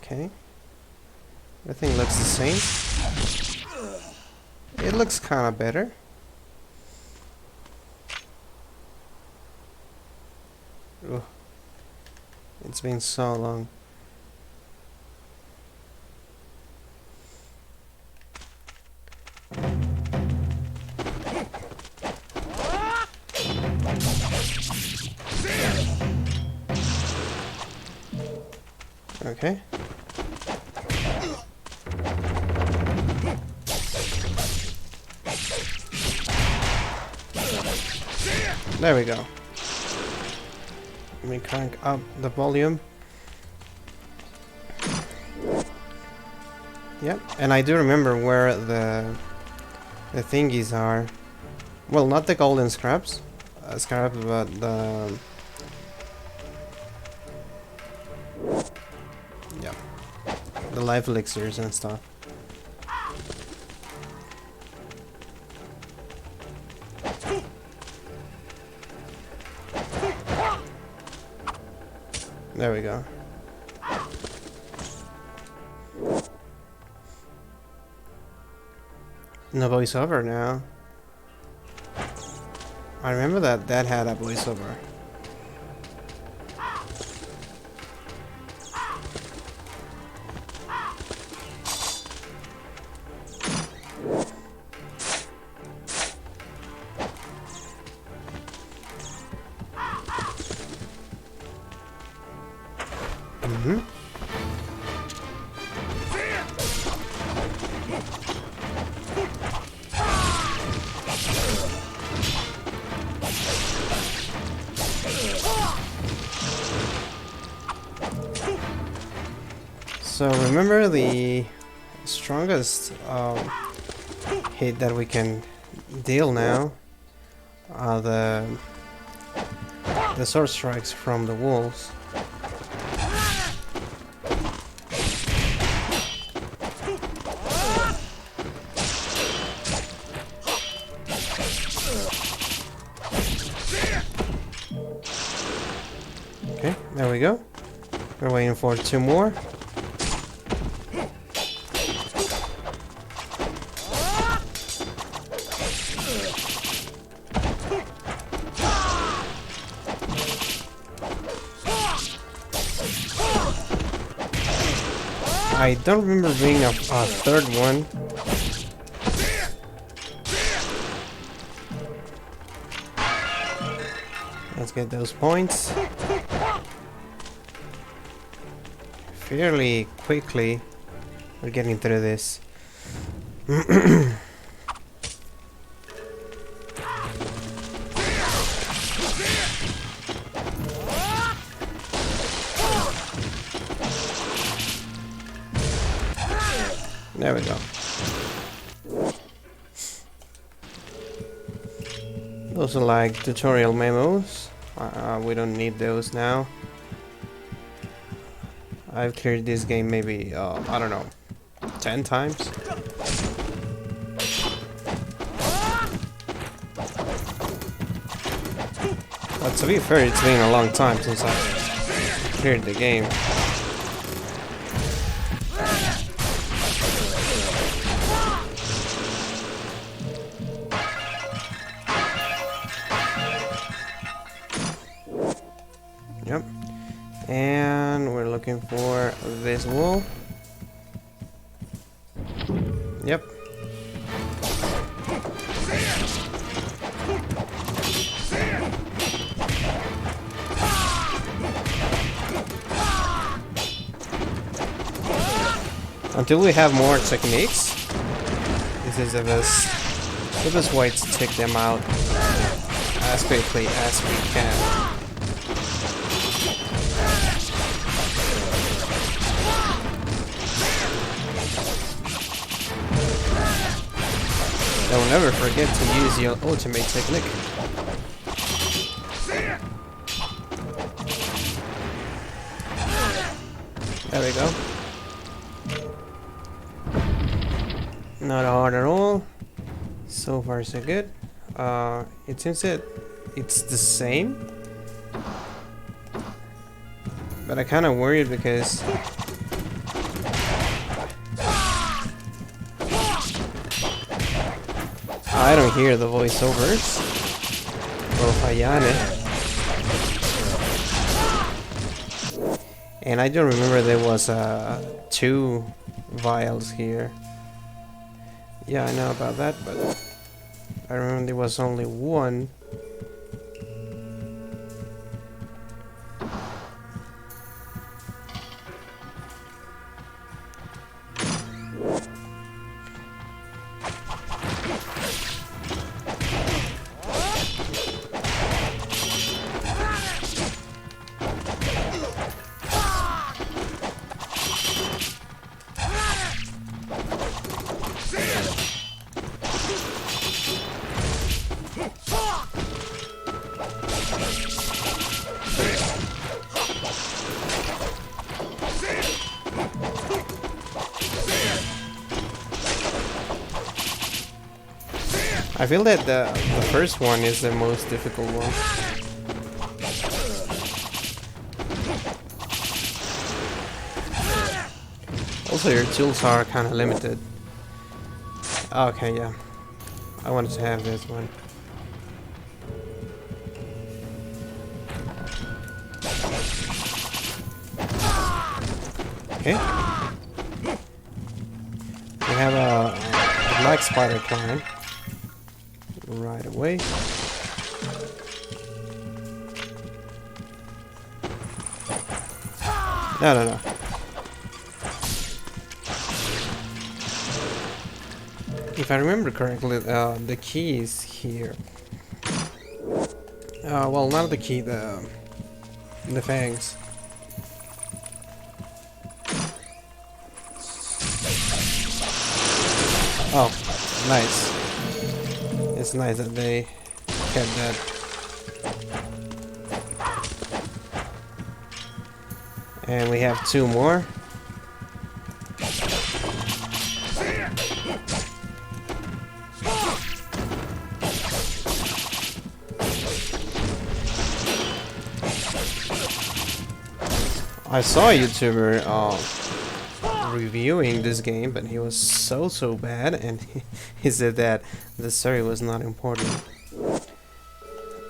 Okay. Everything looks the same. It looks kind of better. Ugh. It's been so long. Okay. There we go. Let me crank up the volume. Yep, and I do remember where the thingies are. Well, not the golden scraps, but the yeah, the life elixirs and stuff. There we go. No voiceover now. I remember that had a voiceover. Mm-hmm. So remember the strongest hit that we can deal now are the sword strikes from the wolves. Okay, there we go. We're waiting for 2 more. I don't remember being a 3rd one. Let's get those points. Fairly quickly, we're getting through this. There we go. Those are like tutorial memos. We don't need those now. I've cleared this game maybe, I don't know, 10 times. But to be fair, it's been a long time since I cleared the game. Yep. And we're looking for this wall. Yep. Until we have more techniques, this is the best way to take them out as quickly as we can. Don't ever forget to use your ultimate technique. There we go. Not hard at all. So far so good. It seems that it's the same. But I kinda worried because I don't hear the voiceovers. Well, Ayane. And I don't remember there was 2 vials here. Yeah, I know about that, but I remember there was only 1. I feel that the first one is the most difficult one. Also, your tools are kind of limited. Okay, yeah. I wanted to have this one. Okay. We have a black spider climb. Right away. No. If I remember correctly, the key is here. Well, not the key, the fangs. Oh, nice. It's nice that they kept that. And we have 2 more. I saw a YouTuber reviewing this game, but he was so bad, and he said that the story was not important,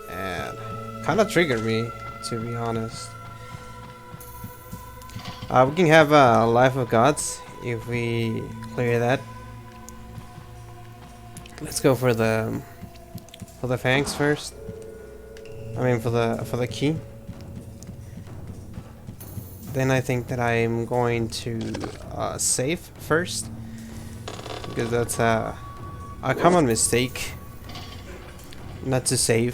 and kind of triggered me, to be honest. We can have Life of Gods if we clear that. Let's go for the fangs first. I mean for the key. Then I think that I'm going to save first, because that's a common mistake, not to save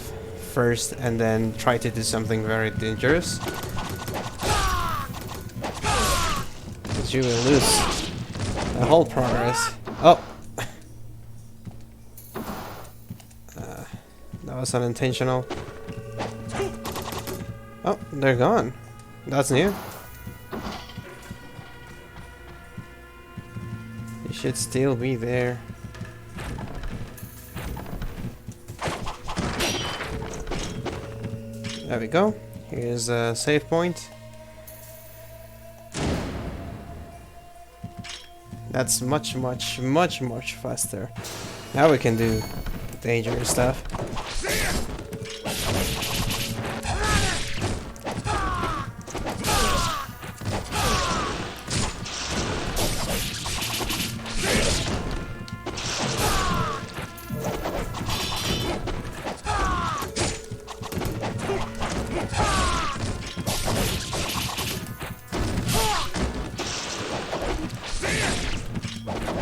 first and then try to do something very dangerous, because you will lose the whole progress. Oh! That was unintentional. Oh, they're gone. That's new. Should still be there. There we go. Here's a save point. That's much faster. Now we can do dangerous stuff.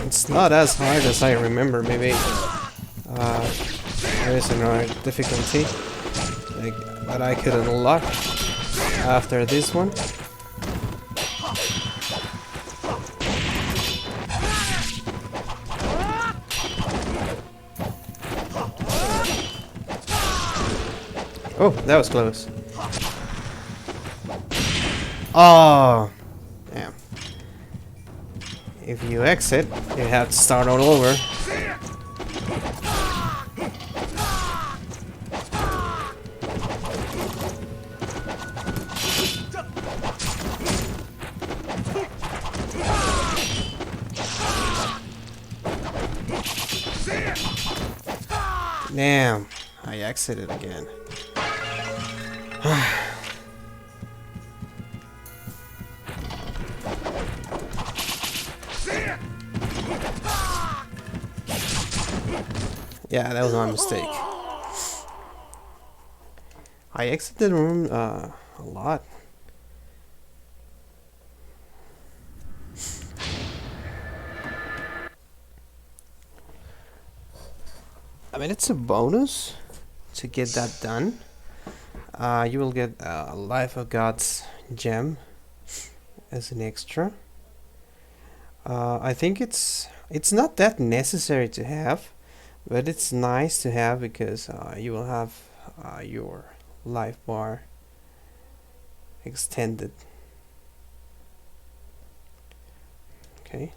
It's not as hard as I remember, maybe. There is another difficulty that I could unlock after this one. Oh, that was close. Oh, damn. If you exit, you have to start all over. Damn, I exited again. Yeah, that was my mistake. I exited the room a lot. I mean, it's a bonus to get that done. You will get a Life of God's gem as an extra. I think it's not that necessary to have, but it's nice to have because you will have your life bar extended. Okay.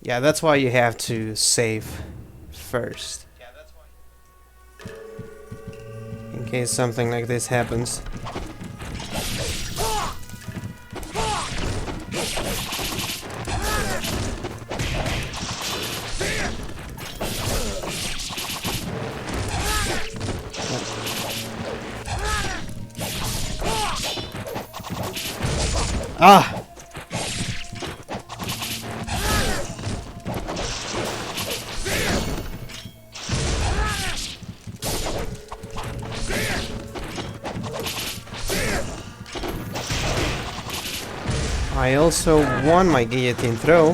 Yeah, that's why you have to save first. In case something like this happens. Ah! I also won my guillotine throw.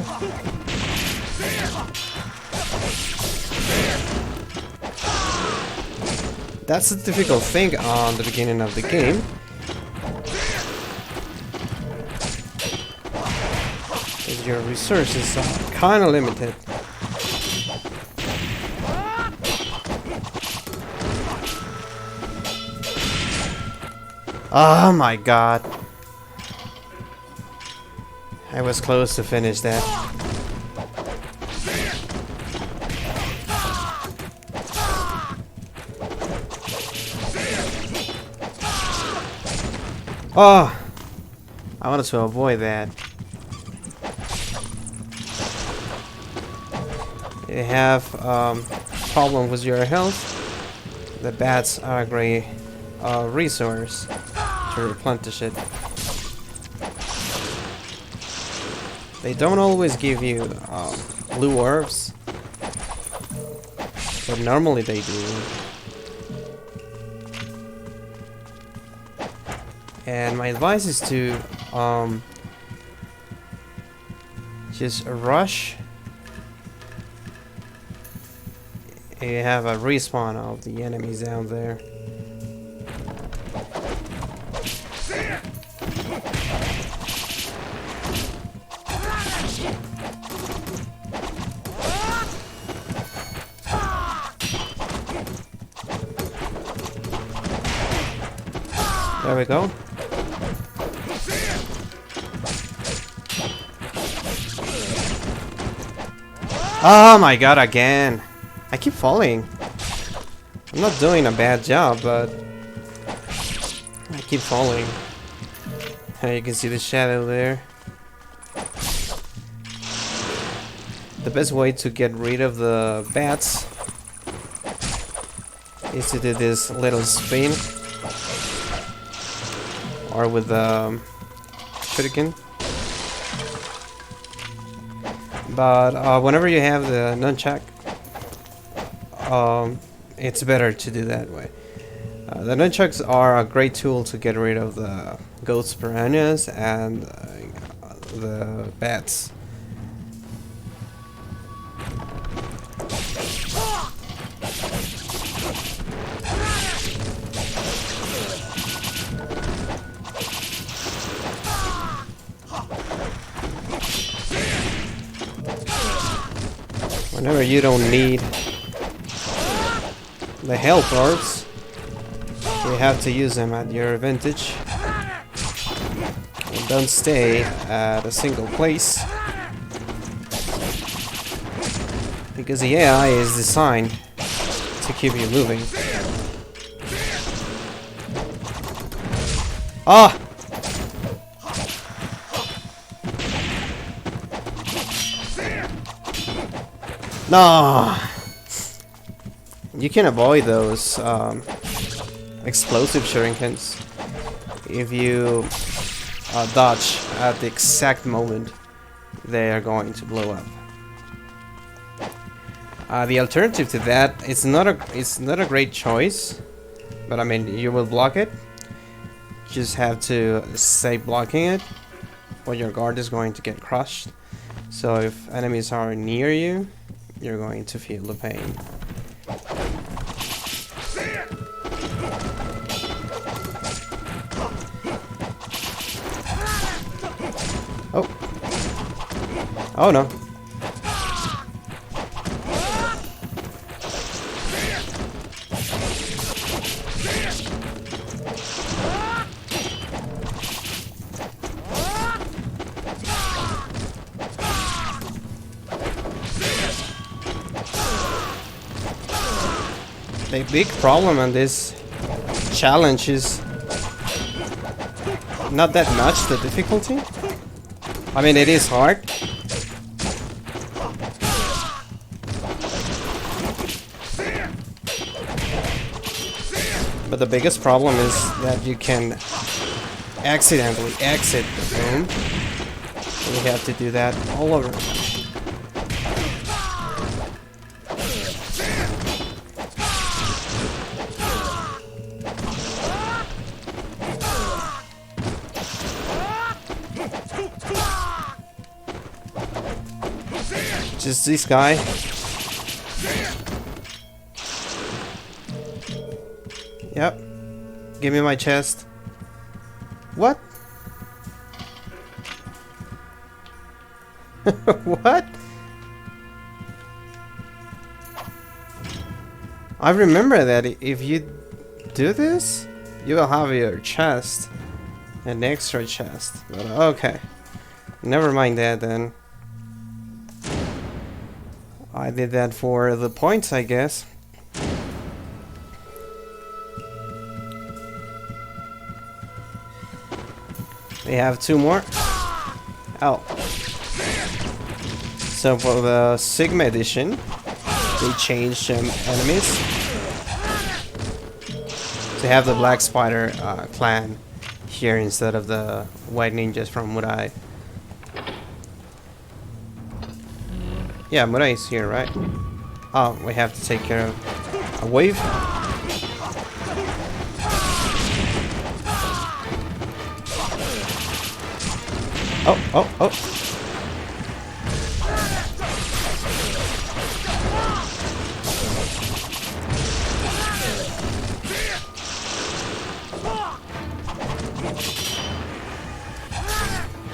That's a difficult thing on the beginning of the game. Your resources are kind of limited. Oh my god. I was close to finish that. Oh! I wanted to avoid that. You have problem with your health. The bats are a great resource to replenish it. They don't always give you blue orbs, but normally they do. And my advice is to just rush. You have a respawn of the enemies down there. There we go. Oh my god, again. I keep falling. I'm not doing a bad job, but I keep falling. You can see the shadow there. The best way to get rid of the bats is to do this little spin, or with the shuriken. But whenever you have the nunchuck, it's better to do that way. The nunchucks are a great tool to get rid of the ghost piranhas and the bats. Whenever you don't need the health orbs, you have to use them at your advantage. And don't stay at a single place, because the AI is designed to keep you moving. Ah! No! You can avoid those explosive shurikens if you dodge at the exact moment they are going to blow up. The alternative to that, it's not a great choice, but I mean, you will block it. Just have to stay blocking it, or your guard is going to get crushed. So if enemies are near you, you're going to feel the pain. Oh. Oh no. The big problem on this challenge is not that much the difficulty. I mean, it is hard. But the biggest problem is that you can accidentally exit the room. And you have to do that all over again. Just this guy. Yep. Give me my chest. What? What? I remember that if you do this, you will have your chest. An extra chest. But okay. Never mind that then. I did that for the points, I guess. They have two more. Oh. So for the Sigma edition, they changed some enemies to have the Black Spider clan here instead of the White Ninjas from Murai. Yeah, Murai is here, right? Oh, we have to take care of a wave. Oh, oh, oh.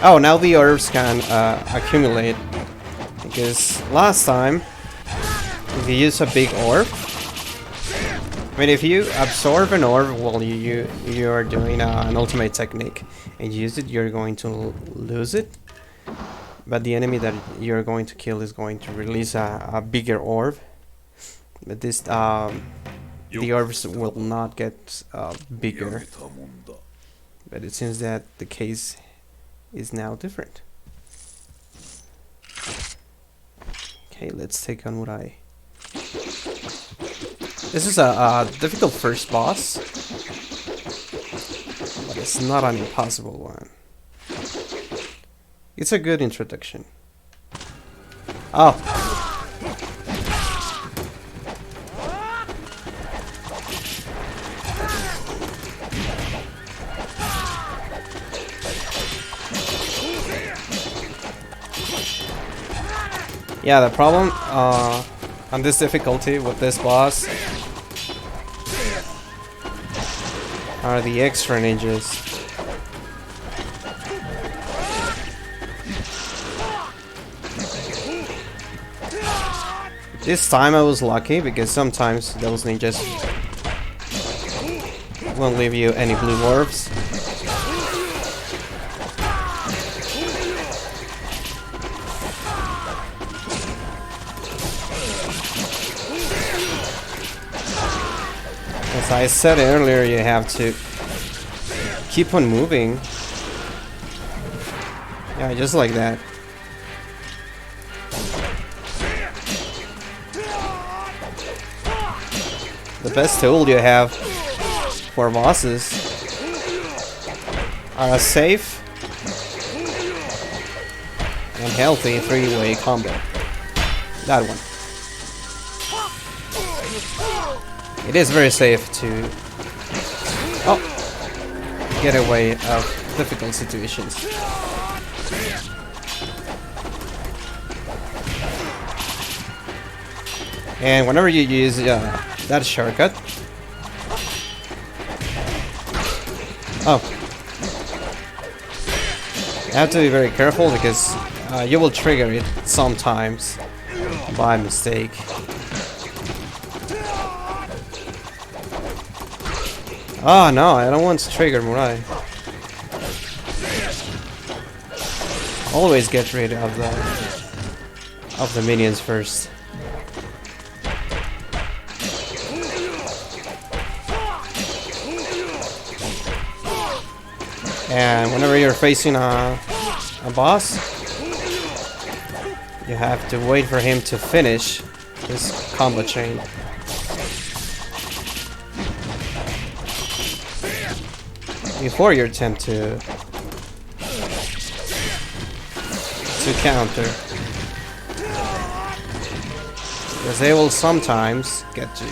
Oh, now the orbs can accumulate. Because last time, if you use a big orb, I mean, if you absorb an orb while you are doing an ultimate technique and use it, you're going to lose it. But the enemy that you're going to kill is going to release a bigger orb. But this, the orbs will not get bigger. But it seems that the case is now different. Okay, let's take on Murai. This is a difficult first boss, but it's not an impossible one. It's a good introduction. Oh! Yeah, the problem on this difficulty with this boss are the extra ninjas. This time I was lucky because sometimes those ninjas won't leave you any blue orbs. As I said earlier, you have to keep on moving. Yeah, just like that. The best tool you have for bosses are a safe and healthy 3-way combo. That one. It is very safe to get away of difficult situations. And whenever you use that shortcut, you have to be very careful because you will trigger it sometimes by mistake. Oh no, I don't want to trigger Murai. Always get rid of the minions first. And whenever you're facing a boss, you have to wait for him to finish his combo chain. Before you attempt to counter, because they will sometimes get you.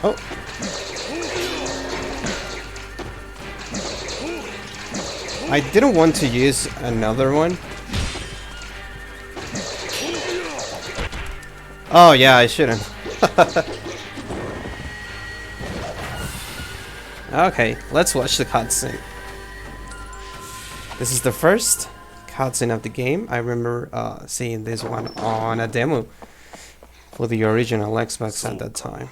Oh. I didn't want to use another one. Oh yeah, I shouldn't. Okay, let's watch the cutscene. This is the first cutscene of the game. I remember seeing this one on a demo for the original Xbox at that time.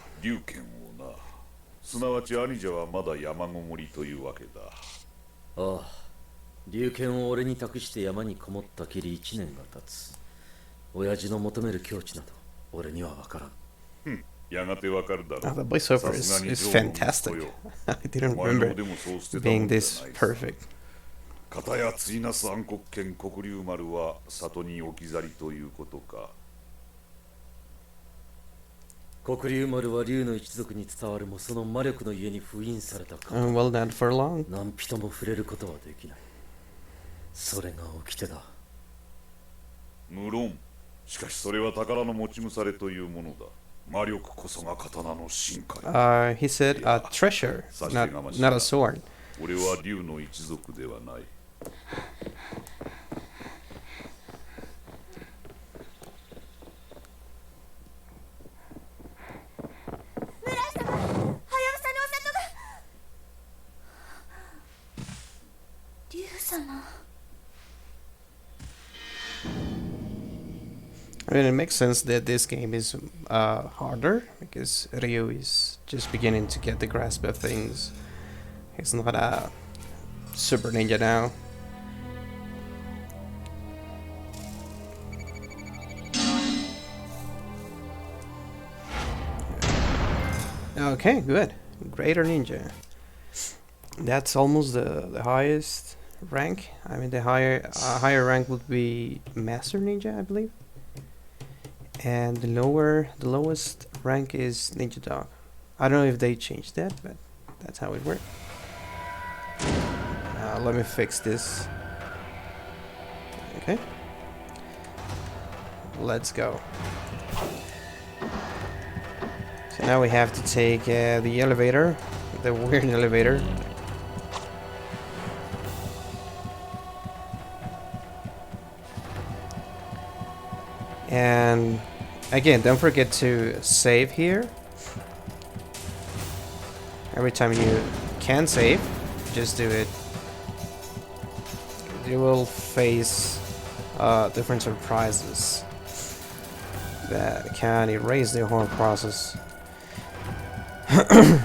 すなわち兄者はまだ山ごもりというわけだ。ああ、龍剣を俺に託して山にこもったきり1年が経つ。親父の求める境地など俺には分からん。やがてわかるだろう。 The voiceover is fantastic. I didn't remember being this perfect. 片やついなす暗黒剣黒龍丸は里に置き去りということか。黒龍丸は龍の一族に伝わるもその魔力の家に封印されたか。Well, not for long. 何人も触れることはできない。それが掟だ。無論、しかしそれは宝の持ち腐れというものだ。魔力こそが刀の進化。He said a treasure, not a sword. 俺は龍の一族ではない。I mean, it makes sense that this game is harder because Ryu is just beginning to get the grasp of things. He's not a super ninja now. Okay, good. Greater ninja. That's almost the highest rank. I mean, the higher rank would be master ninja, I believe. And the lowest rank is ninja dog. I don't know if they changed that, but that's how it worked. Let me fix this. Okay. Let's go. So now we have to take the elevator, the weird elevator. And again, don't forget to save here. Every time you can save, just do it. You will face different surprises that can erase the whole process. A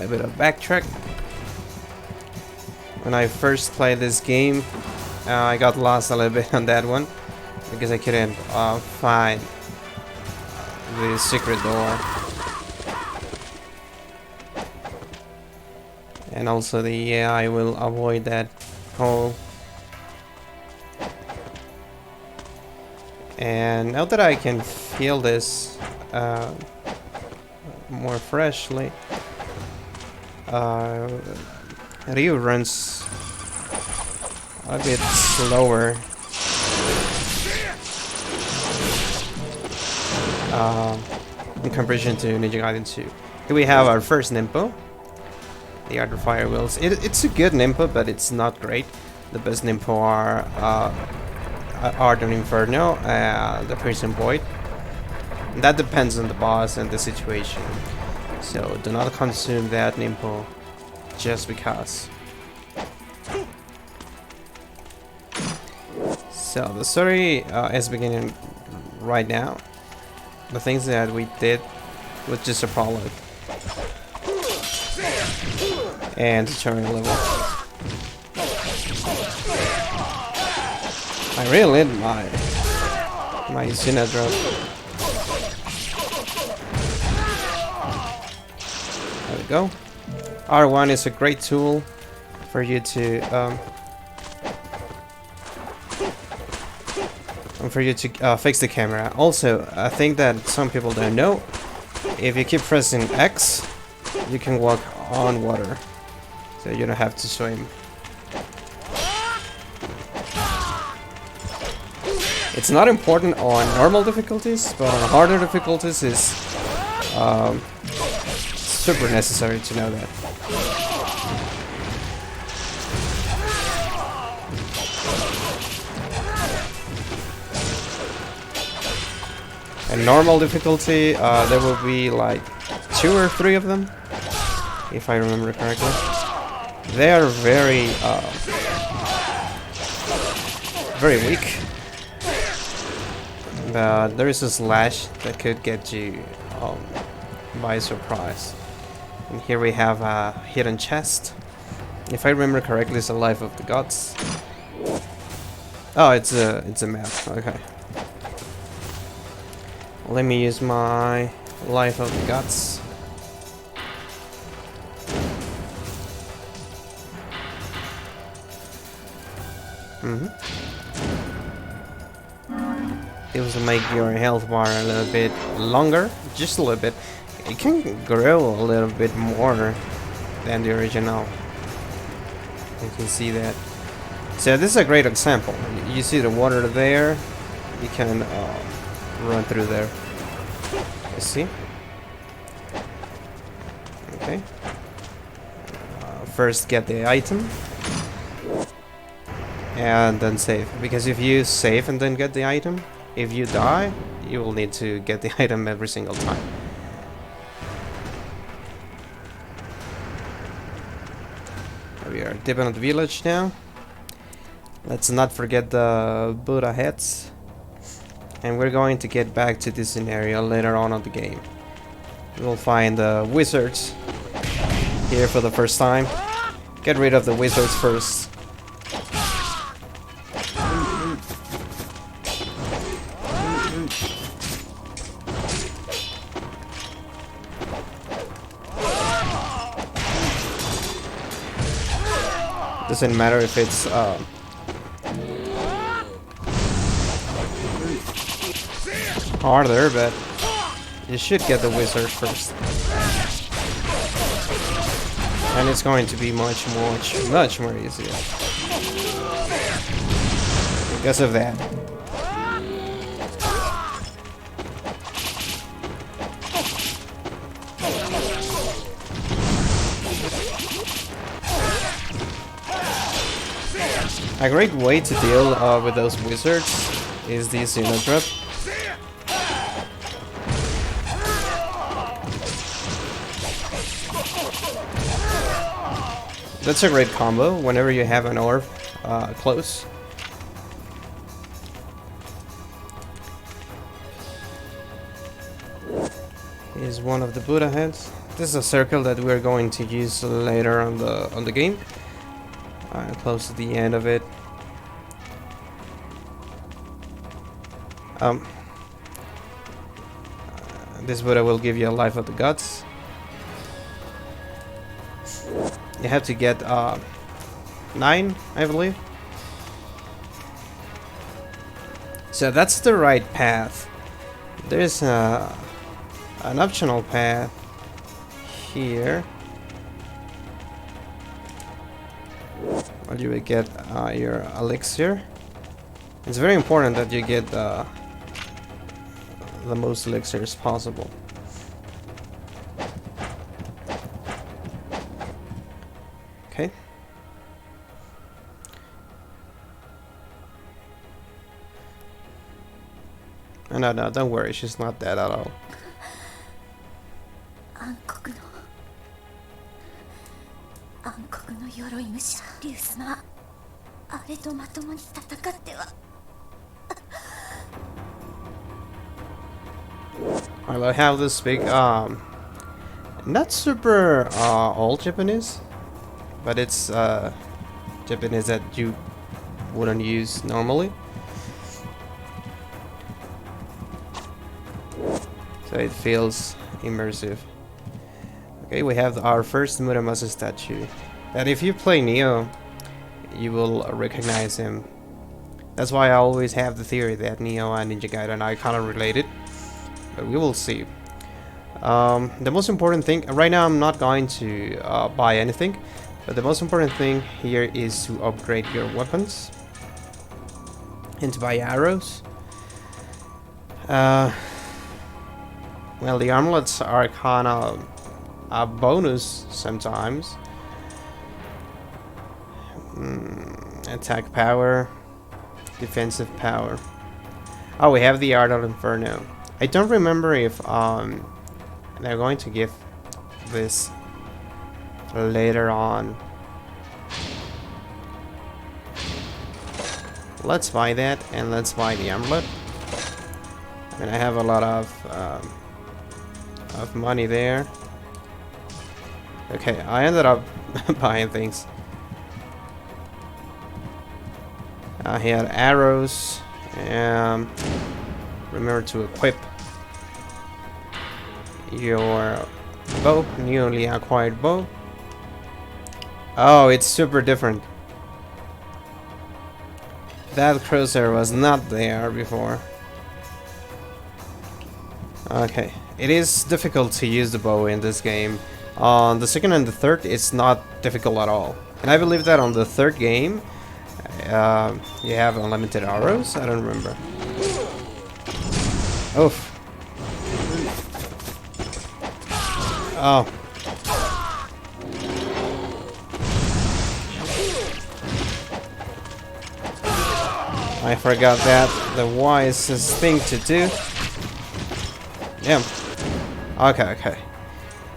bit of backtrack. When I first played this game, I got lost a little bit on that one because I couldn't find the secret door. And also the AI will avoid that hole. And now that I can feel this more freshly, Ryu runs a bit slower. In comparison to Ninja Gaiden 2. Here we have our first Nimpo, the Art of Fire Wheels. It's a good Nimpo, but it's not great. The best Nimpo are Art of Inferno, the Prison Void. That depends on the boss and the situation. So do not consume that Nimpo just because. So the story is beginning right now. The things that we did was just a prologue and tutorial level. I really lit my Synodrome. There we go. R1 is a great tool for you to fix the camera. Also, I think that some people don't know, if you keep pressing X, you can walk on water, so you don't have to swim. It's not important on normal difficulties, but on harder difficulties is super necessary to know that. And normal difficulty, there will be like 2 or 3 of them, if I remember correctly. They are very, very weak. But there is a slash that could get you by surprise. And here we have a hidden chest. If I remember correctly, it's a Life of the Gods. Oh, it's a map. Okay. Let me use my Life of the Gods. It will make your health bar a little bit longer, just a little bit. It can grow a little bit more than the original. You can see that. So this is a great example. You see the water there. You can run through there. You see? Okay. First get the item. And then save. Because if you save and then get the item, if you die, you will need to get the item every single time. We are dipping at the village now. Let's not forget the Buddha heads. And we're going to get back to this scenario later on in the game. We'll find the wizards here for the first time. Get rid of the wizards first. Doesn't matter if it's harder, but you should get the wizard first. And it's going to be much more easier because of that. A great way to deal with those wizards is the Synodrop. That's a great combo whenever you have an orb close. Is one of the Buddha heads. This is a circle that we're going to use later on the game. Close to the end of it. This Buddha will give you a Life of the Gods. You have to get 9, I believe. So that's the right path. There's an optional path here. Where you will get your elixir. It's very important that you get the most elixirs possible. Okay. No, no, don't worry, she's not dead at all. 暗黒の鎧武者竜様、あれとまともに戦っては。 I have this big not super old Japanese, but it's Japanese that you wouldn't use normally. So it feels immersive. Okay, we have our first Muramasa statue. That if you play Neo, you will recognize him. That's why I always have the theory that Neo and Ninja Gaiden are kind of related. But we will see. The most important thing, right now I'm not going to buy anything, but the most important thing here is to upgrade your weapons and to buy arrows. Well, the armlets are kind of a bonus sometimes. Attack power, defensive power. Oh, we have the Art of Inferno. I don't remember if they're going to give this later on. Let's buy that, and let's buy the amulet. And I have a lot of money there. Okay, I ended up buying things. He had arrows, and remember to equip your bow, newly acquired bow. Oh, it's super different. That crosshair was not there before. Okay, it is difficult to use the bow in this game. On the second and the third, it's not difficult at all. And I believe that on the third game, you have unlimited arrows? I don't remember. Oof. Oh. I forgot that. The wisest thing to do. Yeah. Okay, okay.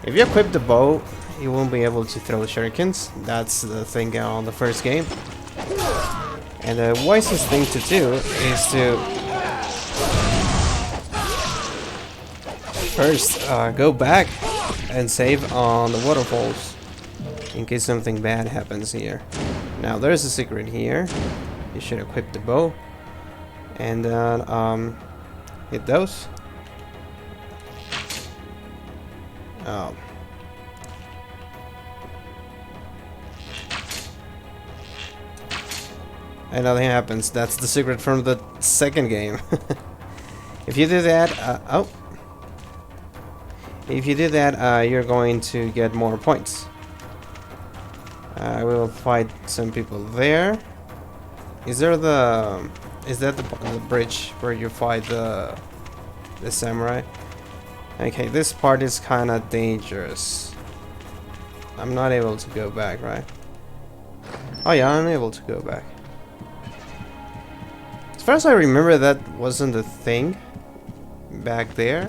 If you equip the bow, you won't be able to throw shurikens. That's the thing on the first game. And the wisest thing to do is to first go back and save on the waterfalls in case something bad happens here. Now there's a secret here. You should equip the bow and then hit those. Oh. And nothing happens. That's the secret from the second game. If you do that, oh. If you do that, you're going to get more points. We will fight some people there. Is there the... Is that the bridge where you fight the samurai? Okay, this part is kind of dangerous. I'm not able to go back, right? Oh yeah, I'm able to go back. As far as I remember, that wasn't a thing back there.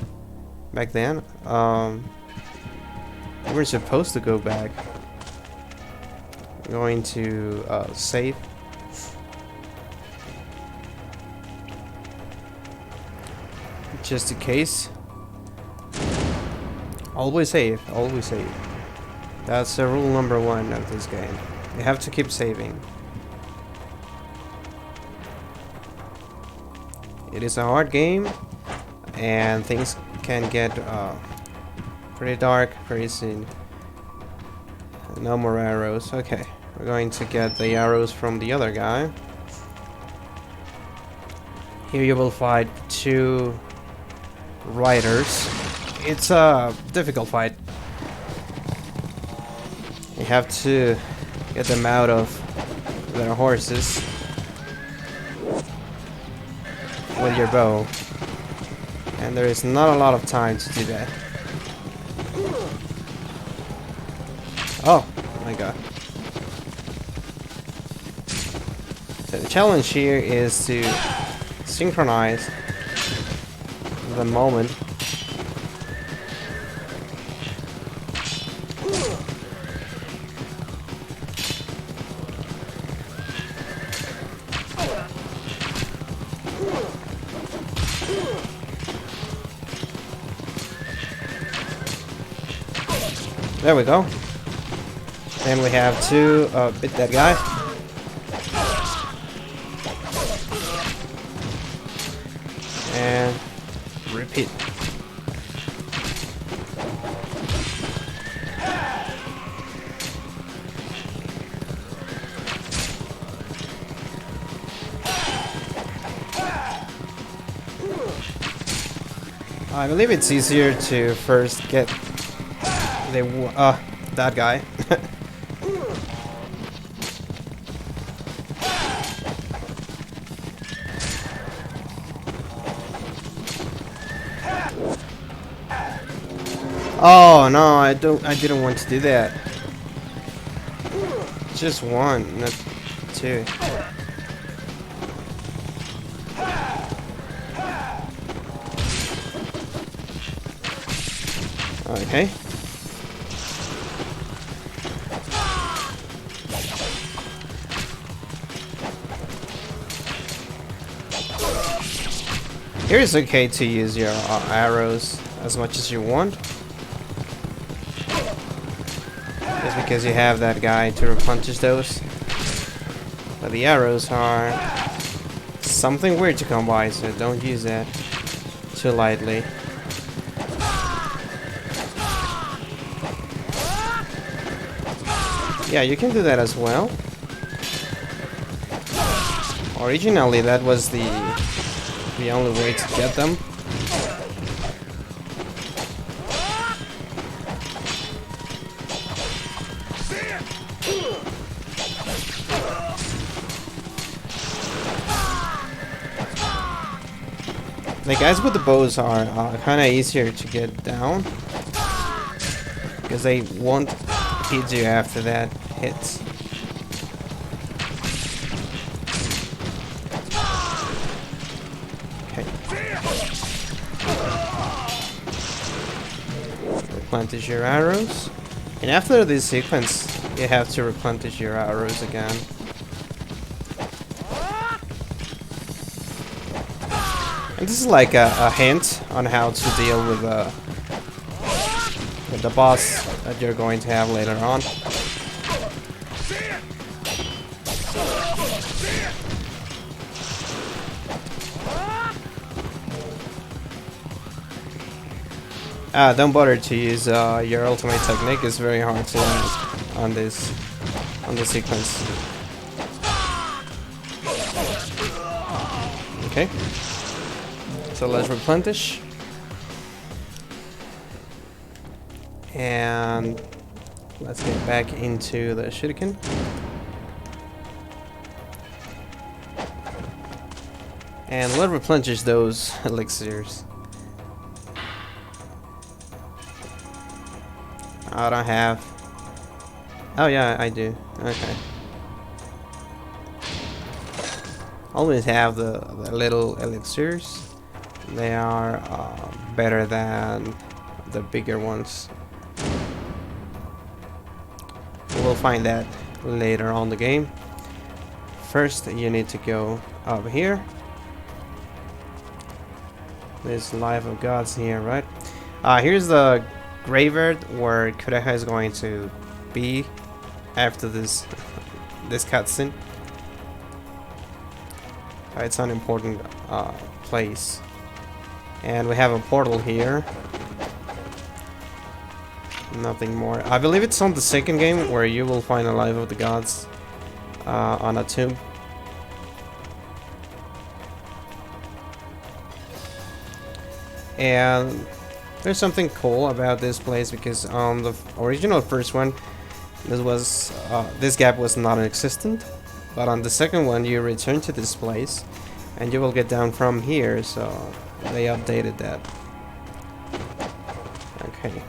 Back then. We were supposed to go back. I'm going to save. Just in case. Always save, always save. That's rule number 1 of this game. You have to keep saving. It is a hard game, and things can get pretty dark pretty soon. No more arrows. Okay, we're going to get the arrows from the other guy. Here you will fight 2 riders. It's a difficult fight. You have to get them out of their horses with your bow. And there is not a lot of time to do that. Oh my god. So the challenge here is to synchronize the moment. There we go. Then we have to beat that guy. And repeat. I believe it's easier to first get that guy. Oh no, I didn't want to do that. Just 1, not 2. Okay. Here it's okay to use your arrows as much as you want. Just because you have that guy to replenish those. But the arrows are something weird to come by, so don't use that too lightly. Yeah, you can do that as well. Originally, that was the only way to get them. The guys with the bows are kind of easier to get down because they won't hit you after that hits. Okay. Replenish your arrows, and after this sequence, you have to replenish your arrows again. And this is like a hint on how to deal with the boss that you're going to have later on. Don't bother to use your ultimate technique. It's very hard to land on this sequence. Okay. So let's replenish. And let's get back into the shuriken. And let's replenish those elixirs. I don't have... Oh yeah, I do. Okay. Always have the little elixirs. They are better than the bigger ones. We'll find that later on the game. First, you need to go up here. This Life of Gods here, right? Here's the graveyard where Kureha is going to be after this cutscene. It's an important place. And we have a portal here. Nothing more. I believe it's on the second game where you will find a Life of the Gods on a tomb. And there's something cool about this place because on the original first one, this gap was non-existent, but on the second one you return to this place and you will get down from here, so they updated that. Okay.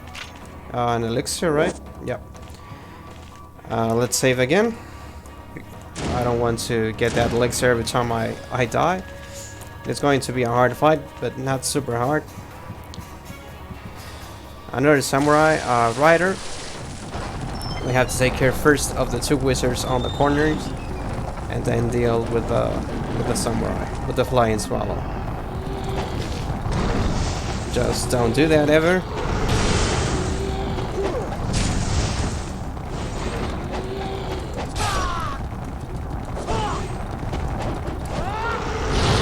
An elixir, right? Yep. Let's save again. I don't want to get that elixir every time I die. It's going to be a hard fight, but not super hard. Another samurai rider. We have to take care first of the 2 wizards on the corners, and then deal with the samurai, with the flying swallow. Just don't do that ever.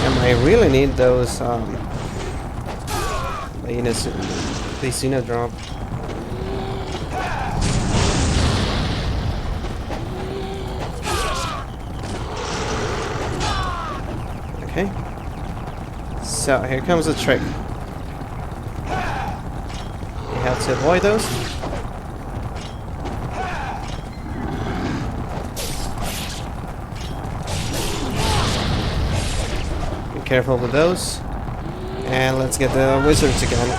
And I really need those the Xena drop. Okay. So here comes the trick. You have to avoid those. Be careful with those. And let's get the wizards again.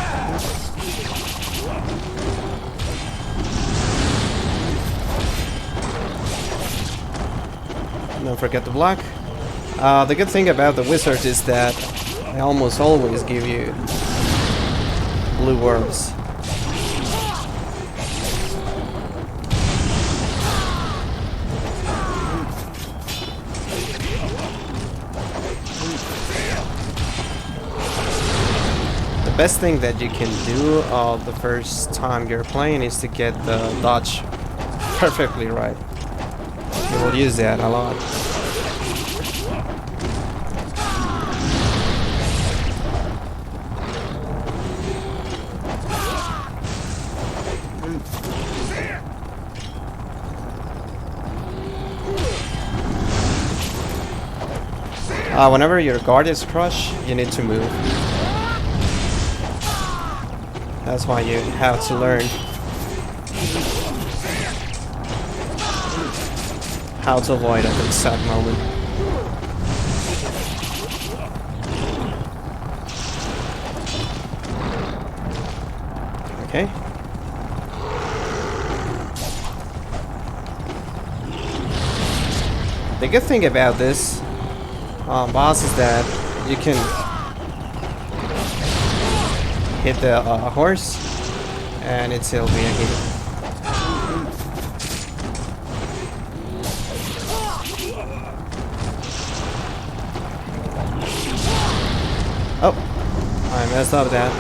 Don't forget the block. The good thing about the wizard is that they almost always give you blue orbs. The best thing that you can do the first time you're playing is to get the dodge perfectly right. You will use that a lot. Whenever your guard is crushed, you need to move. That's why you have to learn how to avoid at the exact moment. Okay. The good thing about this boss is that you can hit the horse and it still be a hit. Oh, I messed up that.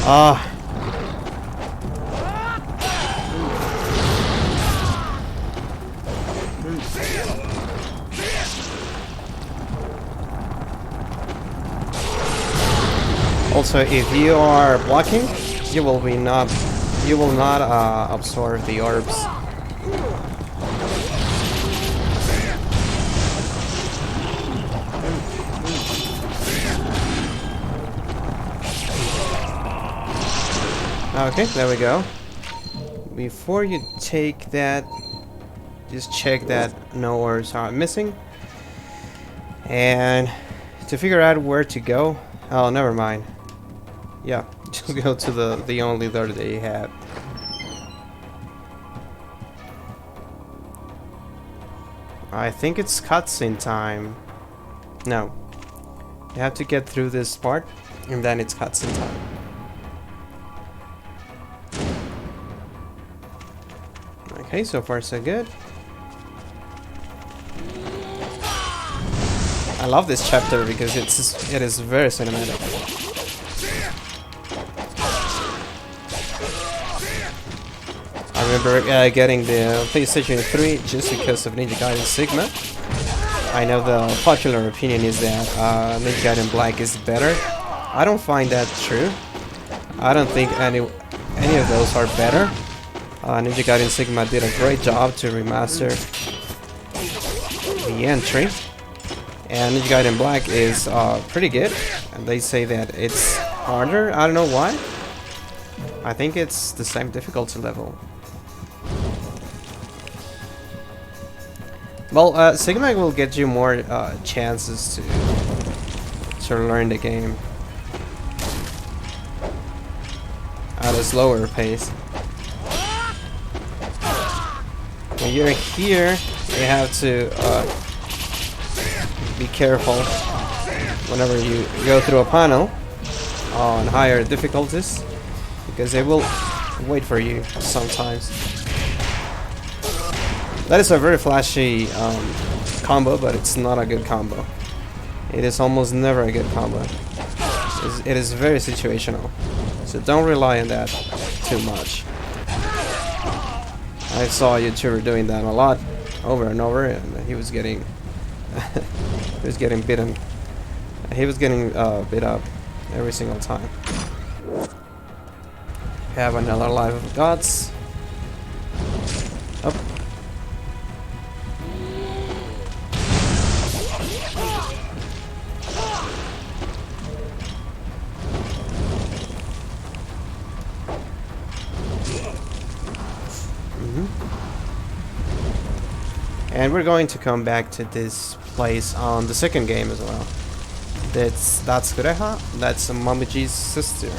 Ah. Also, if you are blocking, you will not absorb the orbs. Okay, there we go. Before you take that, just check that no orbs are missing. And to figure out where to go, oh, never mind. Yeah, just go to the only door that you have. I think it's cutscene time. No. You have to get through this part, and then it's cutscene time. Okay, so far so good. I love this chapter because it is very cinematic. I remember getting the PlayStation 3 just because of Gaiden Sigma. I know the popular opinion is that Ninja Gaiden Black is better. I don't find that true. I don't think any of those are better. Ninja Gaiden Sigma did a great job to remaster the entry, and Ninja Gaiden Black is pretty good. And they say that it's harder. I don't know why. I think it's the same difficulty level. Well, Sigma will get you more chances to learn the game at a slower pace. When you're here, you have to be careful whenever you go through a panel on higher difficulties, because they will wait for you sometimes. That is a very flashy combo, but it's not a good combo. It is almost never a good combo. It is very situational, so don't rely on that too much. I saw a YouTuber doing that a lot, over and over, and he was getting he was getting bitten. He was getting bit up every single time. Have another Life of Gods. Up. And we're going to come back to this place on the second game as well. That's Kureha. That's Momiji's sister.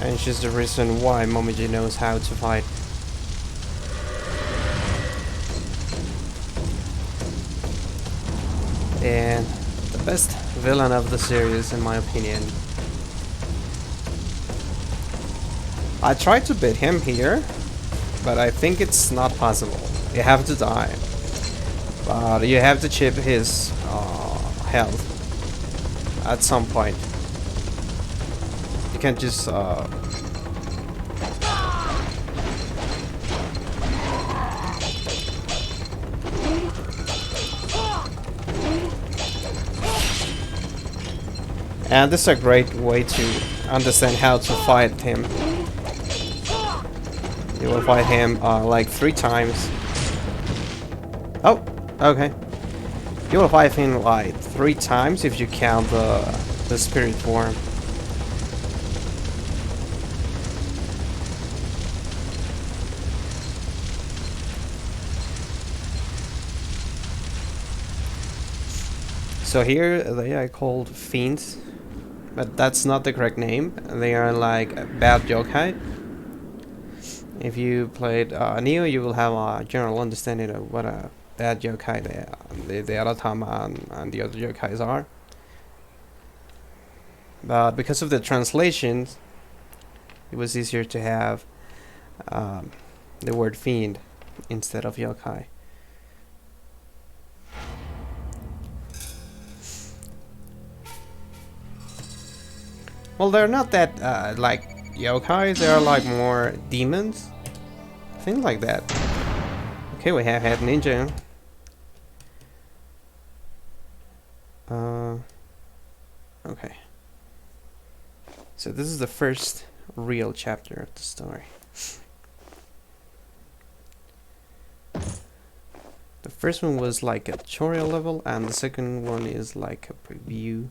And she's the reason why Momiji knows how to fight. And the best villain of the series, in my opinion. I tried to beat him here, but I think it's not possible. You have to die, but you have to chip his health at some point. You can't just and this is a great way to understand how to fight him. You will fight him like 3 times. Oh, okay. You will fight him like 3 times if you count the spirit form. So here they are called fiends, but that's not the correct name. They are like bad yokai. If you played Neo, you will have a general understanding of what a bad yokai the Aratama and the other yokais are. But because of the translations, it was easier to have the word fiend instead of yokai. Well, they're not that like yokais, they are like more demons. Things like that. Okay, we have Head Ninja. Okay. So this is the first real chapter of the story. The first one was like a tutorial level, and the second one is like a preview.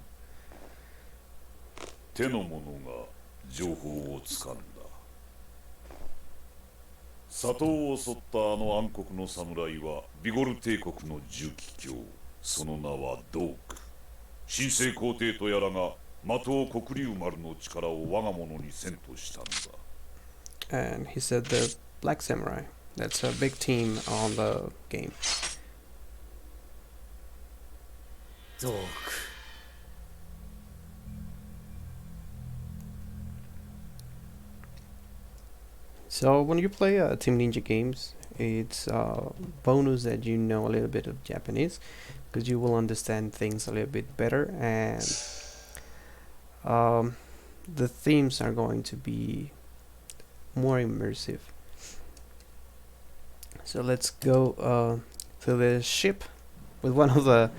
手の者が情報をつかんだ。里を襲ったあの暗黒の侍はビゴル帝国の重機卿、その名はドーク。神聖皇帝とやらが的を黒竜丸の力を我が物にせんとしたんだ。 And he said the Black Samurai. That's a big team on the game. ドーク。 So when you play Team Ninja games, it's a bonus that you know a little bit of Japanese, because you will understand things a little bit better, and the themes are going to be more immersive. So let's go to the ship with one of the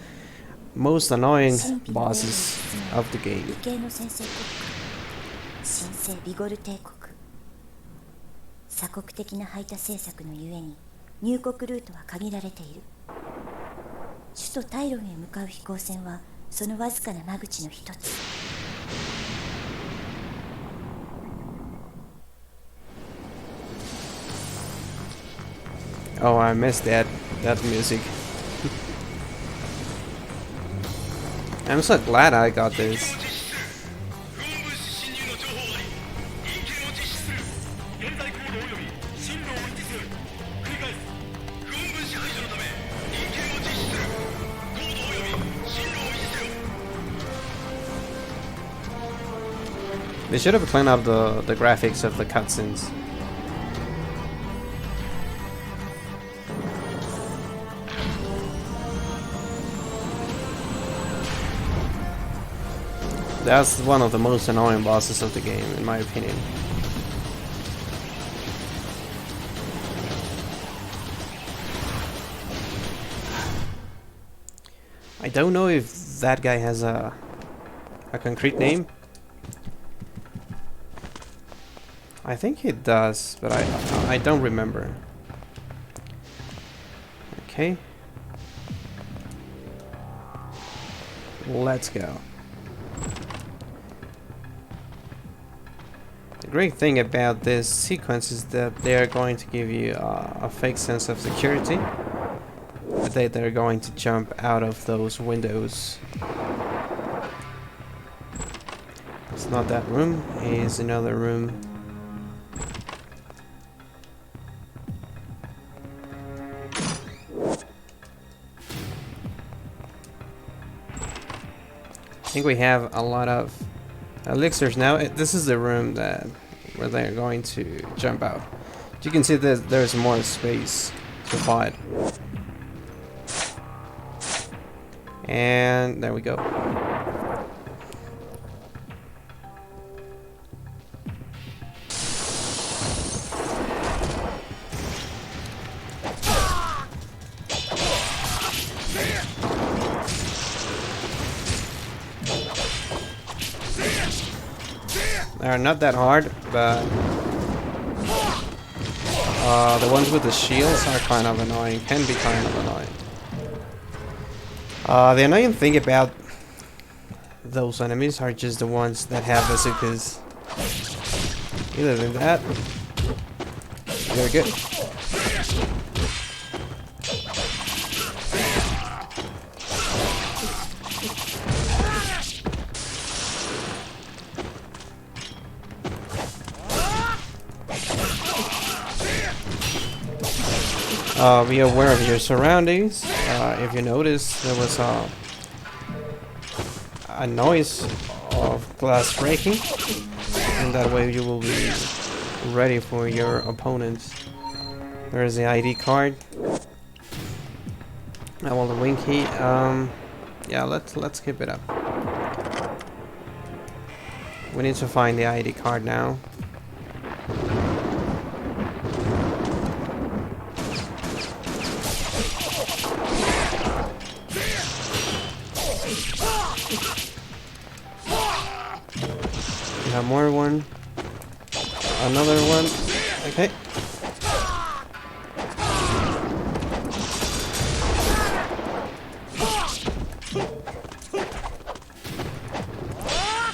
most annoying bosses of the game. 理系の先制国家神聖ビゴル帝国。鎖国的な排他政策のゆえに入国ルートは限られている。首都タイロンへ向かう飛行船はそのわずかな間口の一つ。Oh, I missed that music. I'm so glad I got this. They should have cleaned up the graphics of the cutscenes. That's one of the most annoying bosses of the game, in my opinion. I don't know if that guy has a concrete name. I think he does, but I don't remember. Okay. Let's go. The great thing about this sequence is that they are going to give you a fake sense of security. They're going to jump out of those windows. It's not that room, it's another room. I think we have a lot of elixirs now. This is the room where they're going to jump out. You can see that there's more space to fight. And there we go. They're not that hard, but the ones with the shields are kind of annoying, can be kind of annoying. The annoying thing about those enemies are just the ones that have bazookas. Other than that, they're good. Be aware of your surroundings. If you notice, there was a noise of glass breaking, and that way you will be ready for your opponents. There is the ID card. Well, the wing key. Yeah, let's keep it up. We need to find the ID card now. More one, another one. Okay.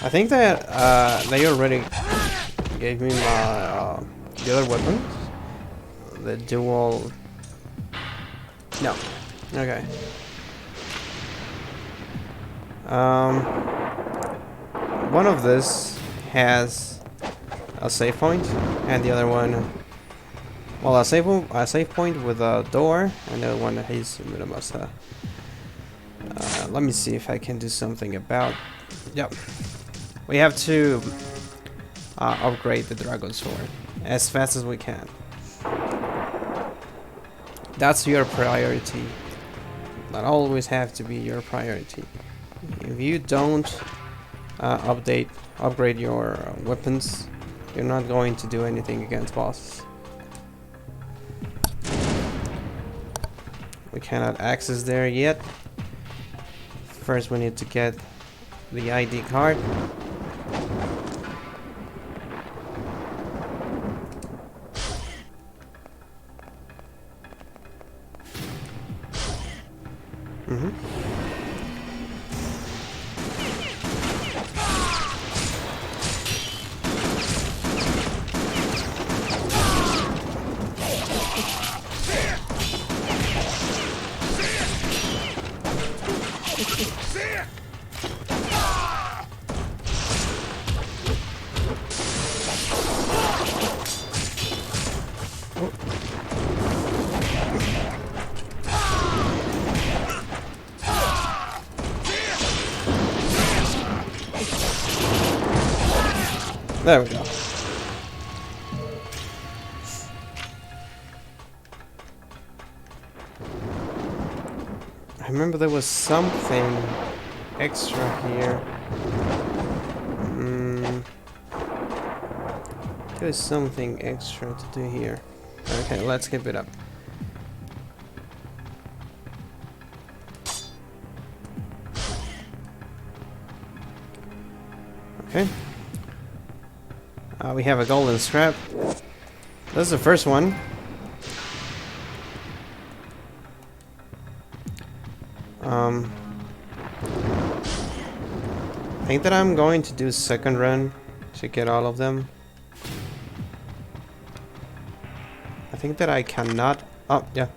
I think that they already gave me my the other weapons, the dual. No. Okay. One of this has a save point, and the other one, well, a save point with a door, and the other one has Muramasa. Let me see if I can do something about. Yep, we have to upgrade the dragon sword as fast as we can. That's your priority. That always have to be your priority. If you don't upgrade your weapons, you're not going to do anything against bosses. we cannot access there yet. First we need to get the ID card. There we go. I remember there was something extra here. There's something extra to do here. Okay, let's keep it up. Okay. We have a golden scrap. That's the first one. I think that I'm going to do second run to get all of them. I think that I cannot. Oh, yeah.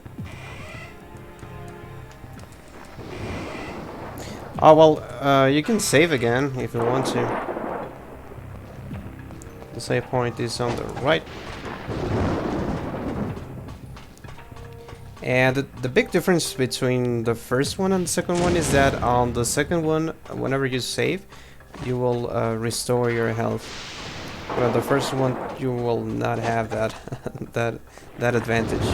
Oh, well, you can save again if you want to. The save point is on the right. And the big difference between the first one and the second one is that on the second one, whenever you save, you will restore your health. Well, the first one, you will not have that that advantage.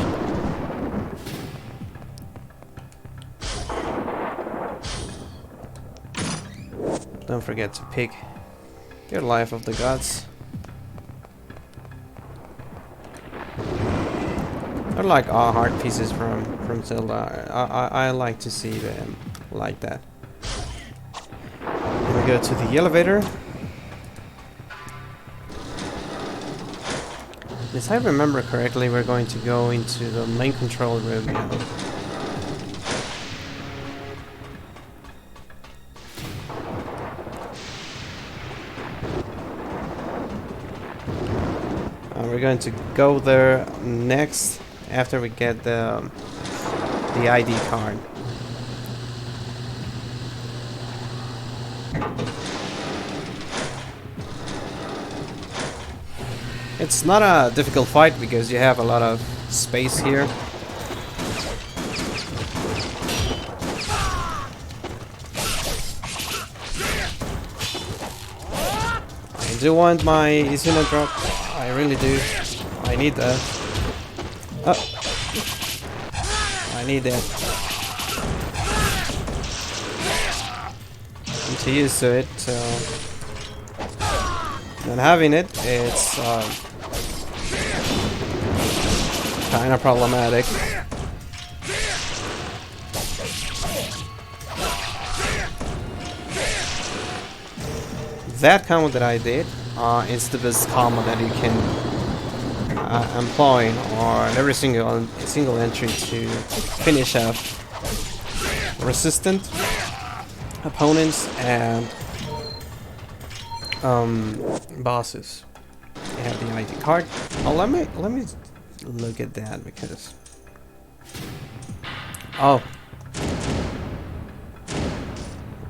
Don't forget to pick your Life of the Gods. They're like heart pieces from Zelda. I like to see them like that. Then we go to the elevator. If I remember correctly, we're going to go into the main control room now. We're going to go there next after we get the ID card. It's not a difficult fight because you have a lot of space here. I do want my Izuna drop. I really do. I need that. Oh. I need that. I'm too used to it, so... Not having it, it's kind of problematic. That combo that I did is the best combo that you can employ on every single entry to finish off resistant opponents and bosses. You have the ID card. Oh, let me look at that because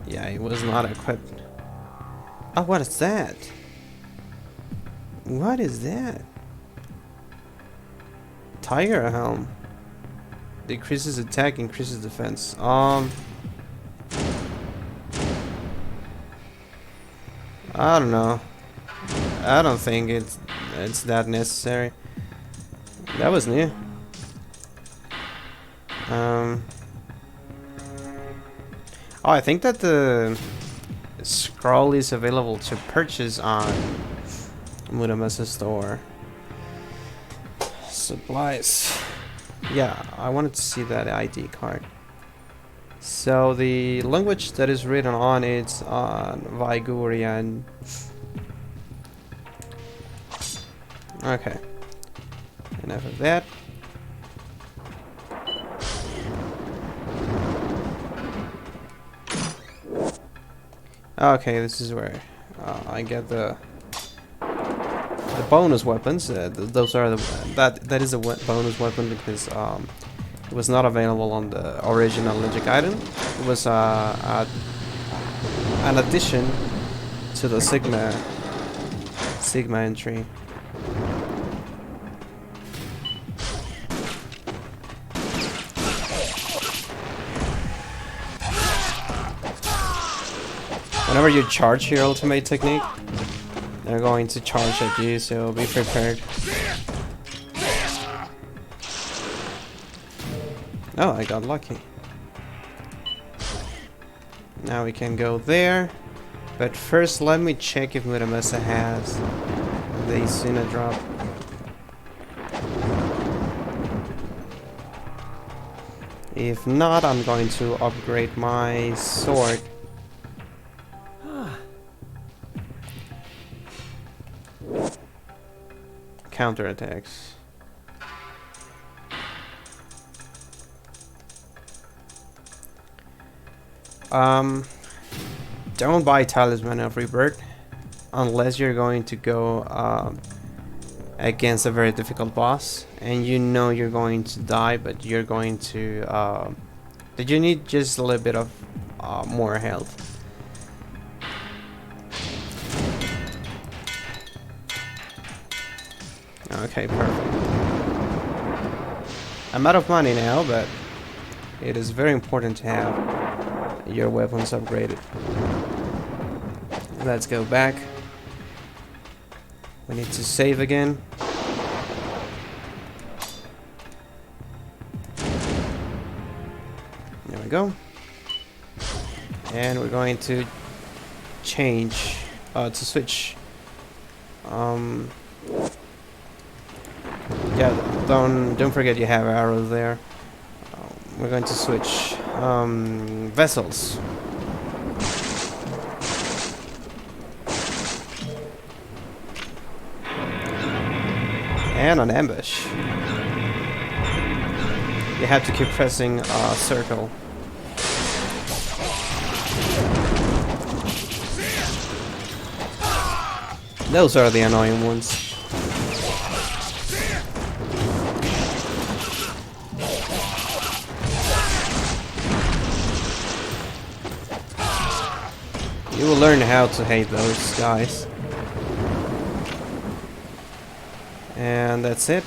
yeah, it was not equipped. Oh, what is that? What is that? Tiger helm. Decreases attack, increases defense. I don't know. I don't think it's that necessary. That was new. Oh, I think that the scroll is available to purchase on Muramasa store. Supplies. Yeah, I wanted to see that ID card. So the language that is written on it's on Vigurian. Okay. Enough of that. Okay, this is where I get the bonus weapons. Those are that is a bonus weapon because it was not available on the original Ninja Gaiden. It was an addition to the Sigma entry. Whenever you charge your ultimate technique, they're going to charge at you, so be prepared. Oh, I got lucky. Now we can go there. But first, let me check if Muramasa has the Isuna drop. If not, I'm going to upgrade my sword. Counterattacks. Don't buy Talisman of Rebirth unless you're going to go against a very difficult boss and you know you're going to die, but you're going to that you need just a little bit of more health. Okay, perfect. I'm out of money now, but it is very important to have your weapons upgraded. Let's go back. We need to save again. There we go. And we're going to change, to switch. Yeah, don't forget you have arrows there. We're going to switch vessels. And an ambush. You have to keep pressing circle. Those are the annoying ones. You will learn how to hate those guys. And that's it.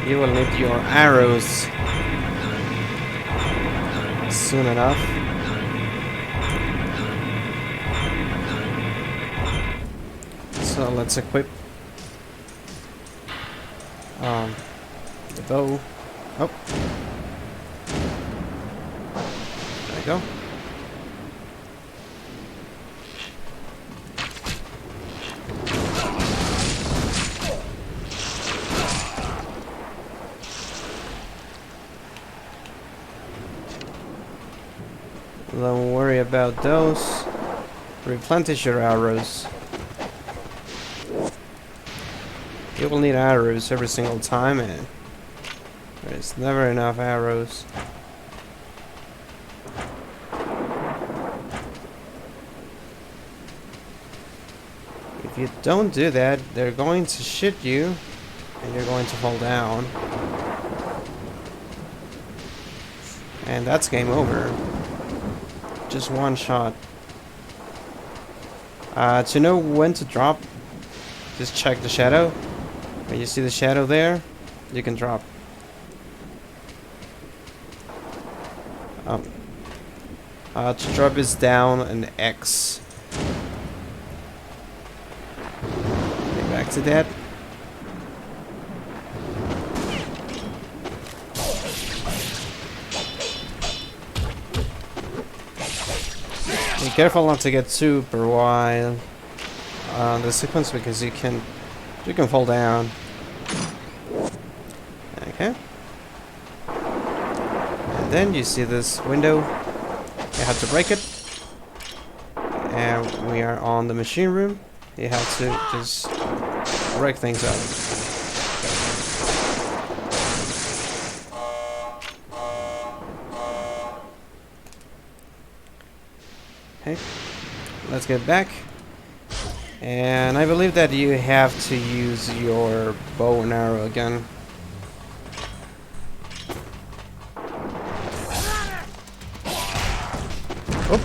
You will need your arrows soon enough. So let's equip the bow. Oh. There we go. Don't worry about those. Replenish your arrows. You will need arrows every single time, and there's never enough arrows. If you don't do that, they're going to shoot you, and you're going to fall down. And that's game over. Just one shot. To know when to drop, just check the shadow. When you see the shadow there, you can drop. To drop is down an X. Okay, back to that. Be careful not to get super wild on the sequence because you can fall down. Okay. And then you see this window. You have to break it. And we are on the machine room. You have to just break things up. Okay, let's get back. And I believe that you have to use your bow and arrow again. Oh.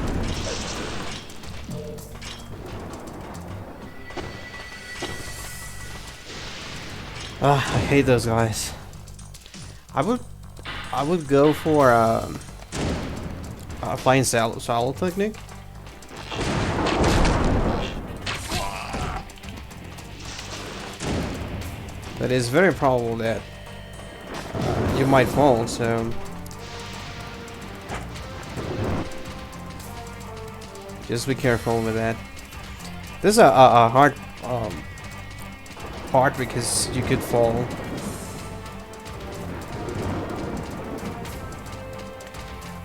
I hate those guys. I would go for a flying shallow technique. But it's very probable that you might fall, so just be careful with that. This is a hard part because you could fall.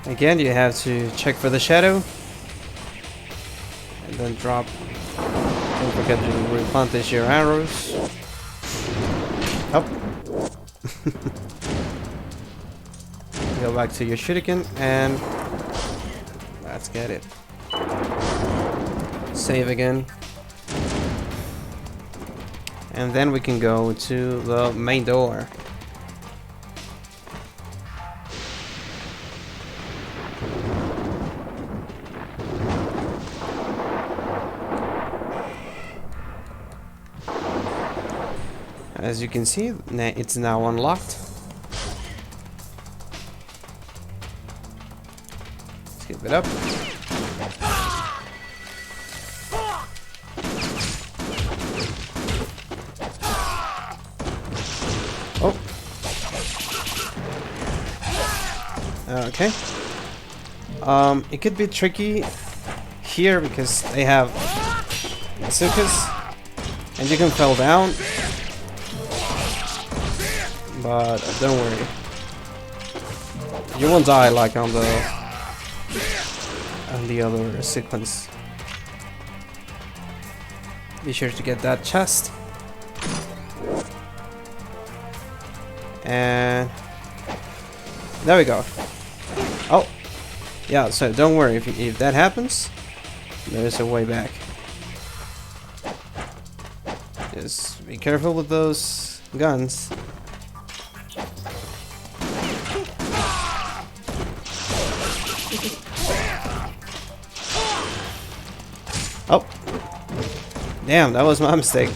Again, you have to check for the shadow and then drop. Don't forget to replenish your arrows. Oh. Go back to your shuriken and let's get it. Save again. And then we can go to the main door. As you can see, it's now unlocked. Let's keep it up. Oh. Okay. It could be tricky here because they have bazookas and you can fall down. But don't worry, you won't die like on the other sequence. Be sure to get that chest. And there we go. Oh, yeah. So don't worry if that happens. There is a way back. Just be careful with those guns. Oh, damn, that was my mistake.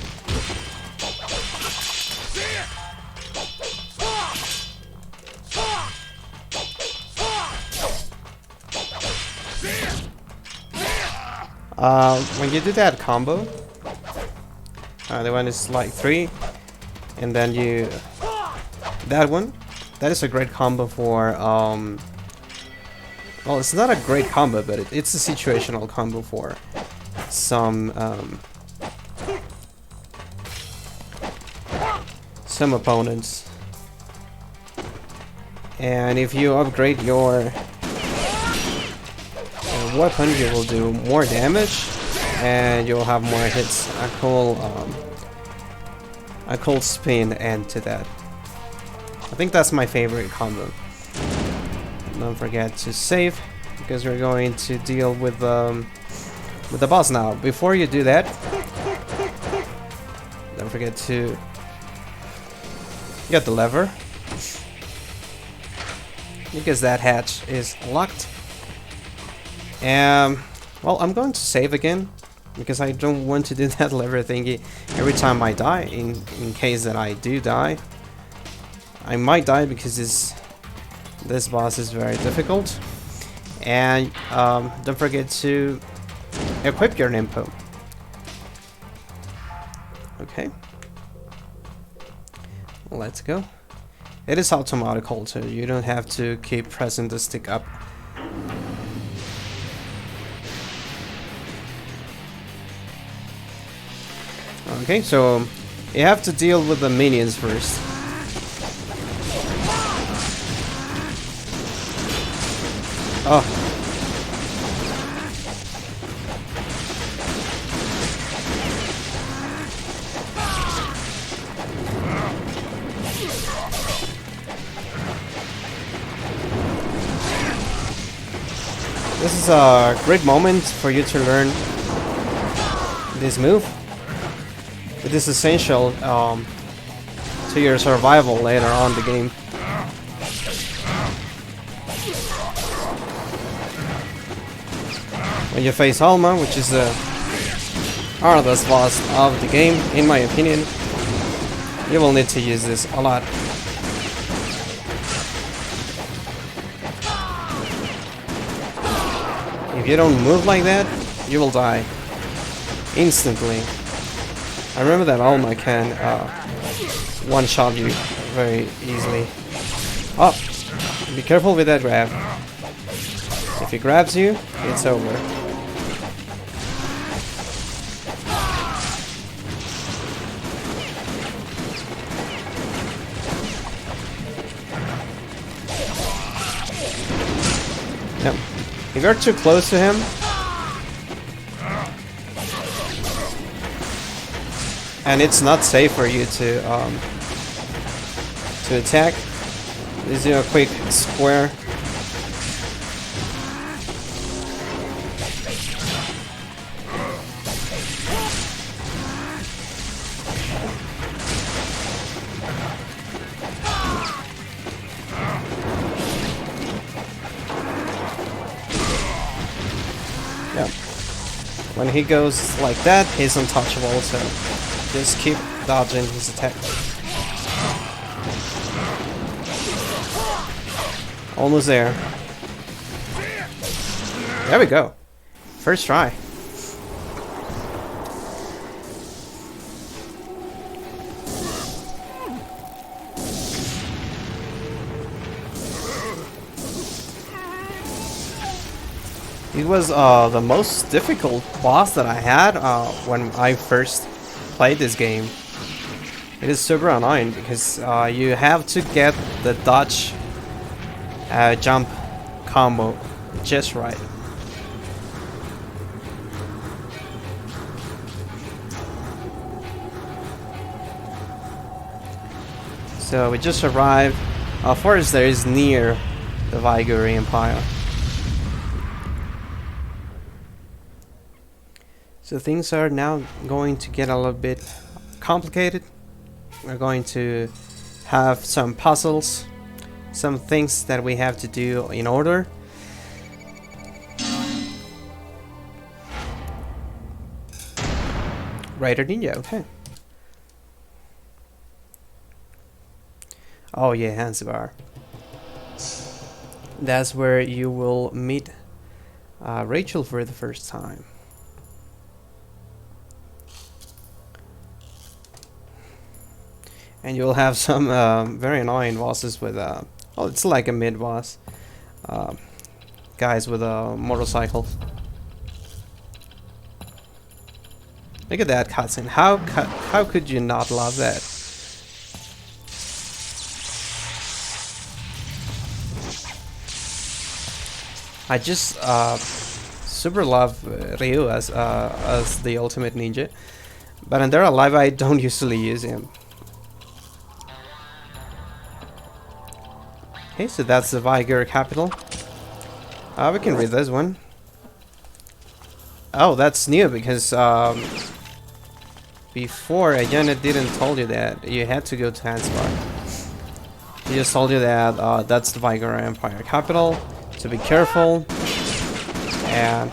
When you do that combo, the one is like 3, and then you that is a great combo for well, it's not a great combo, but it's a situational combo for some opponents. And if you upgrade your weapon, you will do more damage and you'll have more hits. A cool spin end to that. I think that's my favorite combo. Don't forget to save because we're going to deal with the boss now. Before you do that, don't forget to get the lever because that hatch is locked. Well, I'm going to save again because I don't want to do that lever thingy every time I die. In case that I do die, I might die because this boss is very difficult. And don't forget to equip your Nimpo. Okay, let's go. It is automatical, so you don't have to keep pressing the stick up. Okay, so you have to deal with the minions first. Oh. This is a great moment for you to learn this move. It is essential to your survival later on in the game. When you face Alma, which is the hardest boss of the game, in my opinion, you will need to use this a lot. If you don't move like that, you will die instantly. I remember that Alma can one-shot you very easily. Oh, be careful with that grab. If he grabs you, it's over. Yep. If you're too close to him, and it's not safe for you to attack, just do a quick square. Yeah. When he goes like that, he's untouchable, so just keep dodging his attack. Almost there. There we go. First try. It was the most difficult boss that I had when I first played this game. It is super annoying because you have to get the dodge jump combo just right. So we just arrived. Forest there is near the Vigor Empire. So things are now going to get a little bit complicated. We're going to have some puzzles, some things that we have to do in order. Raider Ninja, okay. Oh yeah, Hansibar. That's where you will meet Rachel for the first time. And you'll have some very annoying bosses with oh, it's like a mid boss. Guys with a motorcycle. Look at that cutscene. How could you not love that? I just super love Ryu as the ultimate ninja, but in Dead or Alive I don't usually use him. Okay, so that's the Vigor capital. We can read this one. Oh, that's new because before Ayana didn't told you that you had to go to Hanspar. He just told you that that's the Vigor Empire capital, so be careful. And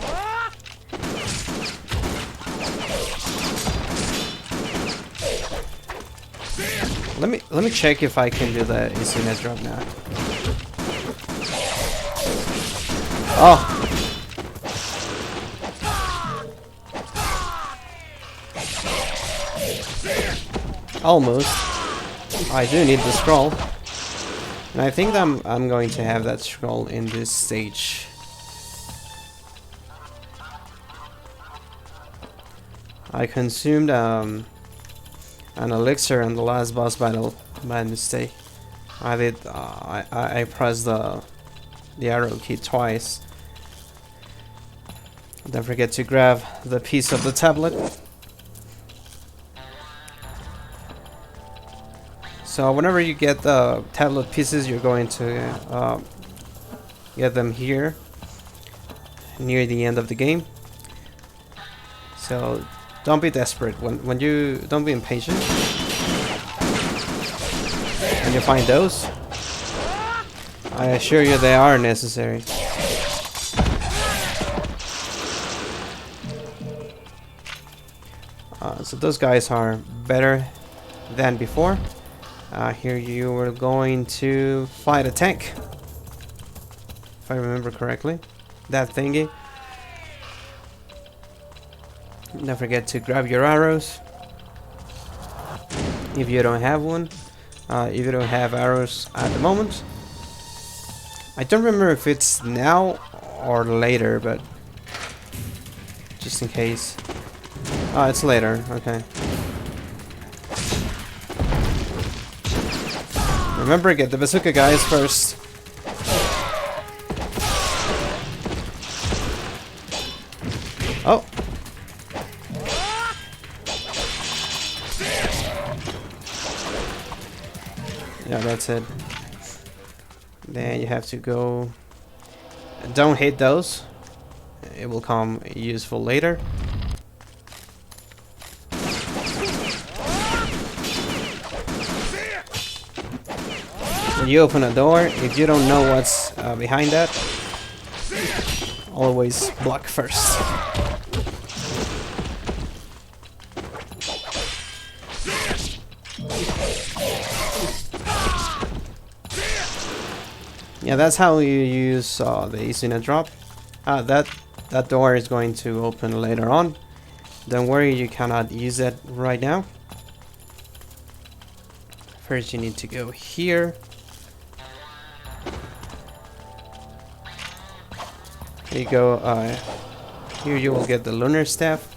let me check if I can do the Isuna drop now. Oh. Almost. I do need the scroll. And I think I'm going to have that scroll in this stage. I consumed an elixir in the last boss battle by mistake. I pressed the the arrow key twice. Don't forget to grab the piece of the tablet. So whenever you get the tablet pieces, you're going to get them here near the end of the game. So don't be desperate when you don't be impatient. When you find those, I assure you they are necessary. So those guys are better than before. Here you were going to fight a tank, if I remember correctly. That thingy. Don't forget to grab your arrows if you don't have one. If you don't have arrows at the moment. I don't remember if it's now or later, but just in case. Oh, it's later. Okay. Remember, get the bazooka guys first. Oh. Yeah, that's it. Then you have to go. Don't hit those. It will come useful later. When you open a door, if you don't know what's behind that, always block first. Yeah, that's how you use the easy net drop. That door is going to open later on. Don't worry, you cannot use it right now. First, you need to go here. Here you go. Here you will get the lunar staff.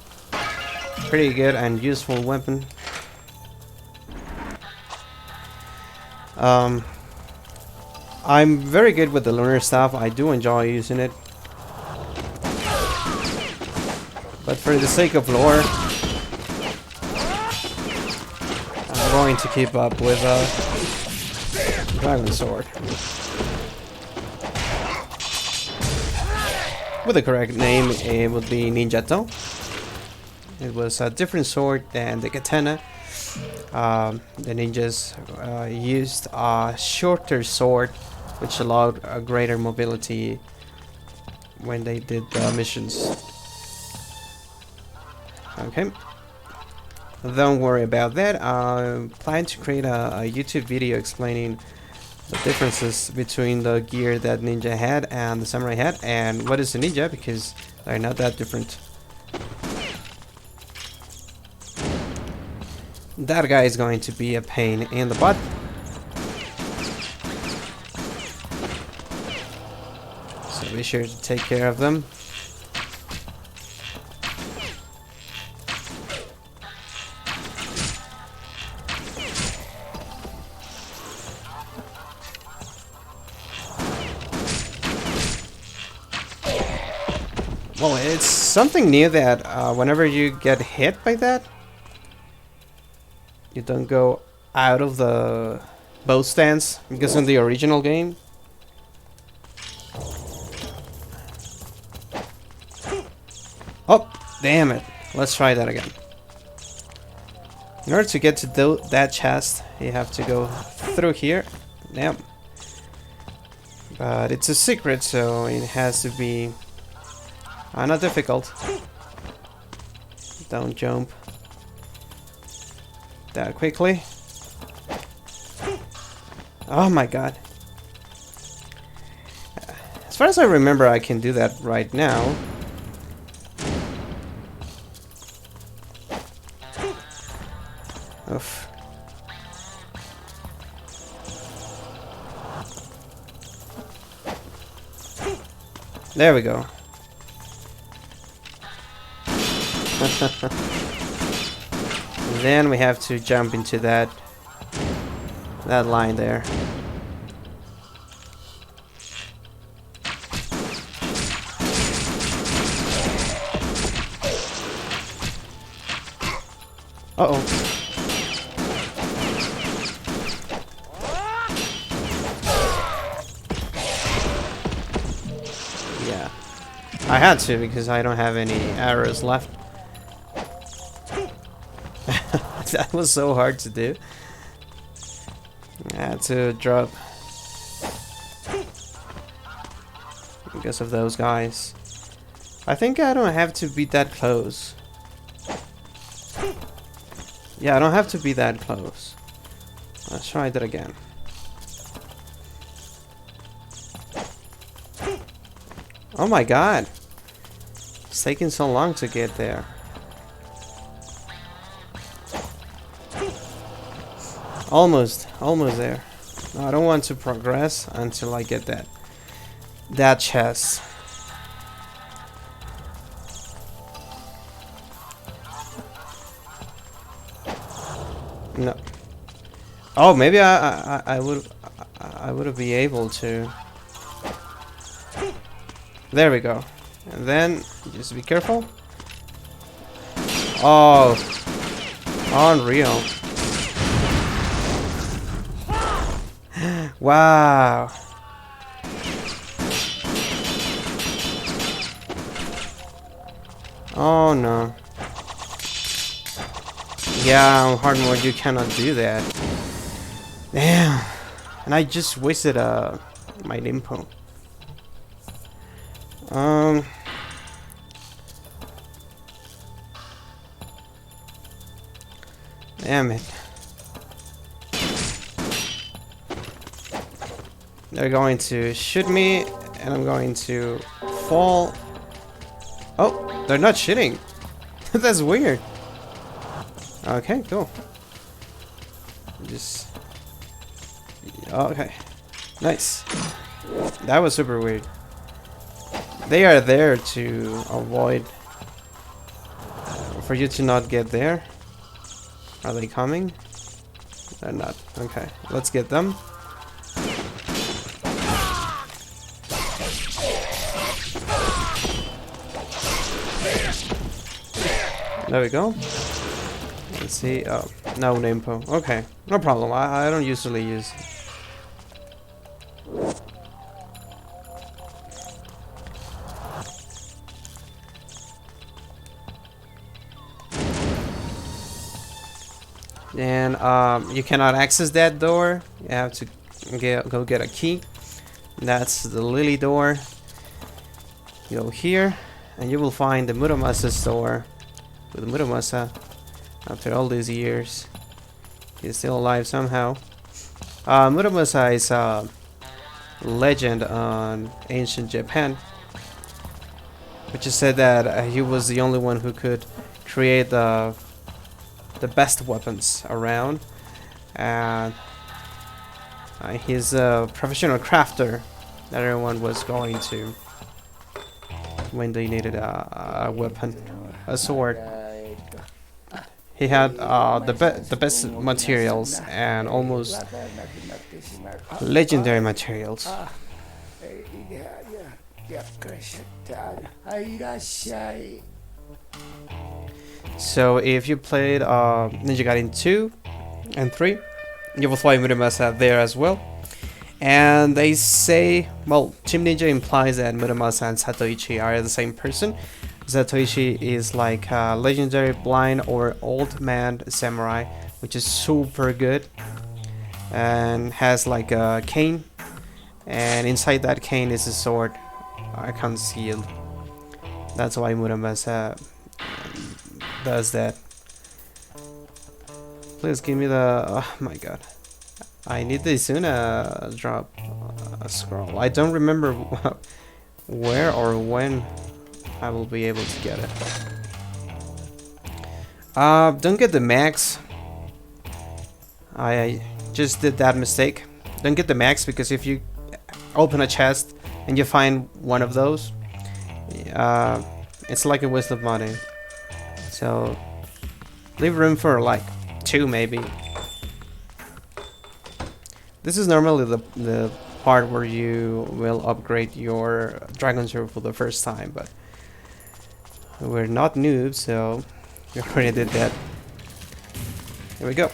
Pretty good and useful weapon. I'm very good with the lunar staff. I do enjoy using it. But for the sake of lore, I'm going to keep up with Dragon Sword. With the correct name, it would be Ninjato. It was a different sword than the katana. The ninjas used a shorter sword, which allowed a greater mobility when they did missions. Okay. Don't worry about that. I plan to create a YouTube video explaining the differences between the gear that ninja had and the samurai had, and what is a ninja, because they're not that different. That guy is going to be a pain in the butt. So be sure to take care of them. Well, it's something new that whenever you get hit by that, you don't go out of the bow stance, because in the original game, oh, damn it. Let's try that again. In order to get to that chest, you have to go through here. Yep. But it's a secret, so it has to be not difficult. Don't jump that quickly. Oh my god. As far as I remember, I can do that right now. Oof. There we go. Then we have to jump into that line there. Uh-oh. Yeah. I had to because I don't have any arrows left. That was so hard to do. I had to drop because of those guys. I think I don't have to be that close. Yeah, I don't have to be that close. Let's try that again. Oh my god. It's taking so long to get there. Almost there. No, I don't want to progress until I get that chest. No. Oh, maybe I would be able to. There we go. And then just be careful. Oh, unreal. Wow. Oh no. Yeah, on hard mode you cannot do that. Damn. And I just wasted my limpo. Damn it. They're going to shoot me, and I'm going to fall. Oh, they're not shooting. That's weird. Okay, cool. Just... Okay. Nice. That was super weird. They are there to avoid... for you to not get there. Are they coming? They're not. Okay, let's get them. There we go. Let's see. Oh, no Nimpo. Okay, no problem. I don't usually use. And you cannot access that door. You have to go get a key. That's the Lily door. You go here, and you will find the Muramasa's door. With Muramasa, after all these years, he's still alive somehow. Muramasa is a legend on ancient Japan, which is said that he was the only one who could create the best weapons around, and he's a professional crafter that everyone was going to when they needed a weapon, a sword. He had the best materials and almost legendary materials. So if you played Ninja Gaiden 2 and 3, you will find Muramasa there as well. And they say, well, Team Ninja implies that Muramasa and Satoichi are the same person. Satoichi is like a legendary blind or old man samurai, which is super good and has like a cane, and inside that cane is a sword concealed. That's why Muramasa does that. Please give me the... oh my god. I need the Izuna drop scroll. I don't remember where or when I will be able to get it. Don't get the max. I just did that mistake. Don't get the max, because if you open a chest and you find one of those, it's like a waste of money. So leave room for like 2 maybe. This is normally the part where you will upgrade your Dragon Sword for the first time, but we're not noobs, so we already did that. Here we go.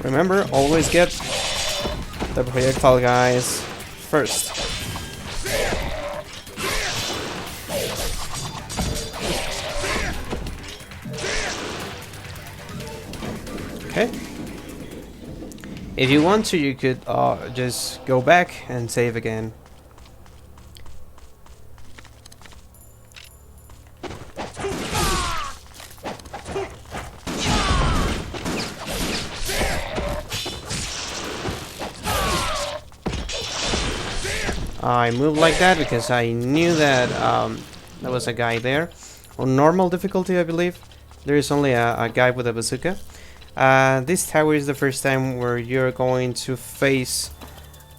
Remember, always get the projectile guys first. Okay. If you want to, you could just go back and save again. I moved like that because I knew that there was a guy there. On normal difficulty, I believe, there is only a guy with a bazooka. This tower is the first time where you're going to face...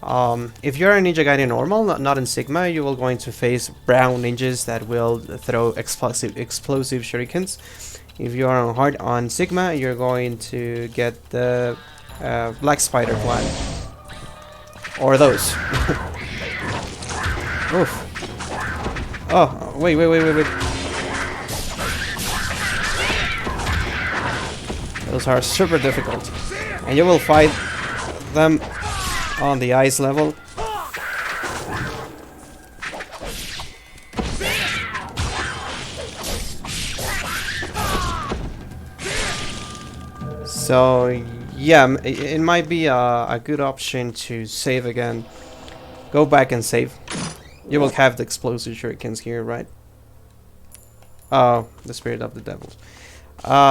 if you're a Ninja Gaiden normal, not in Sigma, you will going to face brown ninjas that will throw explosive shurikens. If you are on hard on Sigma, you're going to get the black spider clan. Or those. Oof. Oh, wait. Those are super difficult. And you will fight them on the ice level. So, yeah, it might be a good option to save again. Go back and save. You will have the explosive shurikens here, right? Oh, the spirit of the devil.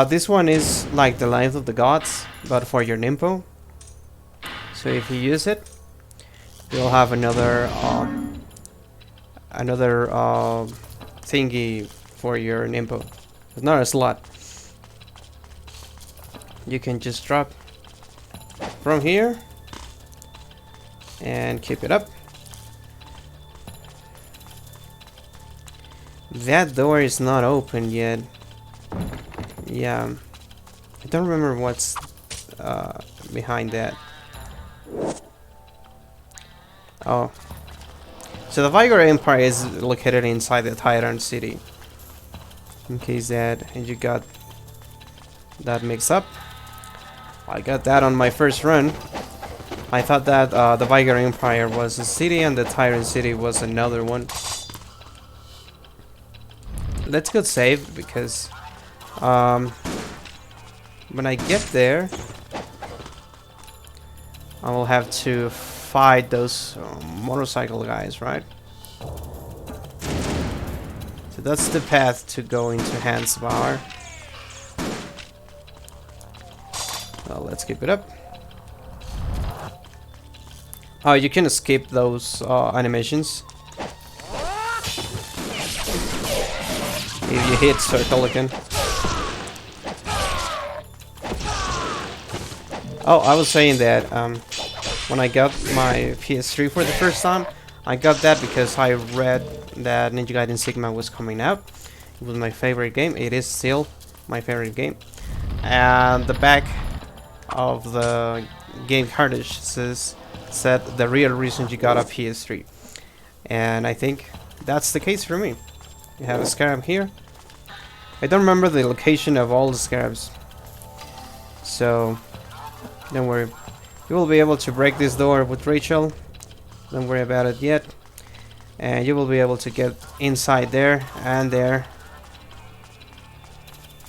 This one is like the life of the gods, but for your Nimpo. So if you use it, you'll have another thingy for your Nimpo. It's not a slot. You can just drop from here and keep it up. That door is not open yet. Yeah, I don't remember what's behind that. Oh, so the Vigor Empire is located inside the Tyrant City. In case that and you got that mixed up, I got that on my first run. I thought that the Vigor Empire was a city and the Tyrant City was another one. Let's go save because when I get there, I will have to fight those motorcycle guys, right? So that's the path to go into Hans Bar. Well, let's keep it up. Oh, you can skip those animations. If you hit circle again. Oh, I was saying that when I got my PS3 for the first time, I got that because I read that Ninja Gaiden Sigma was coming out. It was my favorite game. It is still my favorite game. And the back of the game cartridge said the real reason you got a PS3. And I think that's the case for me. You have a scarab here. I don't remember the location of all the scarabs. So, don't worry. You will be able to break this door with Rachel. Don't worry about it yet. And you will be able to get inside there and there.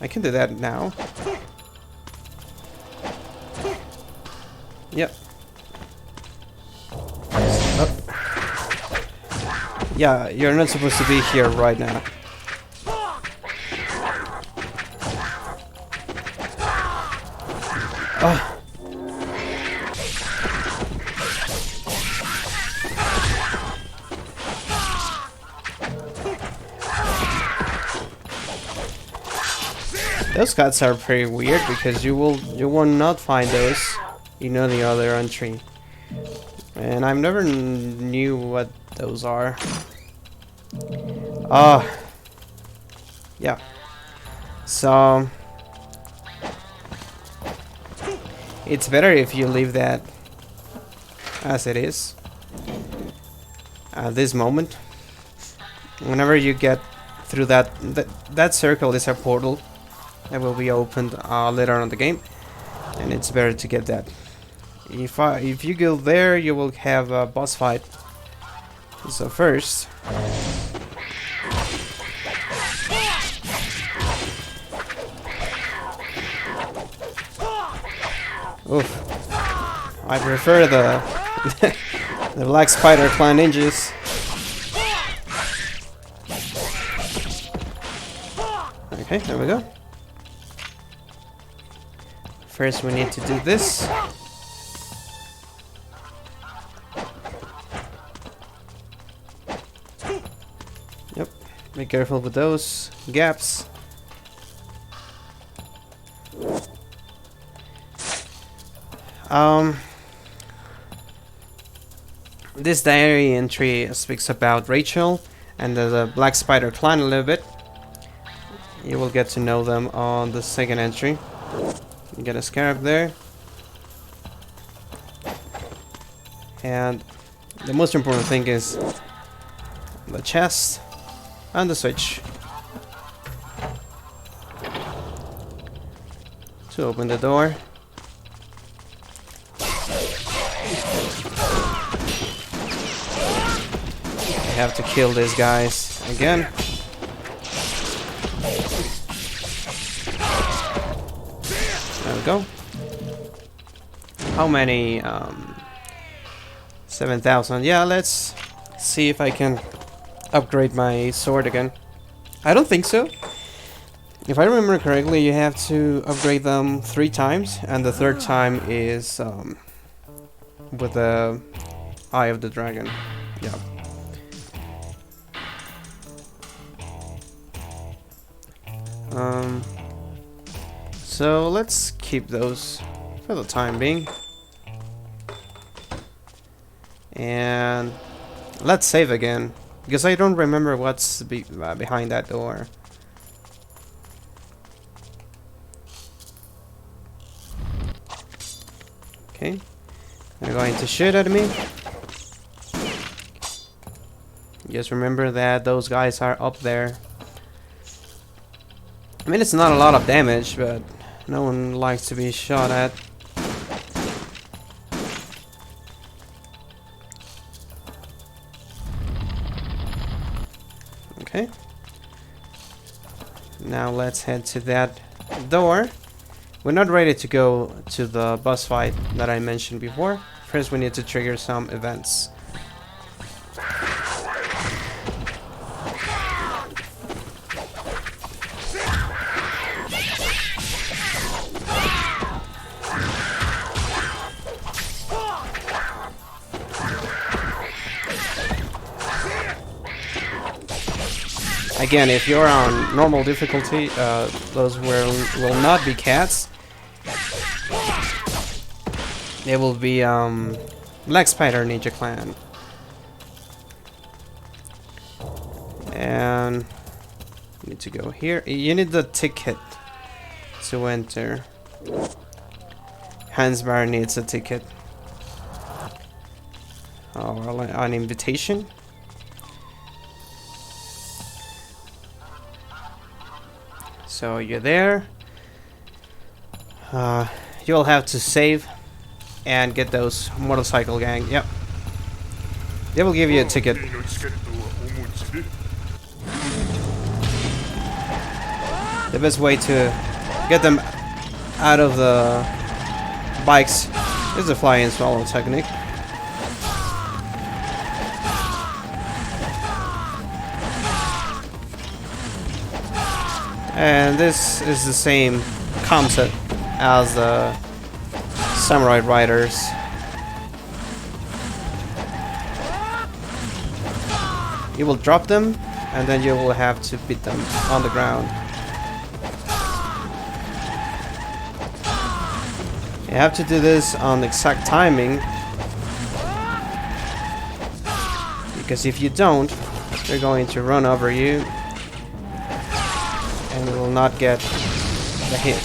I can do that now. Yep. Oh. Yeah, you're not supposed to be here right now. Oh. Those cuts are pretty weird because you will not find those in any other entry. And I've never knew what those are. Ah, yeah. So it's better if you leave that as it is at this moment. Whenever you get through that circle is a portal that will be opened later on in the game, and it's better to get that. If you go there, you will have a boss fight. So first, oof, I prefer the the Black Spider Clan ninjas. Okay, there we go. First, we need to do this. Yep, be careful with those gaps. This diary entry speaks about Rachel and the Black Spider Clan a little bit. You will get to know them on the second entry. You get a scarab there. And the most important thing is the chest and the switch to open the door. I have to kill these guys again. There we go. How many? 7,000. Yeah, let's see if I can upgrade my sword again. I don't think so. If I remember correctly, you have to upgrade them 3 times, and the third time is with the Eye of the Dragon. Yeah. So let's keep those for the time being. And let's save again, because I don't remember what's behind that door. Okay, they're going to shoot at me. Just remember that those guys are up there. I mean, it's not a lot of damage, but no one likes to be shot at. Okay. Now let's head to that door. We're not ready to go to the boss fight that I mentioned before. First, we need to trigger some events. Again, if you're on normal difficulty, those will not be cats. They will be Black Spider Ninja Clan. And you need to go here. You need the ticket to enter. Hansbar needs a ticket. Or an invitation. So you're there. You'll have to save and get those motorcycle gang. Yep. They will give you a ticket. The best way to get them out of the bikes is the fly and swallow technique. And this is the same concept as the Samurai Riders. You will drop them, and then you will have to beat them on the ground. You have to do this on exact timing, Because if you don't, they're going to run over you and will not get the hit.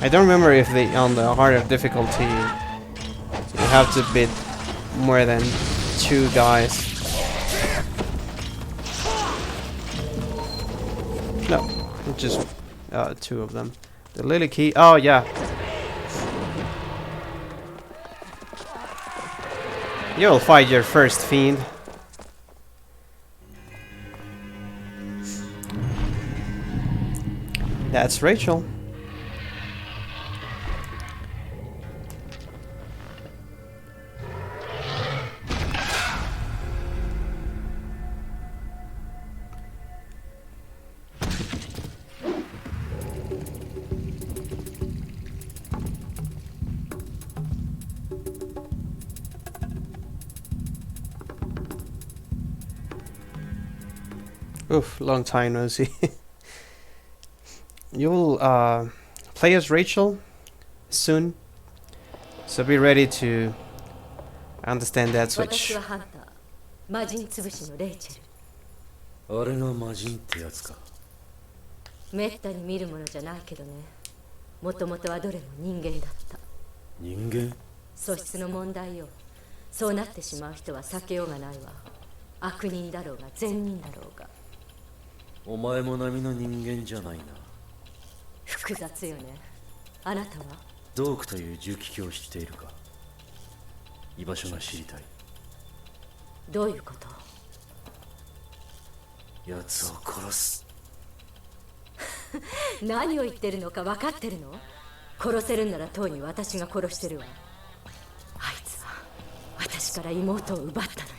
I don't remember if they on the harder difficulty you have to beat more than 2 guys. No, just 2 of them. The lily key. Oh yeah. You'll fight your first fiend. That's Rachel. Oof, long time no see. You'll play as Rachel soon, so be ready to understand that switch. あれが魔人ってやつか。めったに見るものじゃないけどね。もともとはどれも人間だった。人間？素質の問題よ。そうなってしまう人は避けようがないわ。悪人だろうが善人だろうが。お前も並みの人間じゃないな。複雑よね。あなたは？ドークという重機器を知っているか？居場所が知りたい。どういうこと？奴を殺す。何を言ってるのか分かってるの？殺せるんならとうに私が殺してるわ。あいつは私から妹を奪ったのよ。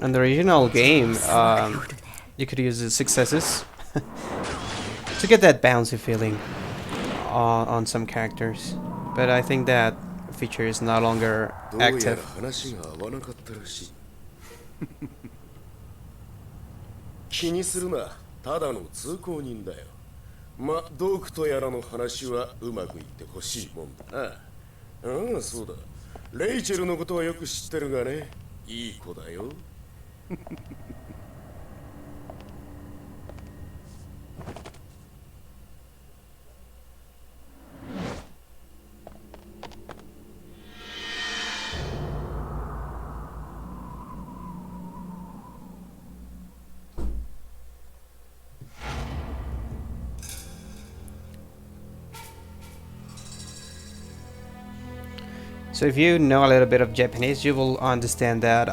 In the original game, you could use the successes to get that bouncy feeling on some characters, but I think that feature is no longer active. 気にするな、ただの通行人だよ。ま、ドークとやらの話はうまくいってほしいもんだな。うん、そうだ。レイチェルのことはよく知ってるがね、いい子だよ。So if you know a little bit of Japanese, you will understand that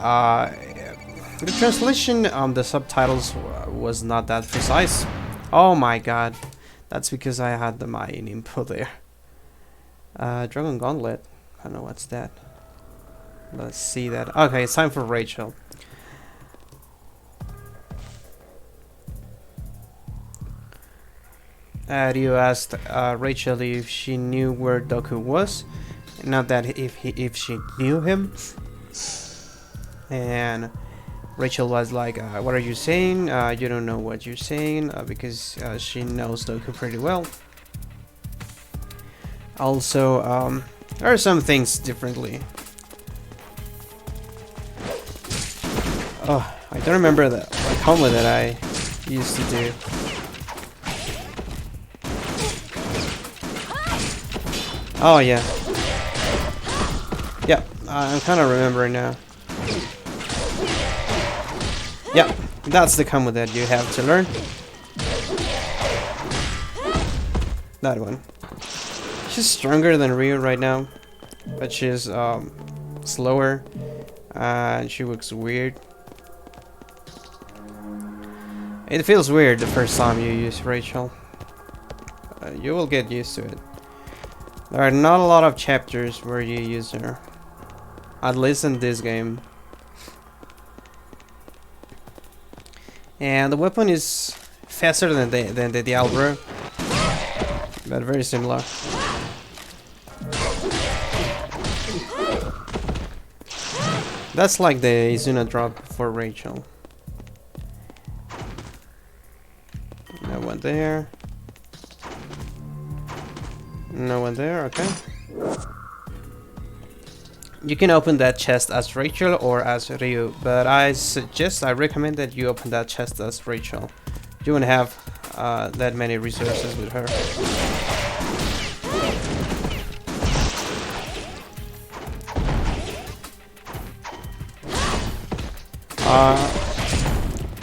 the translation on the subtitles was not that precise. Oh my god, that's because I had the Mayan input there. Dragon Gauntlet, I don't know what's that. Let's see that. Okay, it's time for Rachel. You asked Rachel if she knew where Doku was. Not that if she knew him. And Rachel was like, what are you saying? You don't know what you're saying, because she knows Doku pretty well. Also, there are some things differently. Oh, I don't remember the combo that I used to do. Oh yeah. Yeah, I'm kind of remembering now. Yeah, that's the combo that you have to learn. That one. She's stronger than Ryu right now, but she's slower, and she looks weird. It feels weird the first time you use Rachel. You will get used to it. There are not a lot of chapters where you use her. At least in this game. And the weapon is faster than the Diablo, but very similar. That's like the Izuna drop for Rachel. No one there. No one there, okay. You can open that chest as Rachel or as Ryu, but I recommend that you open that chest as Rachel. You won't have that many resources with her.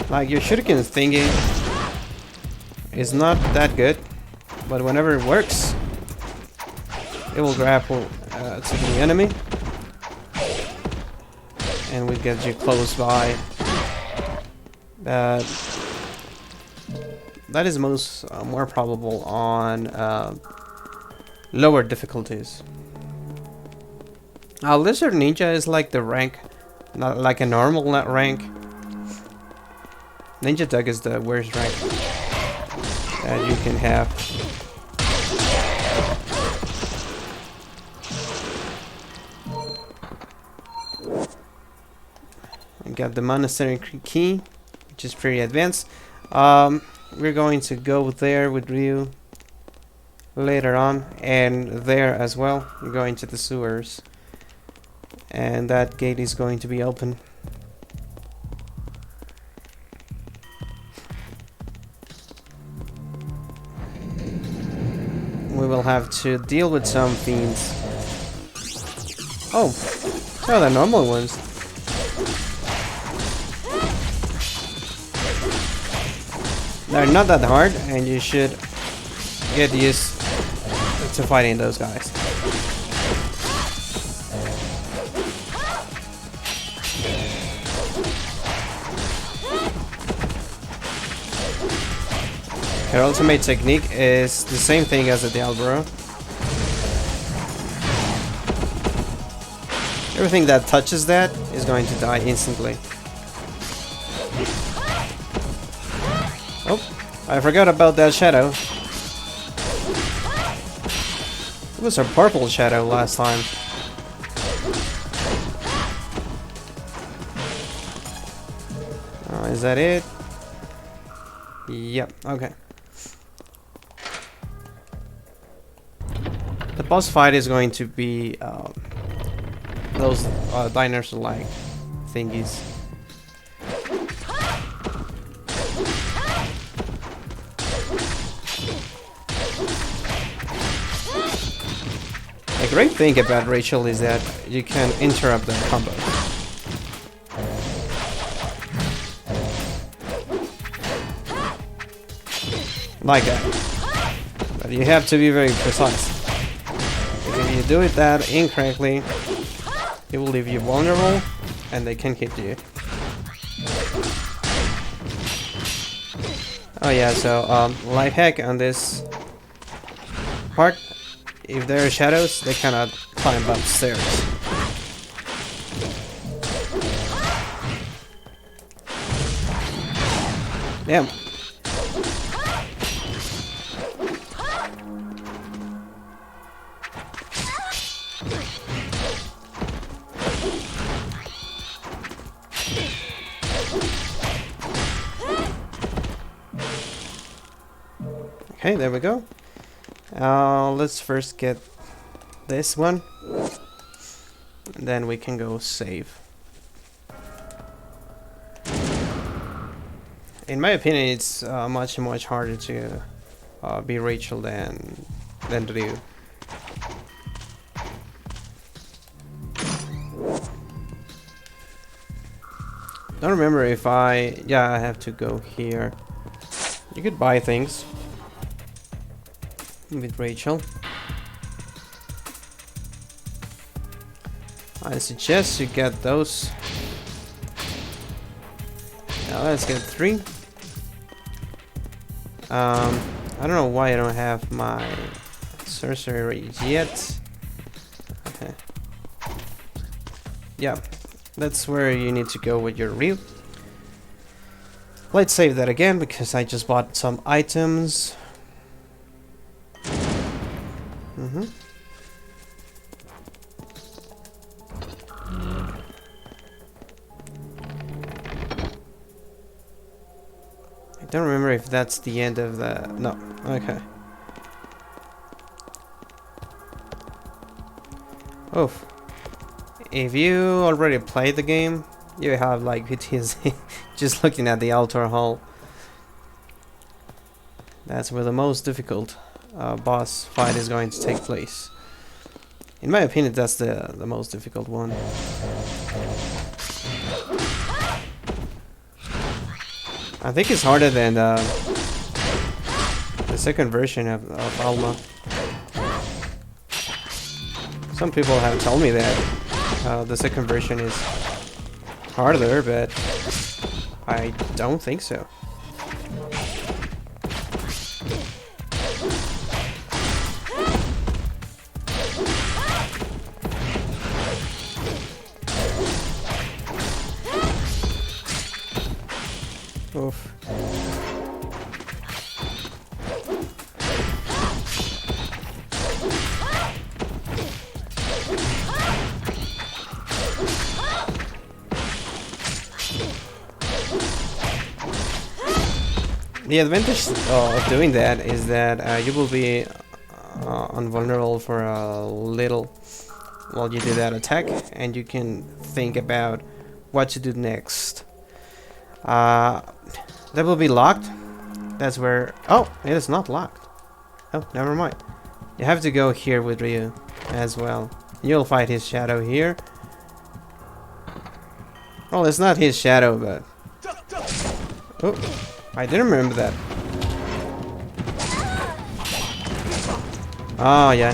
Like your shuriken thingy is not that good, but whenever it works, it will grapple to the enemy and will get you close by. That is more probable on lower difficulties. Lizard Ninja is like the rank, not like a normal rank. Ninja Dog is the worst rank that you can have. I got the monastery key, which is pretty advanced. We're going to go there with Ryu later on, and there as well. We're going to the sewers, and that gate is going to be open. We will have to deal with some fiends. Oh, so the normal ones. They're not that hard, and you should get used to fighting those guys. Her ultimate technique is the same thing as the Diablo. Everything that touches that is going to die instantly. Oh, I forgot about that shadow. It was a purple shadow last time. Is that it? Yep, okay. The boss fight is going to be those dinosaur-like thingies. The great thing about Rachel is that you can interrupt the combo. Like that. But you have to be very precise. If you do it that incorrectly, it will leave you vulnerable and they can hit you. Oh yeah, so life hack on this part. If there are shadows, they cannot climb upstairs. Damn. Okay, there we go. Let's first get this one, and then we can go save. In my opinion, it's much harder to be Rachel than Ryu. Don't remember if I have to go here. You could buy things with Rachel. I suggest you get those. Now let's get 3. I don't know why I don't have my sorcery yet. Okay. Yeah, that's where you need to go with your Ryu. Let's save that again because I just bought some items. Don't remember if that's the end of the... No. Okay. Oof. If you already played the game, you have like PTSD just looking at the altar hall. That's where the most difficult boss fight is going to take place. In my opinion, that's the most difficult one. I think it's harder than the second version of Alma. Some people have told me that the second version is harder, but I don't think so. Oof. The advantage of doing that is that you will be invulnerable for a little while you do that attack, and you can think about what to do next. That will be locked. That's where... Oh, it is not locked. Oh, never mind. You have to go here with Ryu as well. You'll fight his shadow here. Well, it's not his shadow, but... Oh, I didn't remember that. Oh, yeah.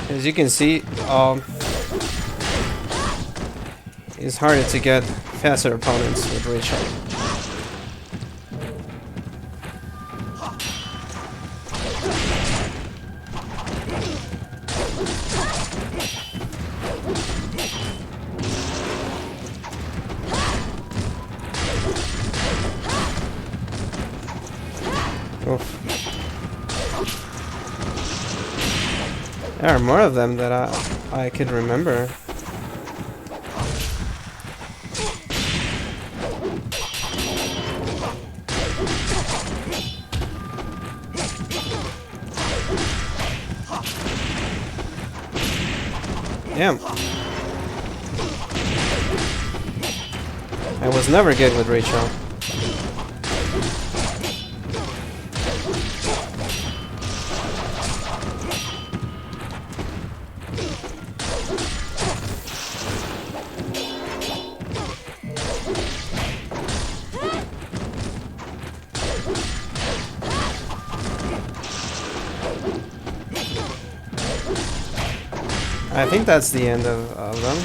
As you can see, it's harder to get faster opponents with Rachel. Oof. There are more of them that I could remember. Damn. I was never good with Rachel. I think that's the end of them.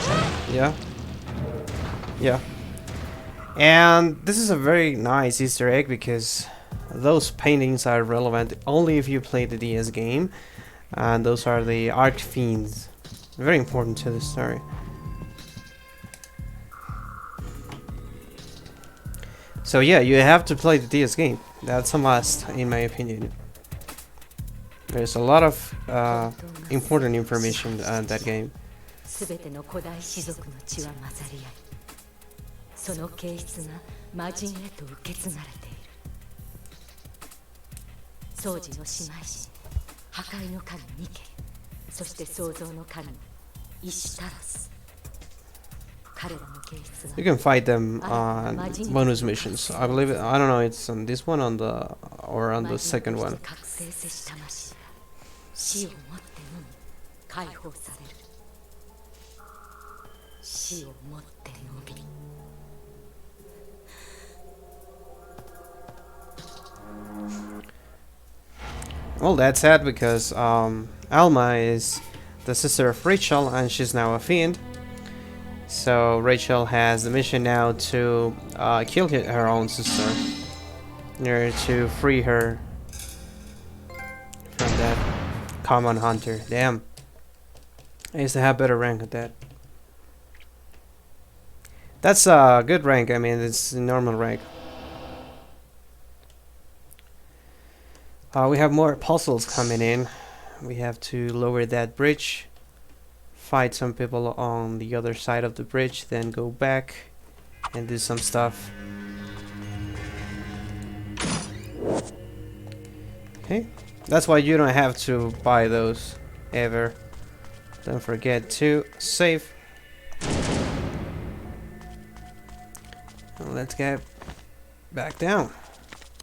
Yeah. Yeah. And this is a very nice Easter egg because those paintings are relevant only if you play the DS game. And those are the Archfiends. Very important to the story. So yeah, you have to play the DS game. That's a must, in my opinion. There's a lot of important information in that game. すべての古代氏族の血は混ざり合い、その形質が魔人へと受け継がれている。掃除の姉妹神、破壊の神ニケル、そして創造の神イシュタロス。彼らの形質が You can fight them on bonus missions. I believe it, I don't know, it's on this one on the or on the second one. 覚醒せし魂が死をもってのみ解放される。死をもってのみ。Well, that's sad because Alma is the sister of Rachel and she's now a fiend. So Rachel has the mission now to kill her own sister in order to free her from that common hunter. Damn. I used to have better rank at that. That's a good rank, I mean, it's a normal rank. We have more puzzles coming in. We have to lower that bridge. fight some people on the other side of the bridge, then go back and do some stuff. Okay, that's why you don't have to buy those ever. Don't forget to save. Let's get back down.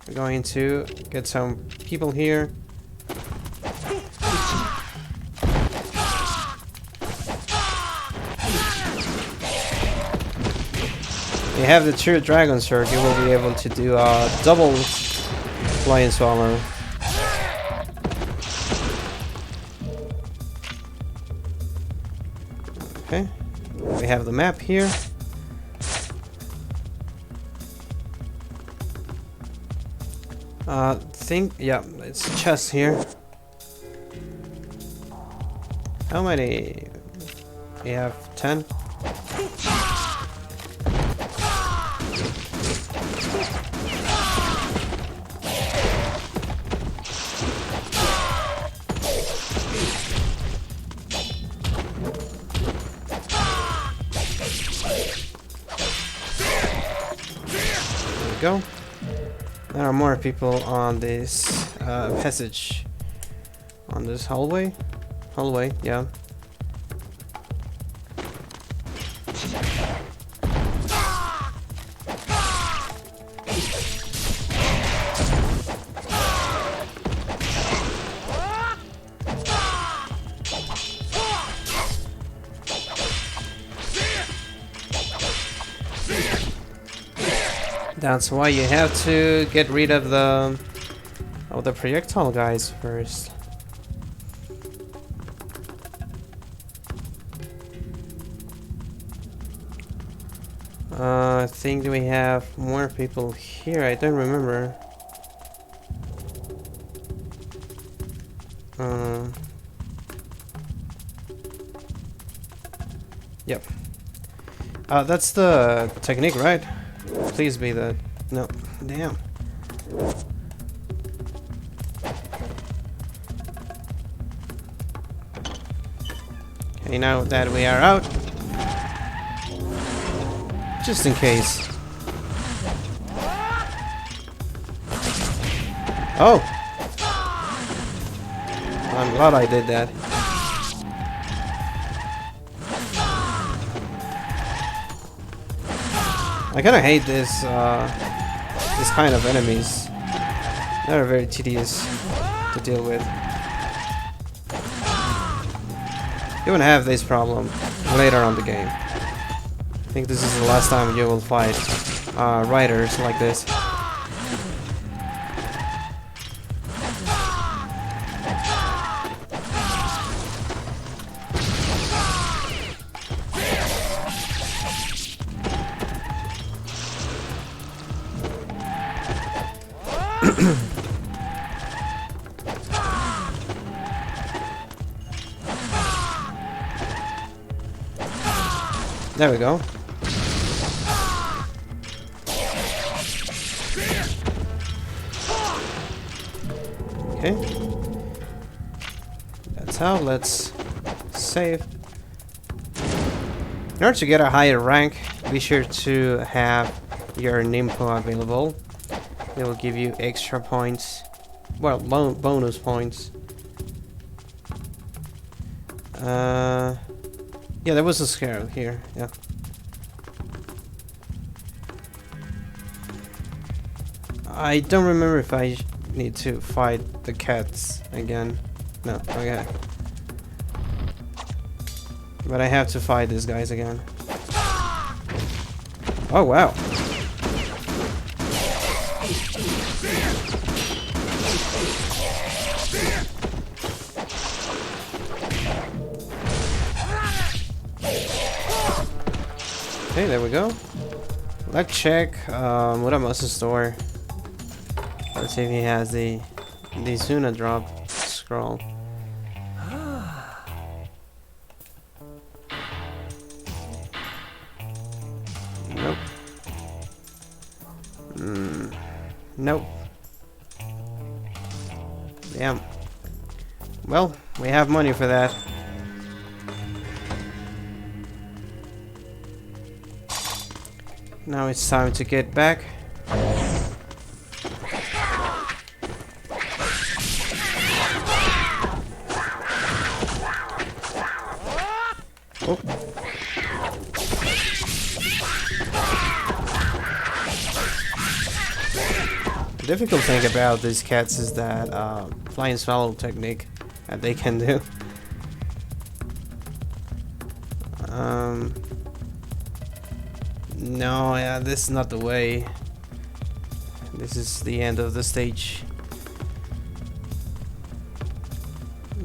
We're going to get some people here. If you have the true dragon sword, you will be able to do a double flying swallow. Okay, we have the map here. Yeah, it's a chest here. How many? We have 10. There we go. There are more people on this passage. On this hallway? Hallway, yeah. That's why you have to get rid of the projectile guys first. I think we have more people here. I don't remember. Yep. That's the technique, right? Please be the... No. Damn. Okay, now that we are out, just in case. Oh! I'm glad I did that. I kinda hate this kind of enemies. They're very tedious to deal with. You won't have this problem later on the game. I think this is the last time you will fight riders like this. There we go. Okay. That's how. Let's save. In order to get a higher rank, be sure to have your Nimpo available. It will give you extra points. Well, bonus points. Yeah, there was a scarab here, yeah. I don't remember if I need to fight the cats again. No, okay. But I have to fight these guys again. Oh, wow. Okay, there we go. Let's check Muramasa's store. Let's see if he has the Zuna drop scroll. Nope. Nope. Damn. Well, we have money for that. Now it's time to get back. Oh. The difficult thing about these cats is that flying swallow technique that they can do. No, yeah, this is not the way. This is the end of the stage.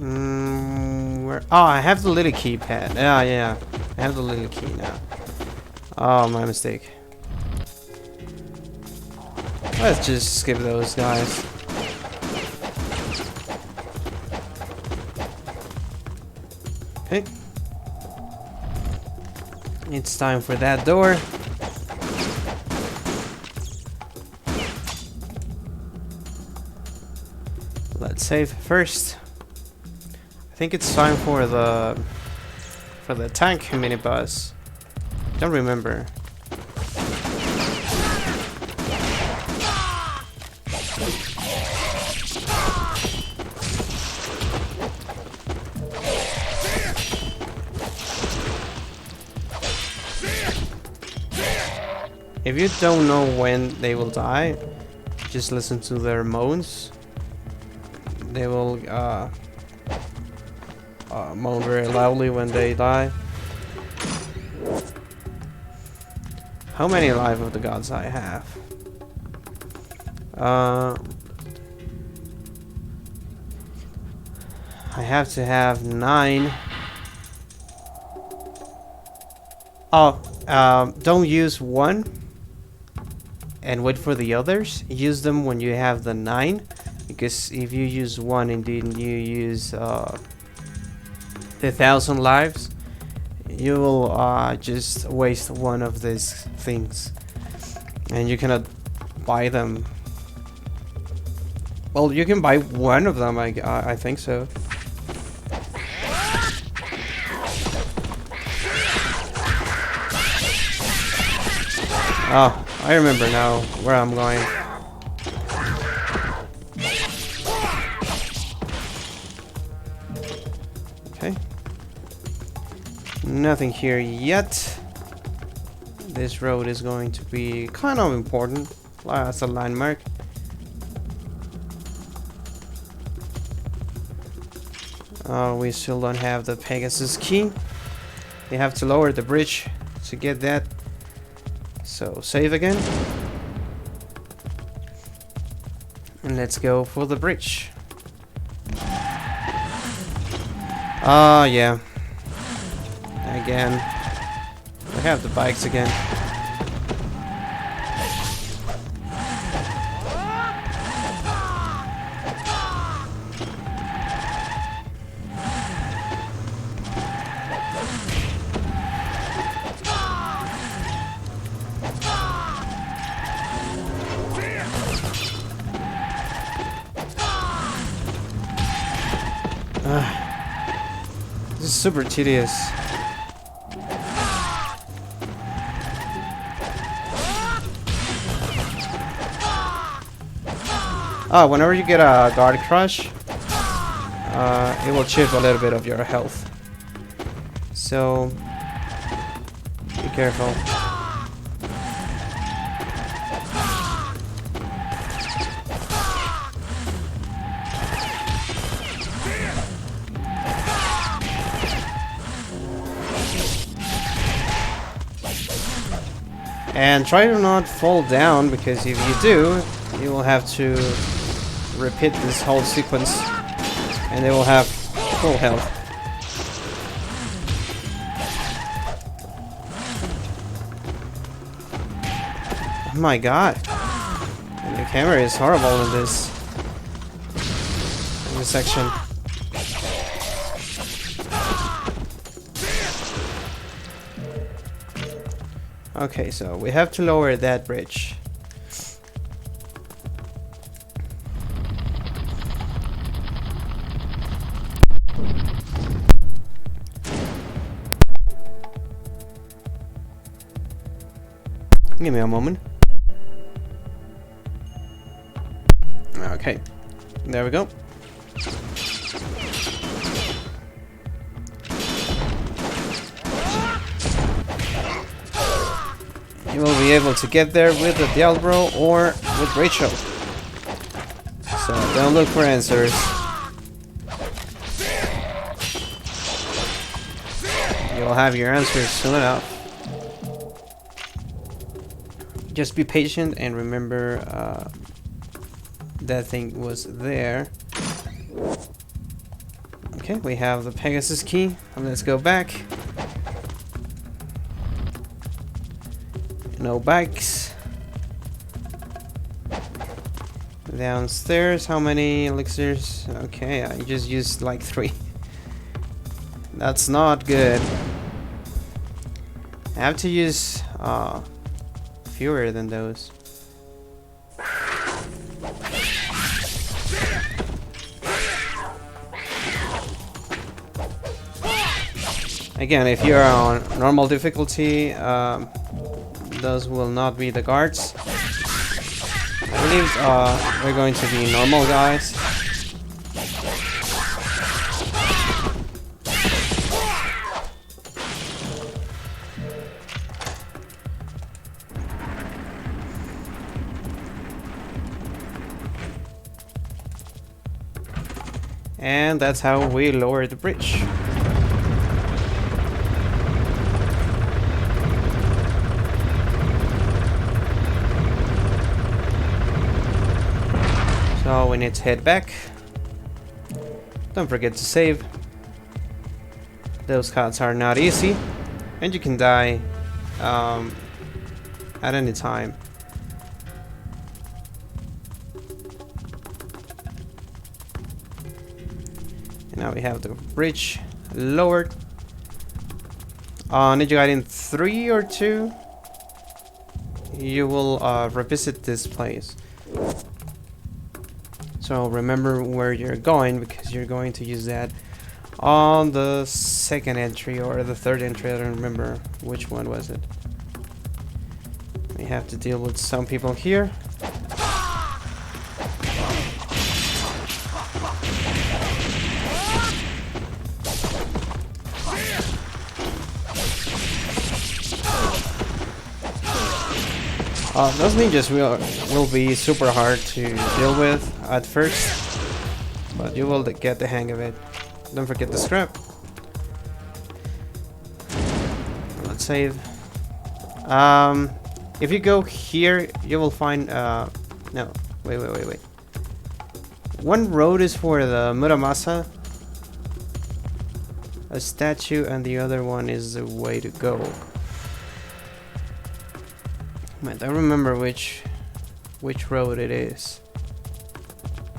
Oh, I have the little keypad. Yeah, I have the little key now. Oh, my mistake. Let's just skip those guys. Okay. It's time for that door. Let's save first. I think it's time for the tank mini boss. Don't remember. If you don't know when they will die, just listen to their moans. They will moan very loudly when they die. How many life of the gods I have? I have to have 9. Oh, don't use 1 and wait for the others. Use them when you have the 9, because if you use 1 indeed you use the 1,000 lives, you will just waste one of these things, and you cannot buy them. Well, you can buy one of them, I think so. Oh, I remember now where I'm going. Okay. Nothing here yet. This road is going to be kind of important as a landmark. We still don't have the Pegasus key. You have to lower the bridge to get that. So save again. And let's go for the bridge. Yeah. Again. We have the bikes again. This is super tedious. Whenever you get a guard crush, it will chip a little bit of your health. So, be careful. And try to not fall down, because if you do, you will have to repeat this whole sequence and they will have full health. Oh my god. And the camera is horrible in this section. Okay, so we have to lower that bridge. Give me a moment. Okay, there we go. You will be able to get there with the Diablo or with Rachel. So don't look for answers. You'll have your answers soon enough. Just be patient and remember that thing was there. Okay, we have the Pegasus key. Let's go back. No bikes. Downstairs, how many elixirs? Okay, I just used like 3. That's not good. I have to use fewer than those. Again, if you're on normal difficulty, those will not be the guards. I believe we're going to be normal guys. And that's how we lower the bridge. So we need to head back. Don't forget to save. Those cuts are not easy, and you can die at any time. And now we have the bridge lowered. Need you Gaiden 3 or 2? You will revisit this place. So remember where you're going, because you're going to use that on the second entry or the third entry. I don't remember which one was it. We have to deal with some people here. Those ninjas will be super hard to deal with at first, but you will get the hang of it. Don't forget the scrap. Let's save. If you go here, you will find no, wait. One road is for the Muramasa, a statue, and the other one is the way to go. I don't remember which road it is.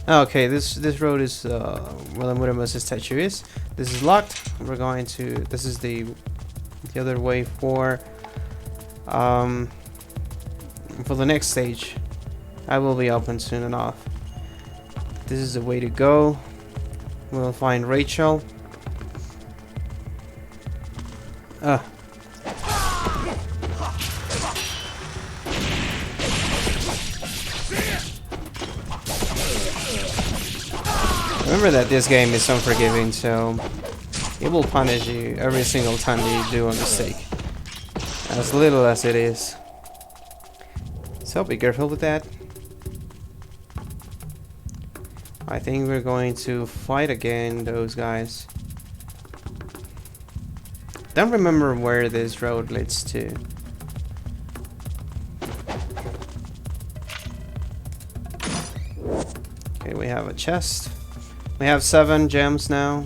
Okay, this road is where the Muramasa statue is. This is locked. We're going to. This is the other way for the next stage. I will be open soon enough. This is the way to go. We'll find Rachel. Remember that this game is unforgiving, so it will punish you every single time you do a mistake, as little as it is. So be careful with that. I think we're going to fight again those guys. Don't remember where this road leads to. Okay, we have a chest. We have 7 gems now.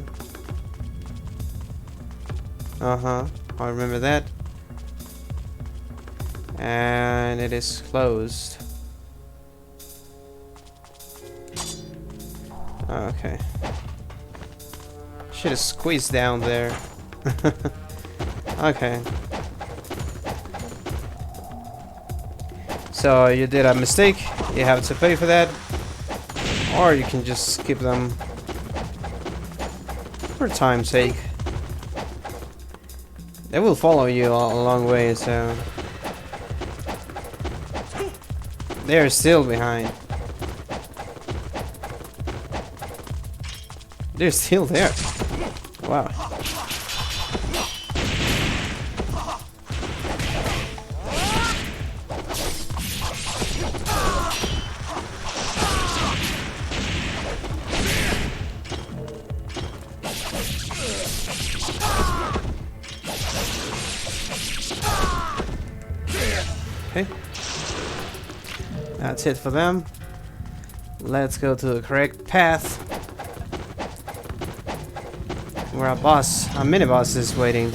I remember that. And it is closed. Okay. Should have squeezed down there. Okay. So you did a mistake. You have to pay for that. Or you can just skip them for time's sake. They will follow you a long way, so They're still behind. They're still there. Wow. Okay. That's it for them. Let's go to the correct path. Where a mini boss is waiting.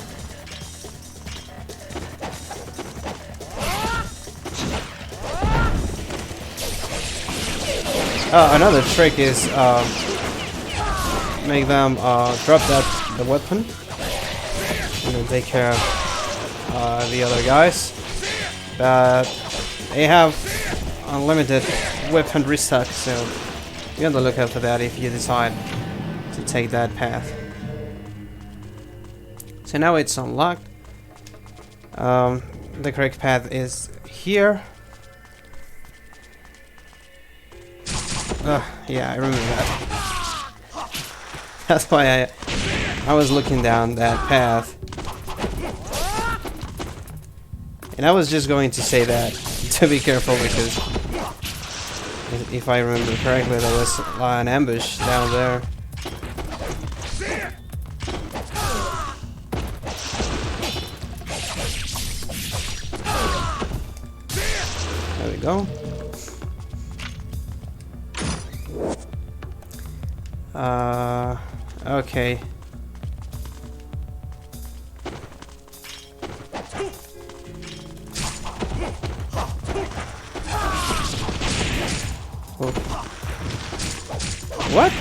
Another trick is make them drop the weapon and then take care of the other guys. But they have unlimited weapon restock, so be on the lookout for that if you decide to take that path. So now it's unlocked. The correct path is here. Yeah, I remember that. That's why I was looking down that path. And I was just going to say that to be careful, because if I remember correctly, there was an ambush down there. There we go. Okay. Oh. What?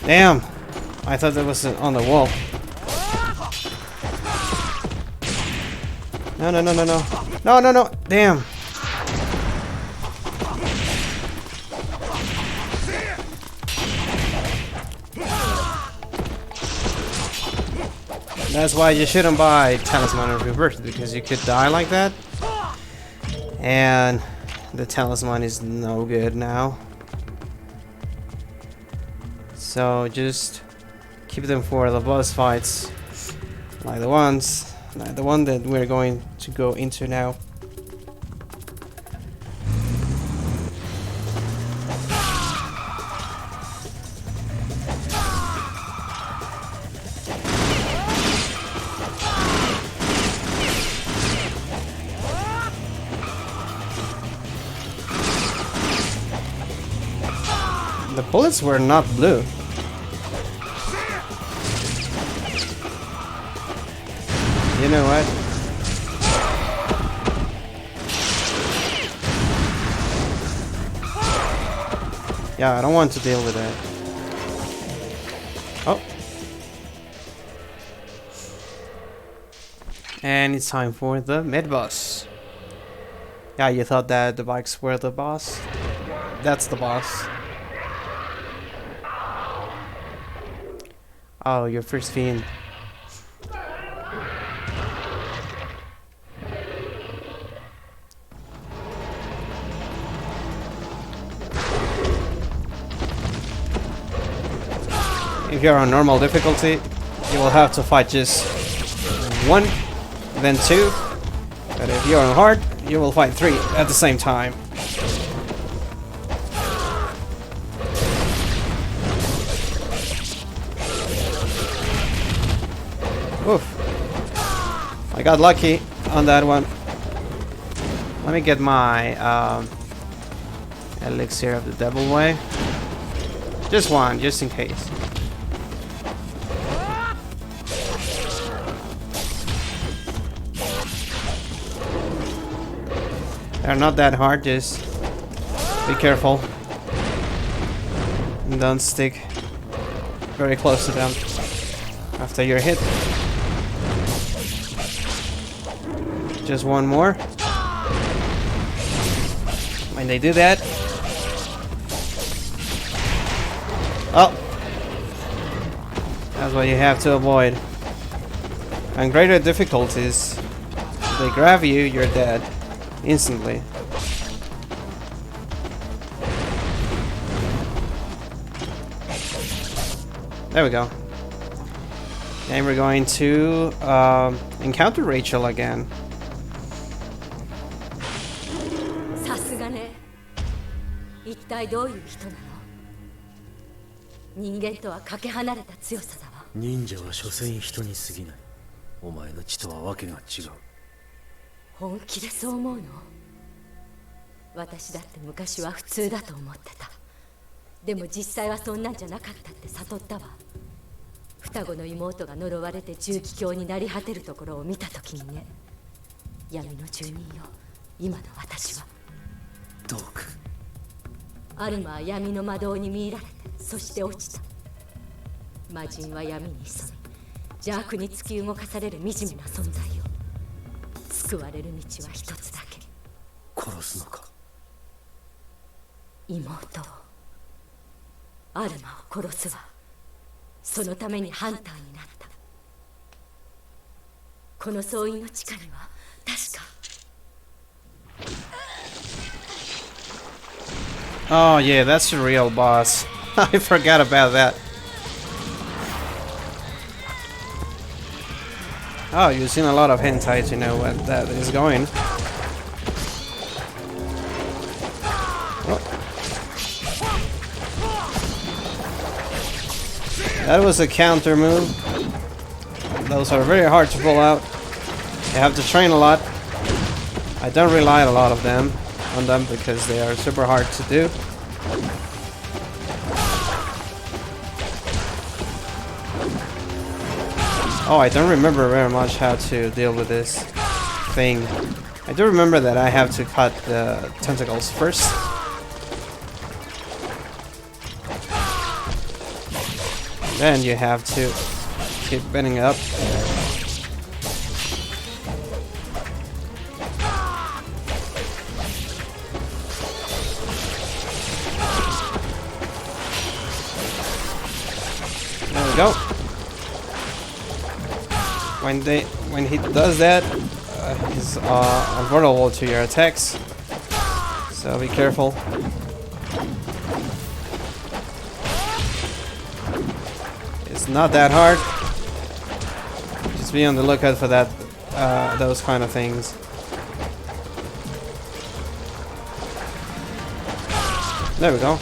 Damn! I thought that was on the wall. No, no, no, no, no. No, no, no! Damn! That's why you shouldn't buy Talisman of Rebirth, because you could die like that. And the Talisman is no good now. So just keep them for the boss fights, like the one that we're going to go into now. The bullets were not blue. You know what? Yeah, I don't want to deal with that. Oh. And it's time for the mid-boss. Yeah, you thought that the bikes were the boss? That's the boss. Oh, your first fiend. If you're on normal difficulty, you will have to fight just 1, then 2. But if you're on hard, you will fight 3 at the same time. Oof. I got lucky on that one. Let me get my elixir of the devil way. Just one, just in case. They're not that hard, just be careful. And don't stick very close to them after you're hit. Just one more. When they do that, Oh! That's what you have to avoid. On greater difficulties, if they grab you, you're dead. Instantly. There we go. And we're going to encounter Rachel again. さすがね。一体どういう人なの？人間とはかけ離れた強さだわ。忍者は所詮人に過ぎない。お前の血とはわけが違う。本気でそう思うの？私だって昔は普通だと思ってた。でも実際はそんなんじゃなかったって悟ったわ。双子の妹が呪われて重気境になり果てるところを見たときにね。闇の住人よ、今の私は。ドーク。アルマは闇の魔導に見入られて、そして落ちた。魔人は闇に潜み、邪悪に突き動かされる惨めな存在よ。救われる道は一つだけ。殺すのか？妹を、アルマを殺すわ。そのためにハンターになった。この総員の地下には確か。Oh yeah, that's the real boss. I forgot about that. Oh, you've seen a lot of hentai to know what that is going. Oh. That was a counter move. Those are very hard to pull out. You have to train a lot. I don't rely on a lot of them on them because they are super hard to do. Oh, I don't remember very much how to deal with this thing. I do remember that I have to cut the tentacles first. Then you have to keep bending up. There we go. When he does that, he's vulnerable to your attacks. So be careful. It's not that hard. Just be on the lookout for that, those kind of things. There we go.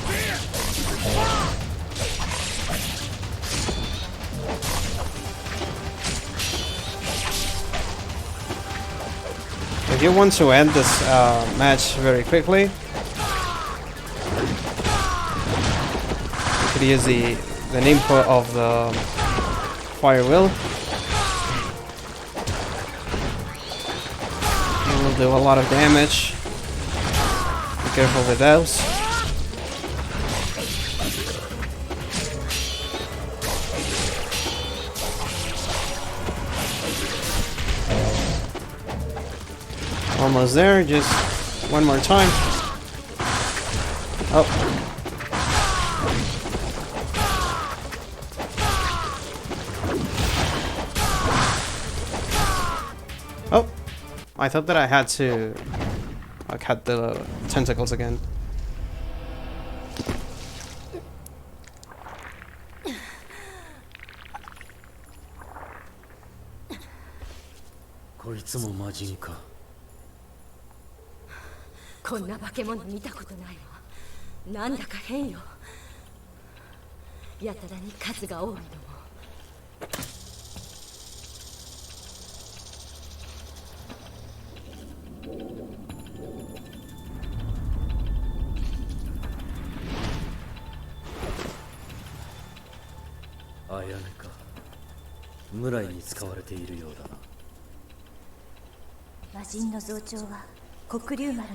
If you want to end this match very quickly, you could use the input of the fire wheel. It will do a lot of damage. Be careful with those. Almost there, just one more time. Oh. Oh, I thought that I had to cut the tentacles again. こいつも魔人か。こんな化け物見たことないわ。なんだか変よ。やたらに数が多いのも。あやねか。村井に使われているようだな。魔人の増長は黒竜丸の夢。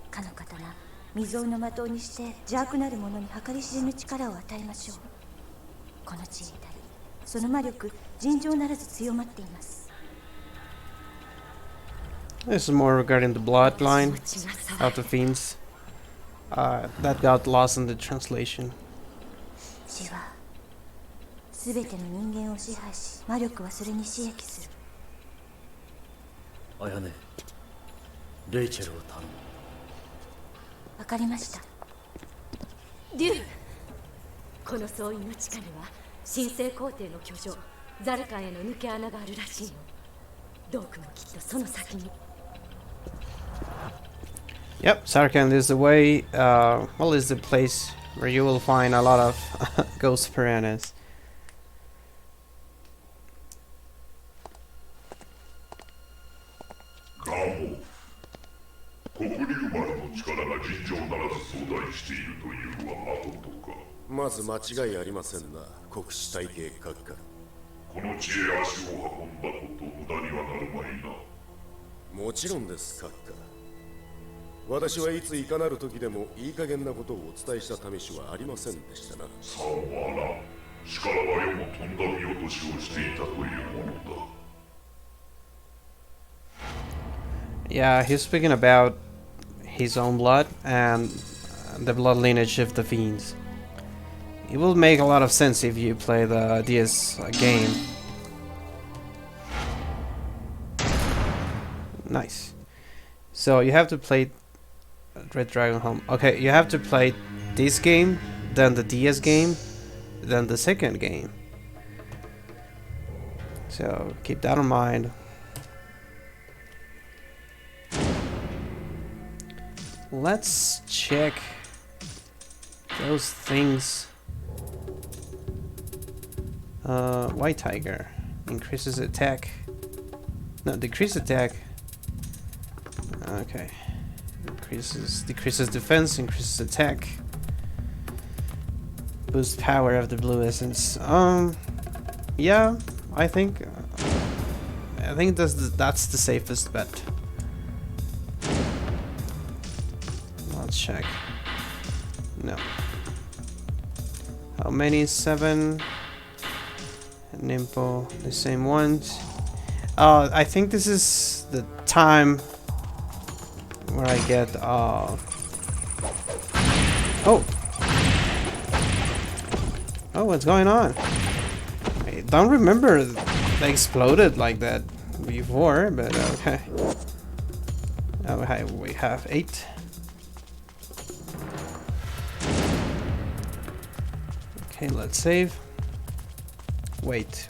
かの刀、未曾有の的にして邪悪なる者に計り知れぬ力を与えましょう。この地に至り、その魔力尋常ならず強まっています。 This is more regarding the bloodline of the fiends. That got lost in the translation. 血は全ての人間を支配し、魔力はそれに刺激する。あやね、レイチェルを頼む。わかりました。デュー、この総員の地下には神聖皇帝の居城ザルカンへの抜け穴があるらしいの。ドークもきっとその先に。Yep, Sarkand is the way, well, is the place where you will find a lot of ghost piranhas. ガモ、黒竜丸の力が尋常ならず壮大しているというのはまことか。まず間違いありませんな、国士体系閣下。この地へ足を運んだこと無駄にはなるまいな。もちろんです、閣下。私はいついかなる時でもいい加減なことをお伝えした試しはありませんでしたな。さあな、力は世もとんだ見落としをしていたというものだ。Yeah, he's speaking about his own blood and the blood lineage of the fiends. It will make a lot of sense if you play the DS game. Nice. So you have to play Red Dragon Home. Okay, you have to play this game, then the DS game, then the second game. So keep that in mind. Let's check those things. White Tiger increases attack. No, decrease attack. Okay. Decreases defense, increases attack. Boost power of the blue essence. Yeah, I think that's the safest bet. Let's check. No. How many? 7. Nimpo, the same ones. I think this is the time where I get oh, what's going on? I don't remember they exploded like that before, but okay. We have 8. Okay, let's save. Wait.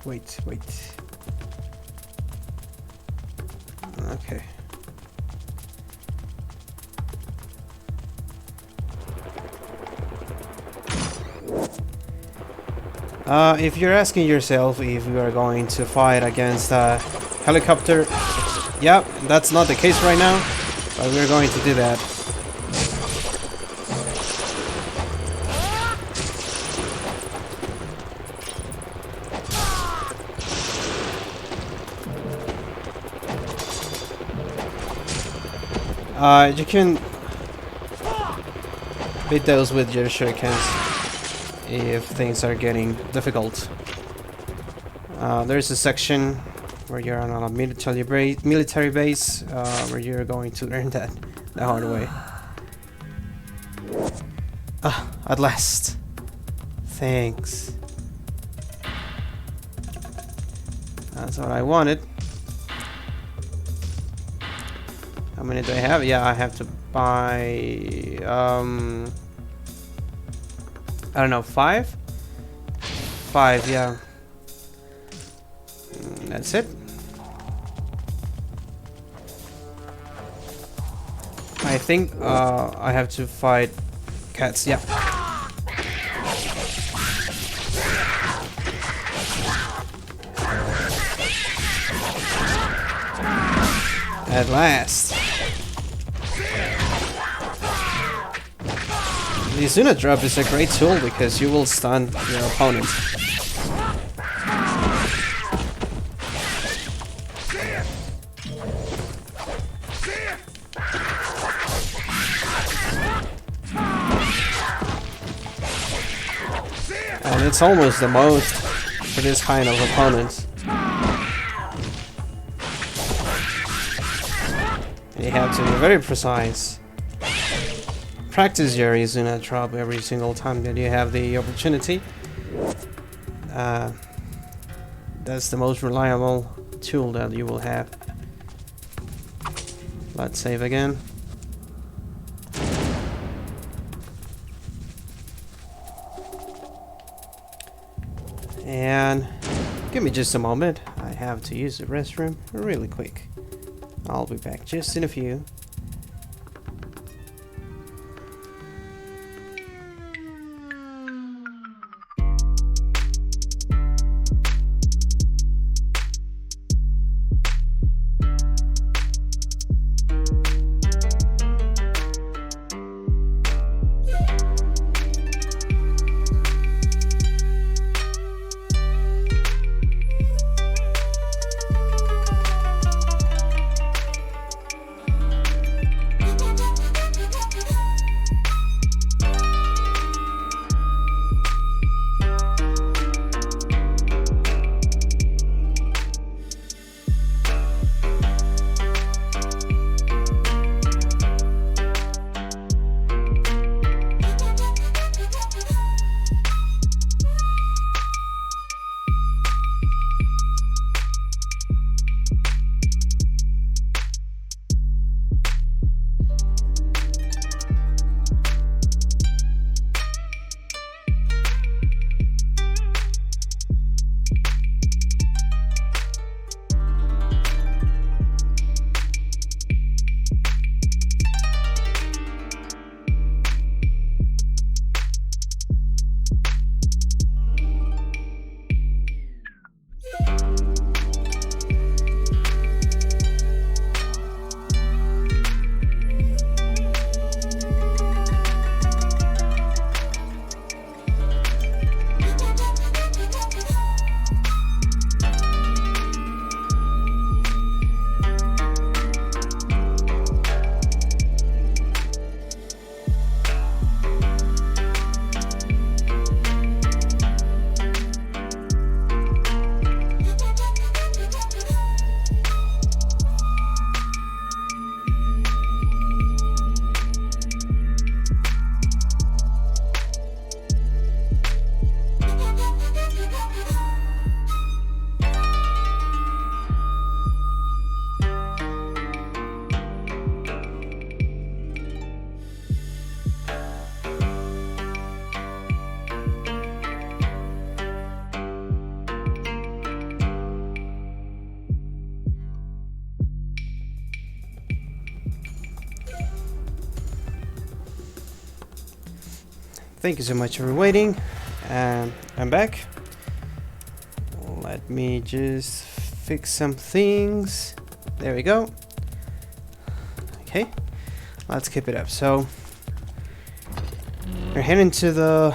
Okay. If you're asking yourself if we are going to fight against a helicopter, yeah, that's not the case right now, but we're going to do that. You can beat those with your shurikens if things are getting difficult. There's a section where you're on a military base where you're going to learn that the hard way. At last. Thanks. That's what I wanted. How many do I have? Yeah, I have to buy I don't know, 5? 5, yeah. That's it. I think I have to fight cats, yeah. At last. The Izuna drop is a great tool because you will stun your opponent. And it's almost the most for this kind of opponents. And you have to be very precise. Practice your Izuna drop every single time that you have the opportunity. That's the most reliable tool that you will have. Let's save again. And give me just a moment. I have to use the restroom really quick. I'll be back just in a few. Thank you so much for waiting. I'm back. Let me just fix some things. There we go. Okay, let's keep it up. So we're heading to the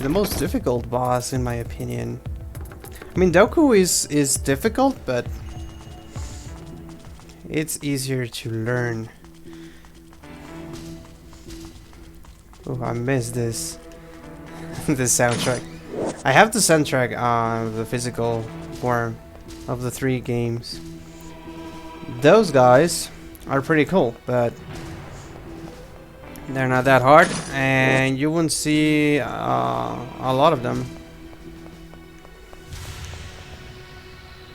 most difficult boss, in my opinion. I mean, Doku is difficult, but it's easier to learn. Oh, I missed this. This soundtrack. I have the soundtrack on the physical form of the 3 games. Those guys are pretty cool, but they're not that hard, and you won't see a lot of them.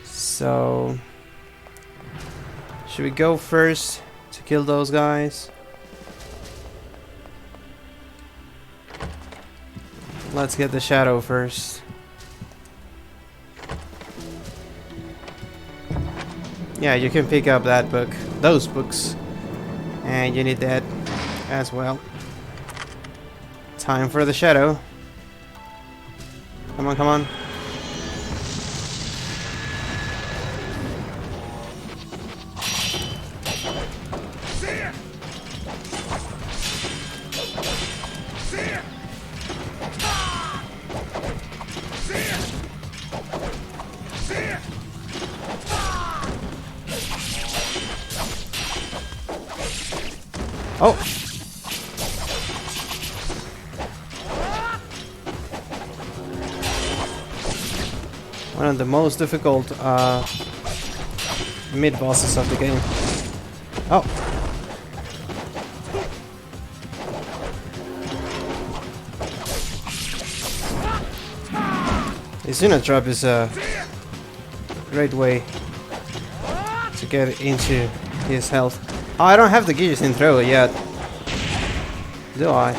So, should we go first to kill those guys? Let's get the shadow first. Yeah, you can pick up that book, those books, and you need that as well. Time for the shadow. Come on, come on. Oh! One of the most difficult mid-bosses of the game. Oh! His unit drop is a great way to get into his health. Oh, I don't have the guillotine throw yet. Do I?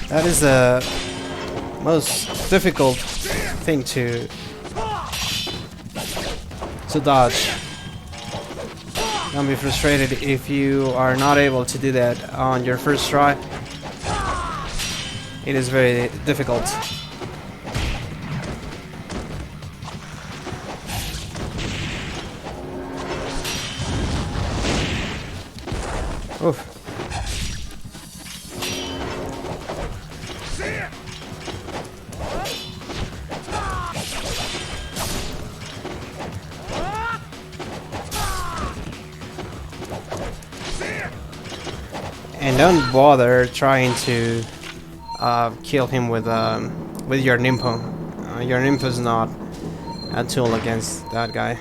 That is the most difficult thing to dodge. Don't be frustrated if you are not able to do that on your first try. It is very difficult. Oof. And don't bother trying to kill him with your Nimpo. Your Nimpo is not a tool against that guy.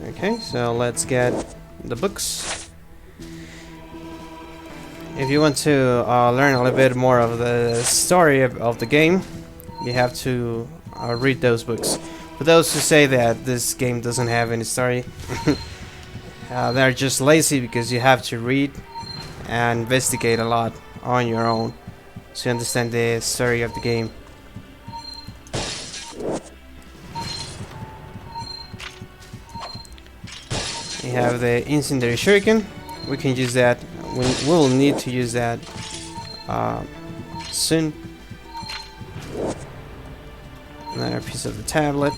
Okay, so let's get the books. If you want to learn a little bit more of the story of the game, you have to read those books. For those who say that this game doesn't have any story, they're just lazy because you have to read and investigate a lot on your own to understand the story of the game. We have the incendiary shuriken. We can use that. We will need to use that soon. Another piece of the tablet.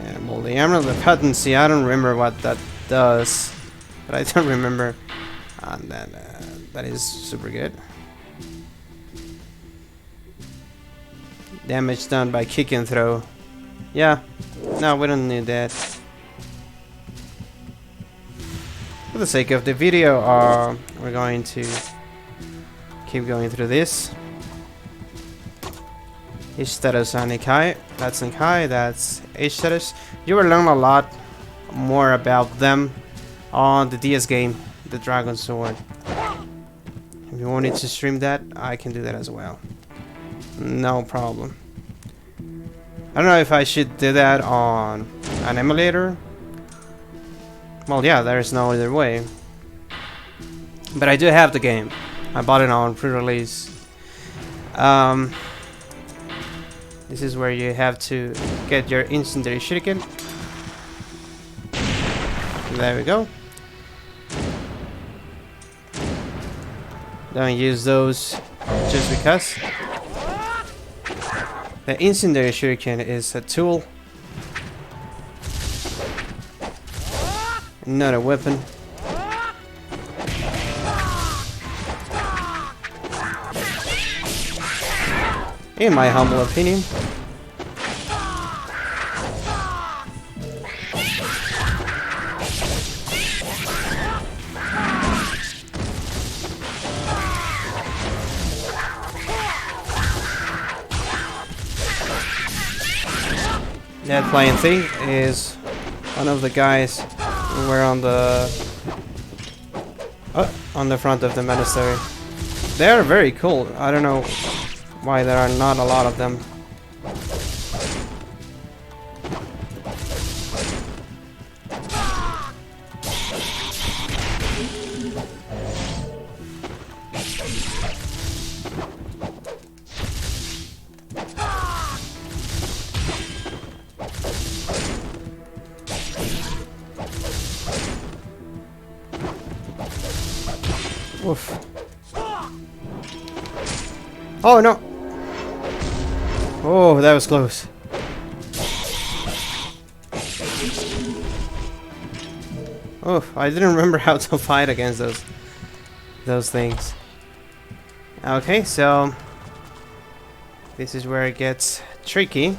And well, the emerald of potency. I don't remember what that does, but I don't remember. And that is super good. Damage done by kick and throw. Yeah. No, we don't need that. For the sake of the video, we're going to keep going through this. H-status on Nikai. That's Nikai, that's H-status. You will learn a lot more about them on the DS game, the Dragon Sword. If you wanted to stream that, I can do that as well. No problem. I don't know if I should do that on an emulator. Well, yeah, there's no other way. But I do have the game. I bought it on pre-release. This is where you have to get your incendiary shuriken. There we go. Don't use those just because. The incendiary shuriken is a tool, not a weapon. In my humble opinion. That flying thing is one of the guys who were on the front of the monastery. They are very cool. I don't know why there are not a lot of them. Oof. Oh no! Oh, that was close. Oh, I didn't remember how to fight against those things. Okay, so this is where it gets tricky.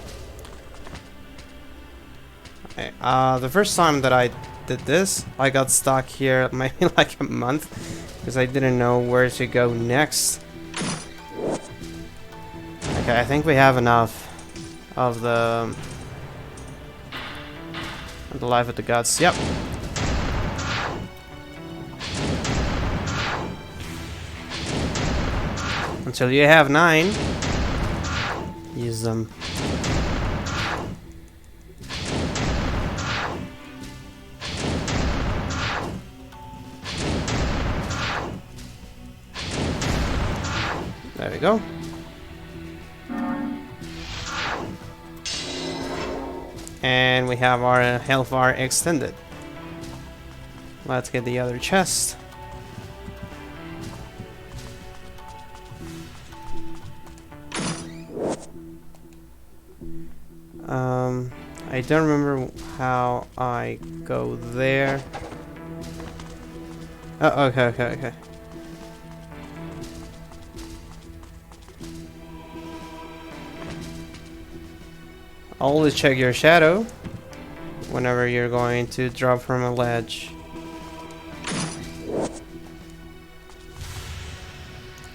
The first time that I did this, I got stuck here maybe like a month because I didn't know where to go next. Okay, I think we have enough of the Life of the Gods. Yep. Until you have 9, use them. There we go. And we have our health bar extended. Let's get the other chest. I don't remember how I go there. Oh, okay. Always check your shadow whenever you're going to drop from a ledge.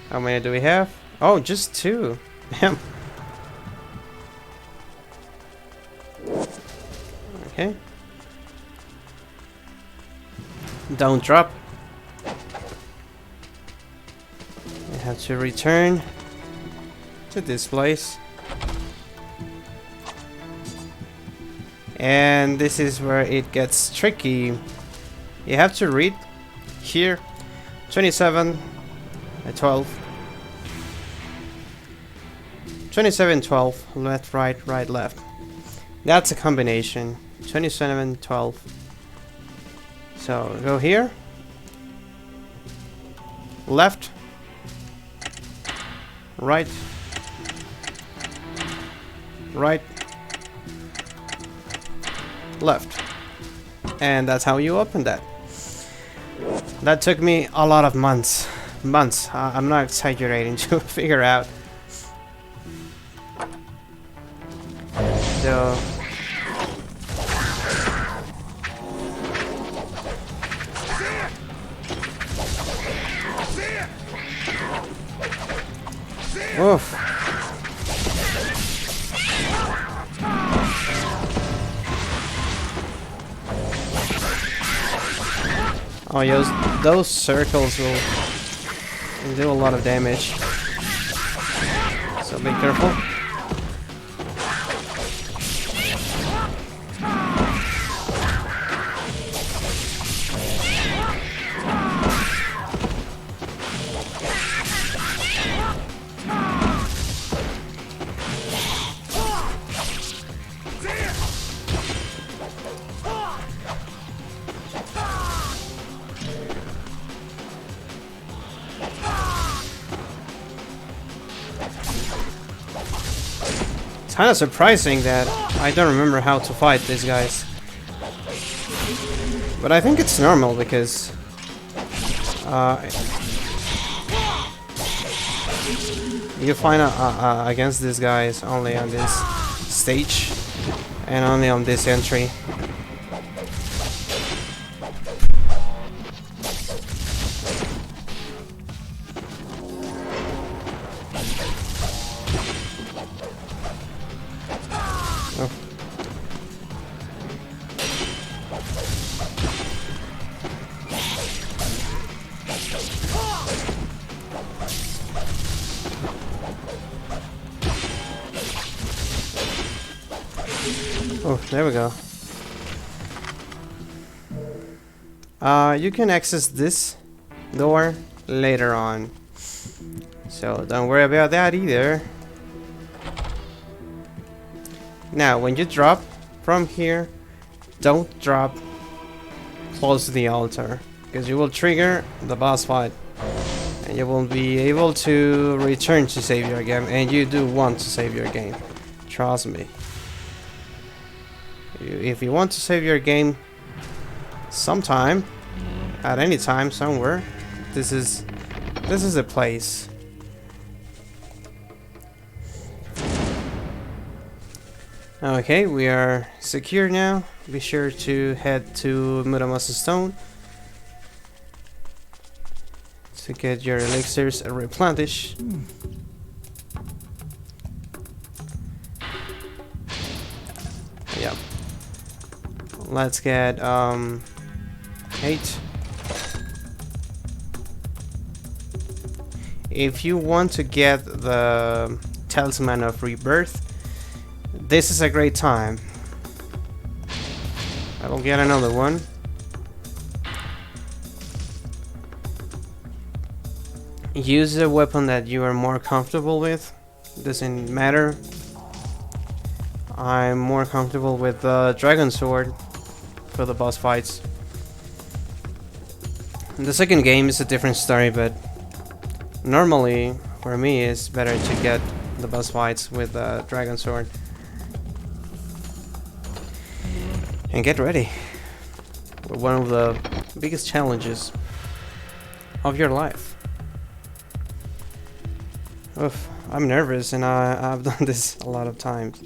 How many do we have? Oh, just 2. Damn. Okay. Don't drop. We have to return to this place. And this is where it gets tricky. You have to read here 27 and 12. 27, 12, left, right, left. That's a combination. 27, 12. So go here. Left. Right. Right. Left. And that's how you open that. That took me a lot of months. I'm not exaggerating to figure out. So oof. Oh, yes, those circles will do a lot of damage. So be careful. Kind of surprising that I don't remember how to fight these guys. But I think it's normal because you fight against these guys only on this stage and only on this entry. Oh, there we go. You can access this door later on, so don't worry about that either. Now, when you drop from here, don't drop close to the altar, because you will trigger the boss fight, and you won't be able to return to save your game, and you do want to save your game. Trust me. If you want to save your game sometime, at any time, somewhere, this is a place. Okay, we are secure now. Be sure to head to Muramasa Stone to get your elixirs replenished. Yeah. Let's get 8. If you want to get the Talisman of Rebirth, this is a great time. I will get another one. Use a weapon that you are more comfortable with. Doesn't matter. I'm more comfortable with the Dragon Sword for the boss fights. The second game is a different story, but normally for me it's better to get the boss fights with the Dragon Sword. And get ready for one of the biggest challenges of your life. Oof, I'm nervous and I've done this a lot of times.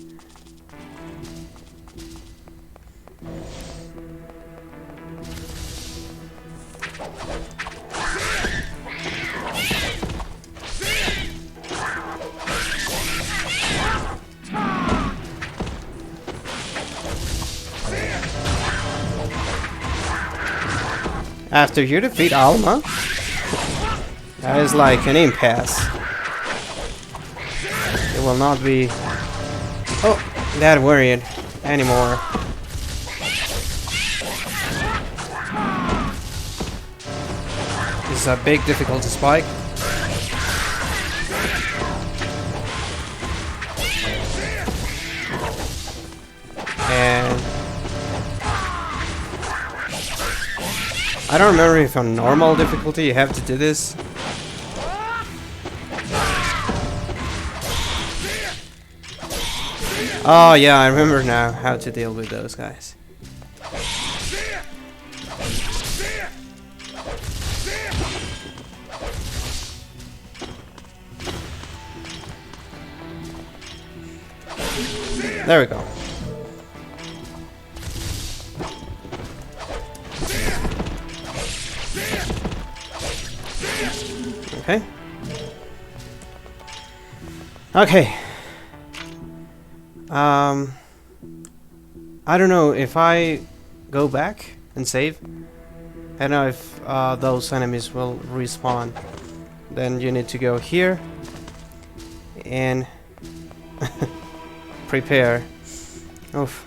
After you defeat Alma, that is like an impasse. It will not be that worried anymore. This is a big difficulty spike. And I don't remember if on normal difficulty you have to do this. Oh yeah, I remember now how to deal with those guys. There we go. Okay. Okay. I don't know if I go back and save. I don't know if those enemies will respawn. Then you need to go here and prepare. Oof.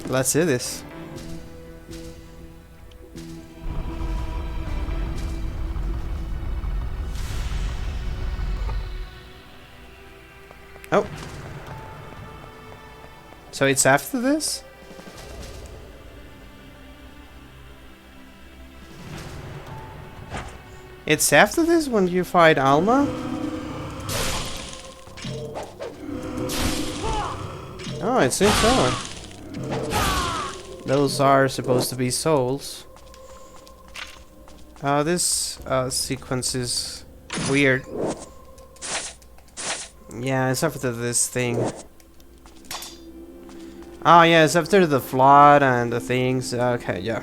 Let's do this. Oh. So it's after this? It's after this when you fight Alma? Oh, it seems so. Those are supposed to be souls. This sequence is weird. Yeah, it's after this thing. Oh yeah, it's after the flood and the things. Okay, yeah.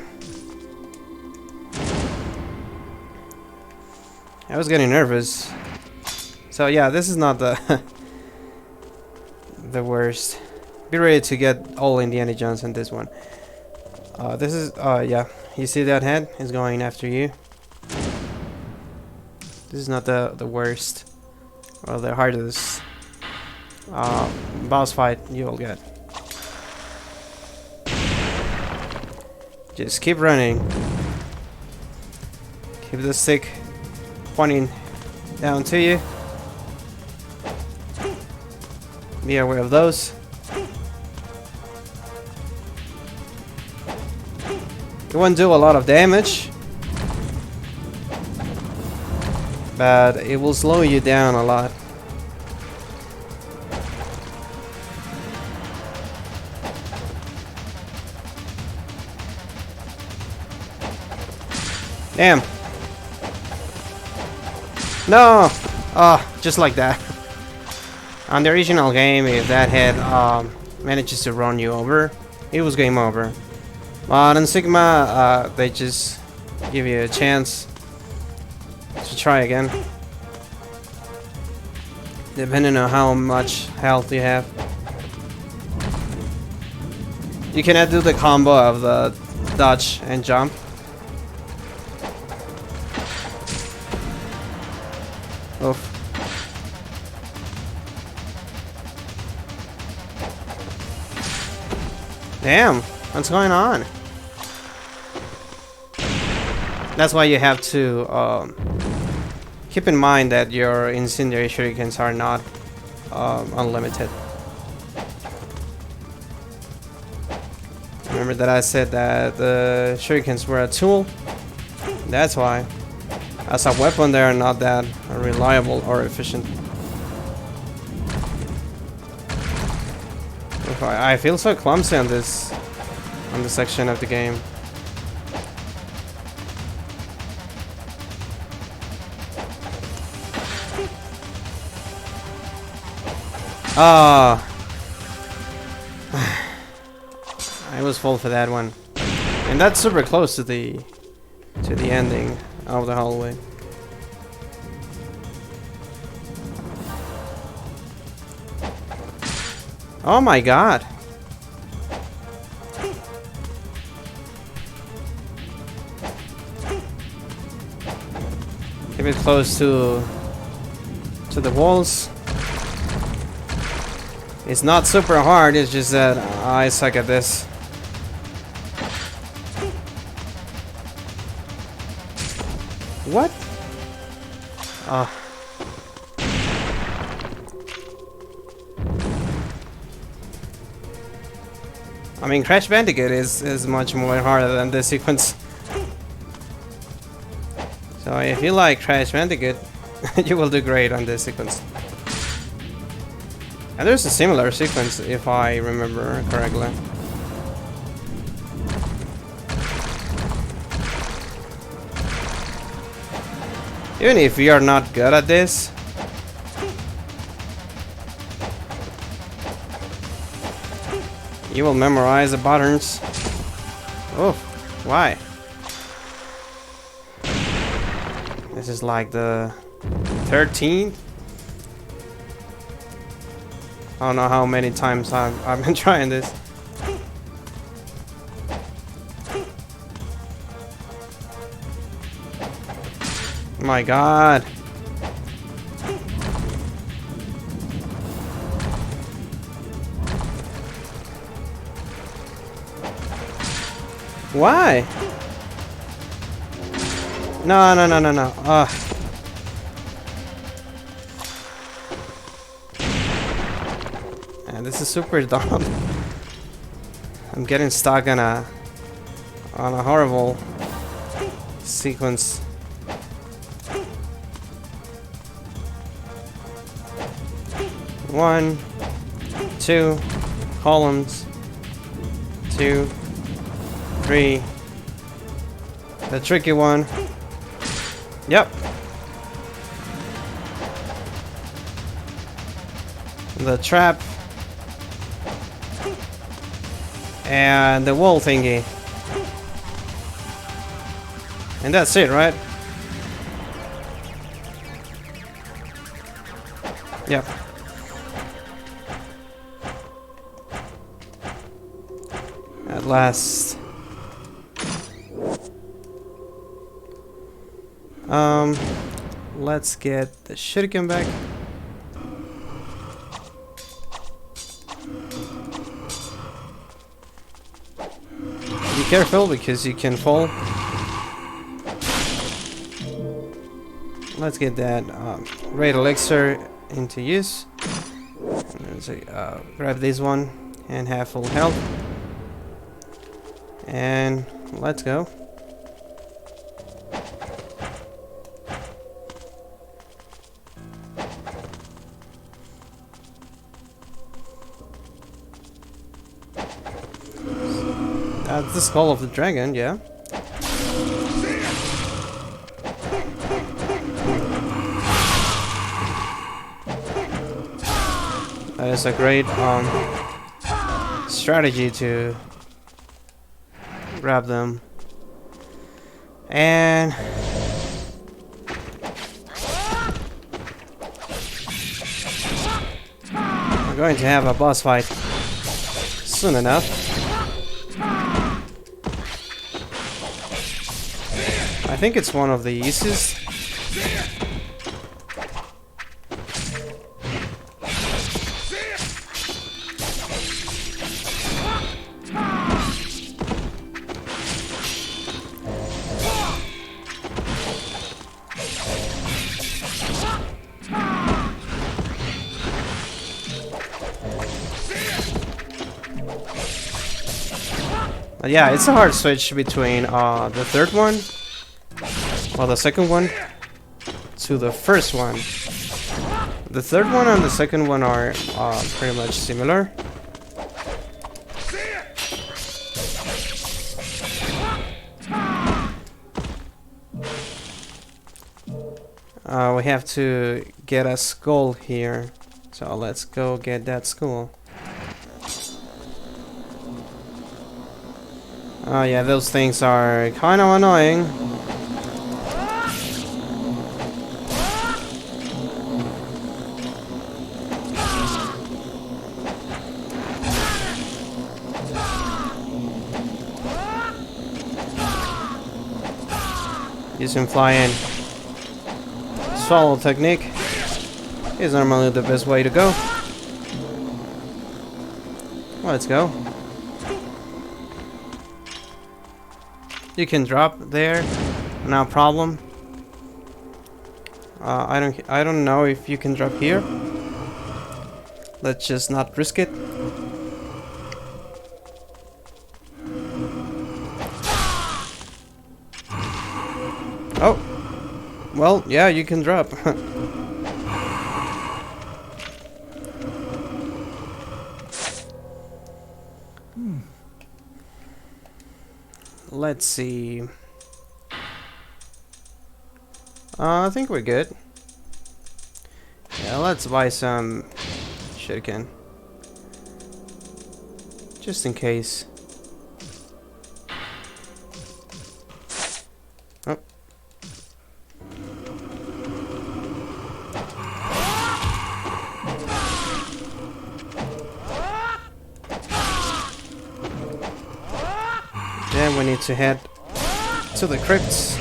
I was getting nervous. So yeah, this is not the the worst. Be ready to get all Indiana Jones in this one. This is yeah. You see that head? It's going after you. This is not the worst or the hardest boss fight you will get. Just keep running. Keep the stick pointing down to you. Be aware of those. It won't do a lot of damage, but it will slow you down a lot. Damn. No! Ah, just like that. On the original game, if that head manages to run you over, it was game over. But in Sigma, they just give you a chance to try again, depending on how much health you have. You cannot do the combo of the dodge and jump. Oof. Damn, what's going on? That's why you have to keep in mind that your incendiary shurikens are not unlimited. Remember that I said that the shurikens were a tool? That's why. As a weapon, they are not that reliable or efficient. I feel so clumsy on this section of the game. Ah, I was full for that one, and that's super close to the ending of the hallway. Oh my god. Keep it close to the walls. It's not super hard, it's just that I suck at this. What? Ah. I mean, Crash Bandicoot is much more harder than this sequence. So if you like Crash Bandicoot, you will do great on this sequence. And there's a similar sequence, if I remember correctly. Even if you are not good at this, you will memorize the patterns. Oh, why? This is like the 13th. I don't know how many times I've been trying this. My god. Why? No, no, no, no, no. Man, this is super dumb. I'm getting stuck on a horrible sequence. One, two columns, 2, 3. The tricky one. Yep. The trap. And the wall thingy. And that's it, right? Yep. At last. Let's get the shuriken back. Be careful because you can fall. Let's get that red elixir into use. Grab this one and have full health. And let's go. That's the skull of the dragon, yeah. That is a great strategy to grab them. And we're going to have a boss fight soon enough. I think it's one of the easiest. Yeah, it's a hard switch between the third one, or the second one, to the first one. The third one and the second one are pretty much similar. We have to get a skull here, so let's go get that skull. Oh yeah, those things are kind of annoying. Using flying swallow technique is normally the best way to go. Let's go. You can drop there, no problem. I don't know if you can drop here. Let's just not risk it. Oh, well, yeah, you can drop. Let's see. I think we're good. Yeah, let's buy some shuriken. Just in case. Oh. Then we need to head to the crypts.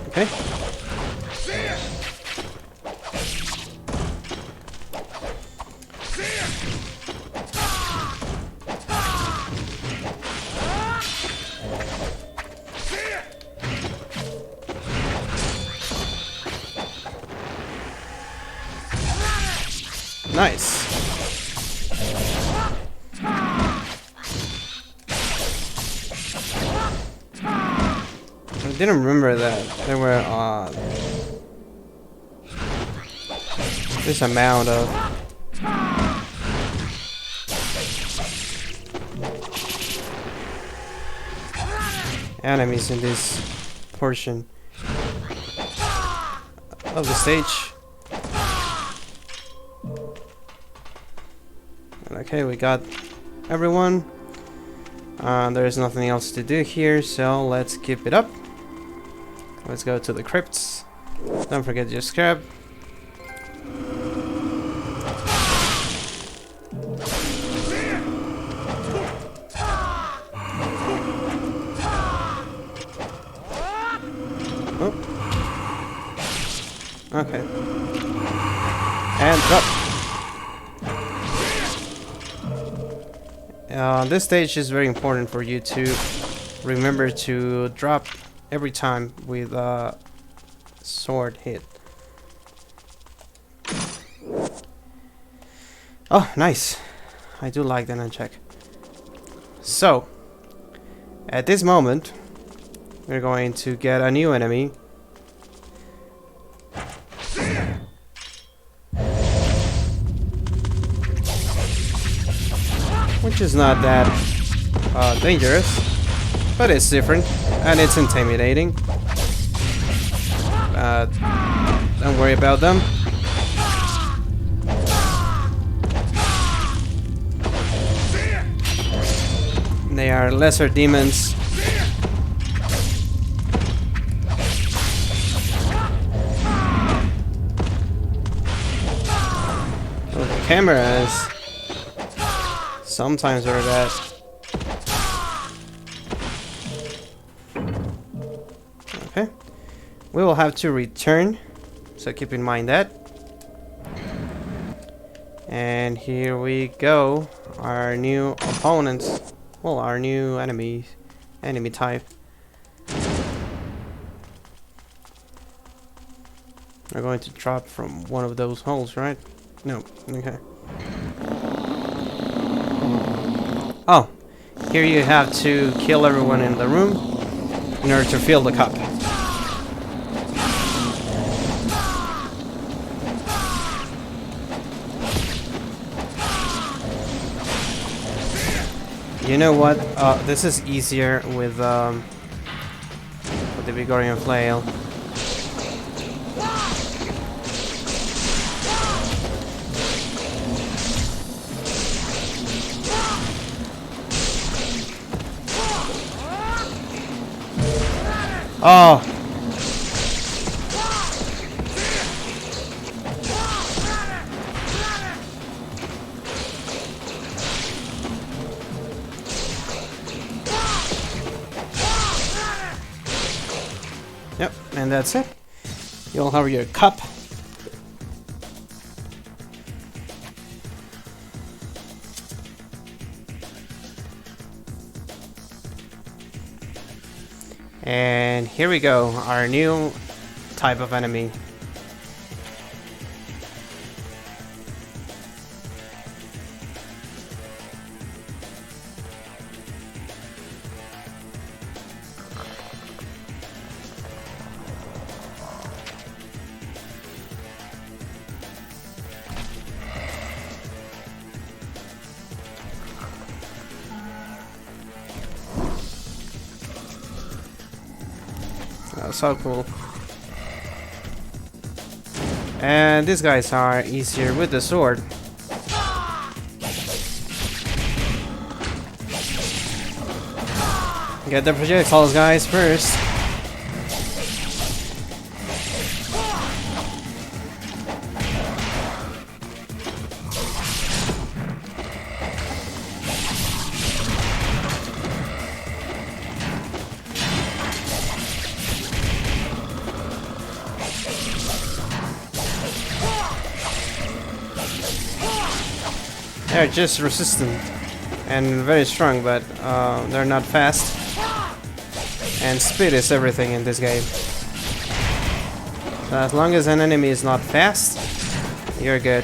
Okay. Nice. I didn't remember that there were this amount of enemies in this portion of the stage. Okay, we got everyone. There is nothing else to do here, so let's keep it up. Let's go to the crypts. Don't forget your scrap. Oh. Okay. And drop. This stage is very important for you to remember to drop every time with a sword hit. Oh, nice. I do like the nunchuck. So, at this moment, we're going to get a new enemy. which is not that dangerous, but it's different and it's intimidating. Don't worry about them. They are lesser demons. Oh, the cameras sometimes are that. Okay. We will have to return, so keep in mind that. And here we go. Our new opponents. Well, our new enemy type. We're going to drop from one of those holes, right? No. Okay. Oh, here you have to kill everyone in the room in order to fill the cup. You know what? This is easier with the Vigorian flail. Oh! Yep, and that's it. You'll have your cup. And here we go, our new type of enemy. So cool. And these guys are easier with the sword. Get the projectiles, guys, first. They're just resistant and very strong, but they're not fast. And speed is everything in this game. So as long as an enemy is not fast, you're good.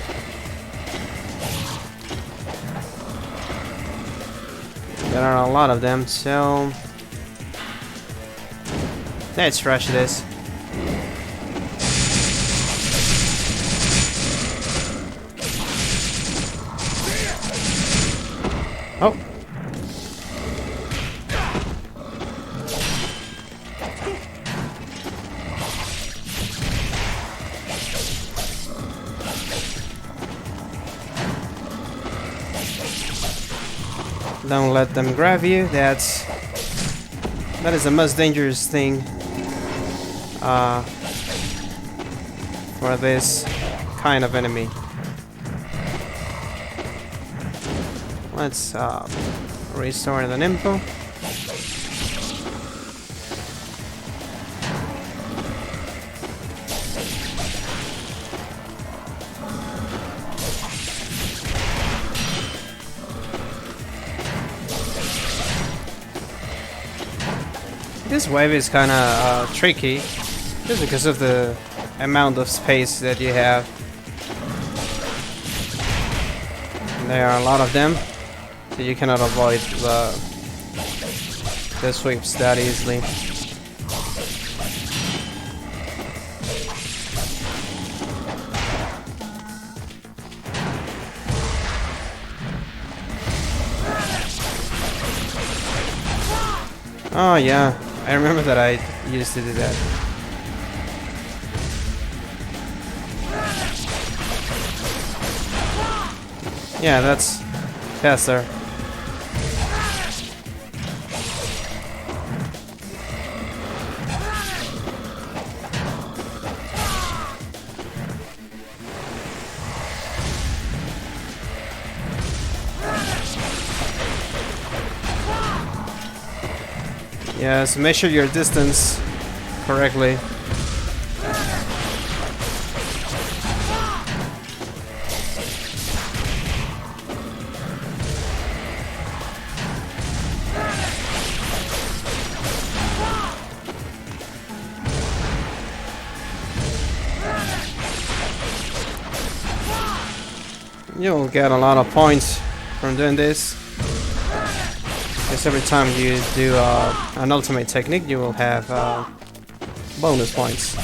There are a lot of them, so let's rush this. Oh. Don't let them grab you. That is the most dangerous thing for this kind of enemy. Let's restore the info. This wave is kind of tricky, just because of the amount of space that you have. There are a lot of them. So you cannot avoid the sweeps that easily. Oh yeah, I remember that I used to do that. Yeah, that's faster. Yeah, so measure your distance correctly. You'll get a lot of points from doing this. Because every time you do an ultimate technique, you will have bonus points.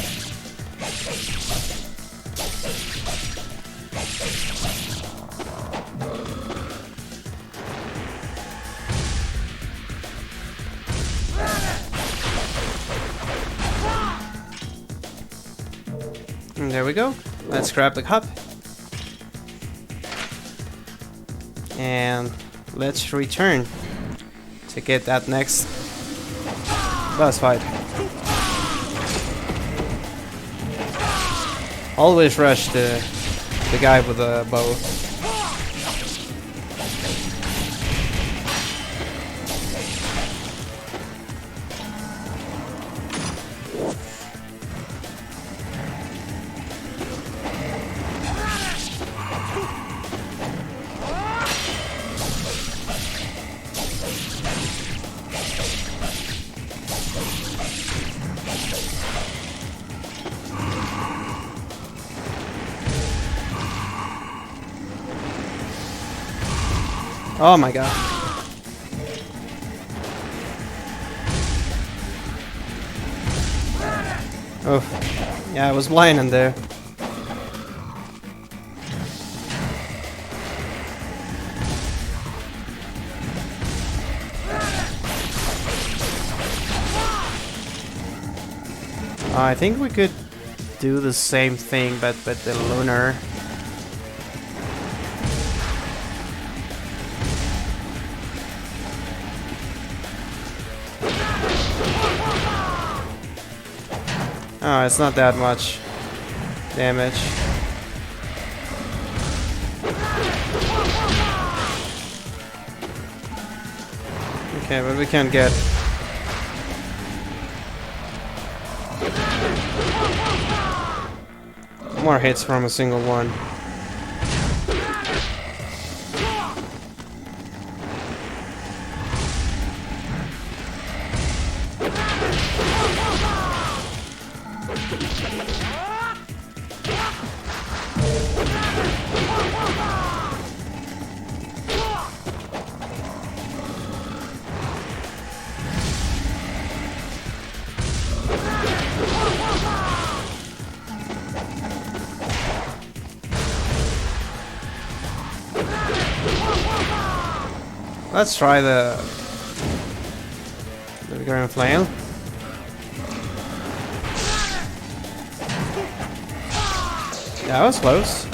And there we go. Let's grab the cup. And let's return to get that next boss fight. Always rush the guy with the bow. Oh my god. Oh, yeah, I was blind in there. I think we could do the same thing, but with the lunar. Oh, it's not that much damage. Okay, but we can't get... more hits from a single one. Let's try the Grand Flail. That was close.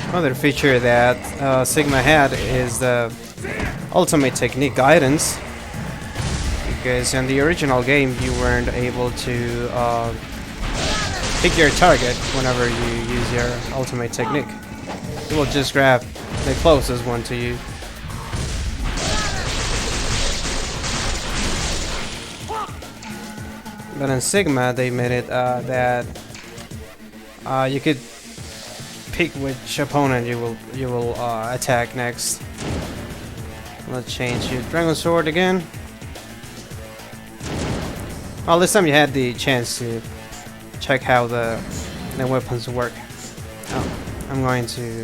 Another feature that Sigma had is the ultimate technique guidance, because in the original game you weren't able to pick your target whenever you use your ultimate technique. You will just grab the closest one to you. But in Sigma they made it that you could pick which opponent you will attack next. Let's change your Dragon Sword again. Well, this time you had the chance to check how the weapons work. Oh, I'm going to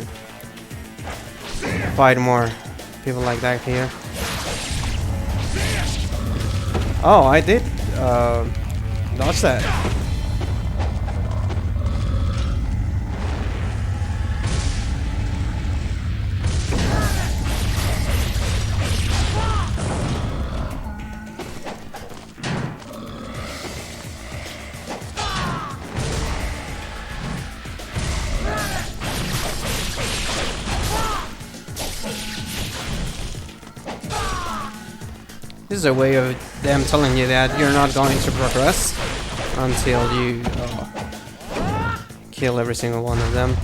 fight more people like that here. Oh, I did dodge that. This is a way of them telling you that you're not going to progress until you kill every single one of them.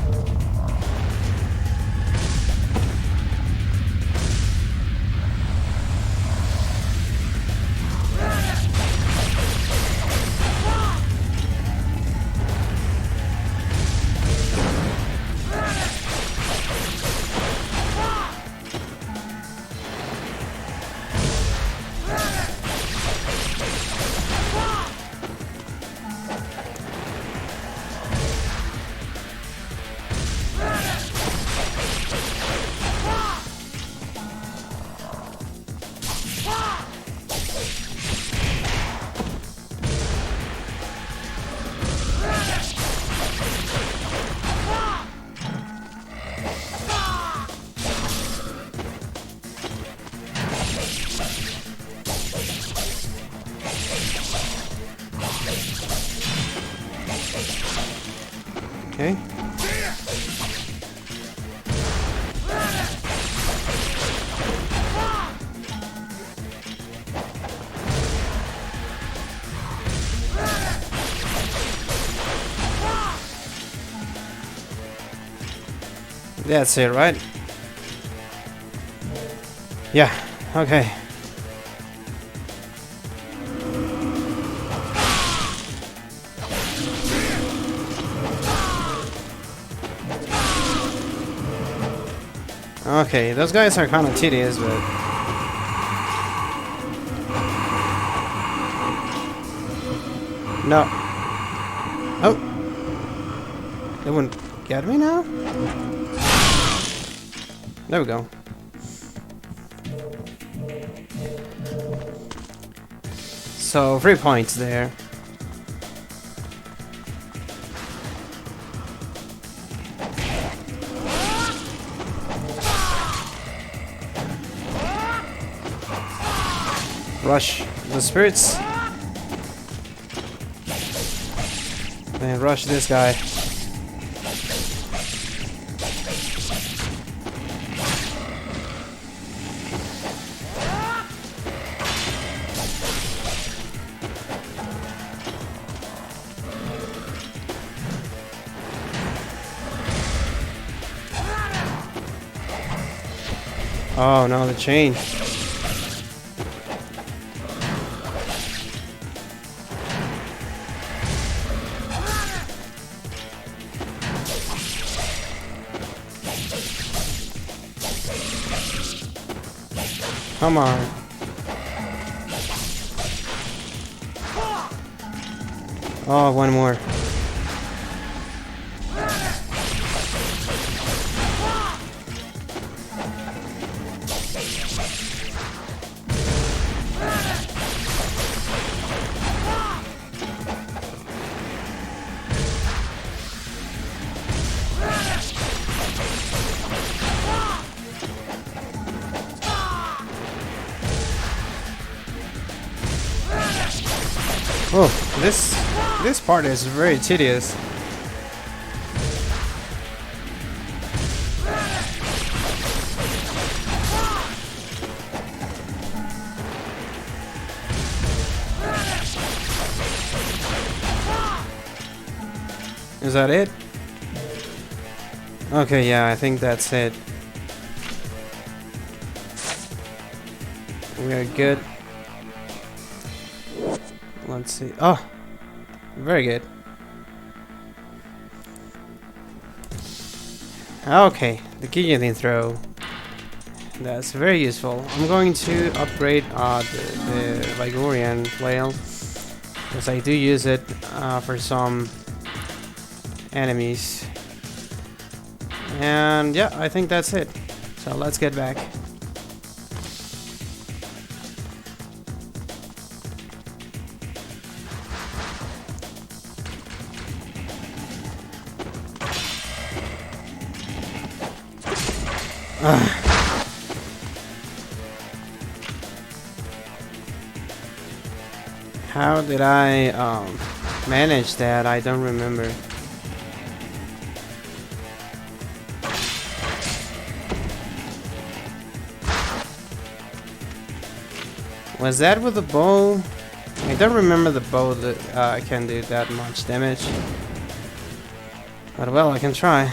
Okay. That's it, right? Yeah, okay. Okay, those guys are kind of tedious, but... No. Oh! They wouldn't get me now? There we go. So, 3 points there. Rush the spirits. And rush this guy. Oh no, the chain. Come on. Oh, one more. Oh, this part is very tedious. Is that it? Okay, yeah, I think that's it. We are good. Let's see. Oh, very good. Okay, the guillotine throw. That's very useful. I'm going to upgrade the Vigorian flail because I do use it for some enemies. And yeah, I think that's it. So let's get back. How did I manage that? I don't remember. Was that with the bow? I don't remember the bow that can do that much damage. But well, I can try.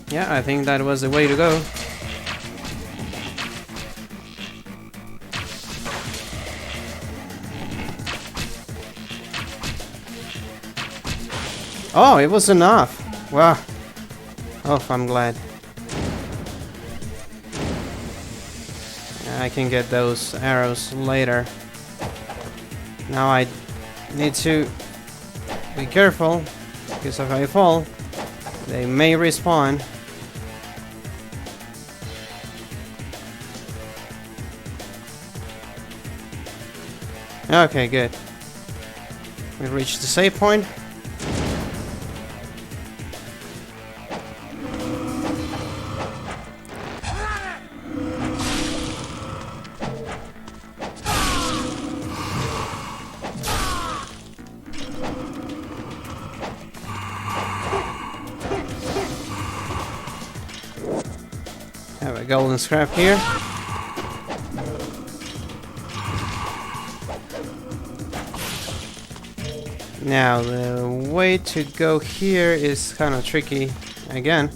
Yeah, I think that was the way to go. Oh, it was enough. Wow. Oh, I'm glad. I can get those arrows later. Now I need to be careful, because if I fall, they may respawn. Okay, good. We reached the save point. Have a golden scrap here. Now, the way to go here is kind of tricky again.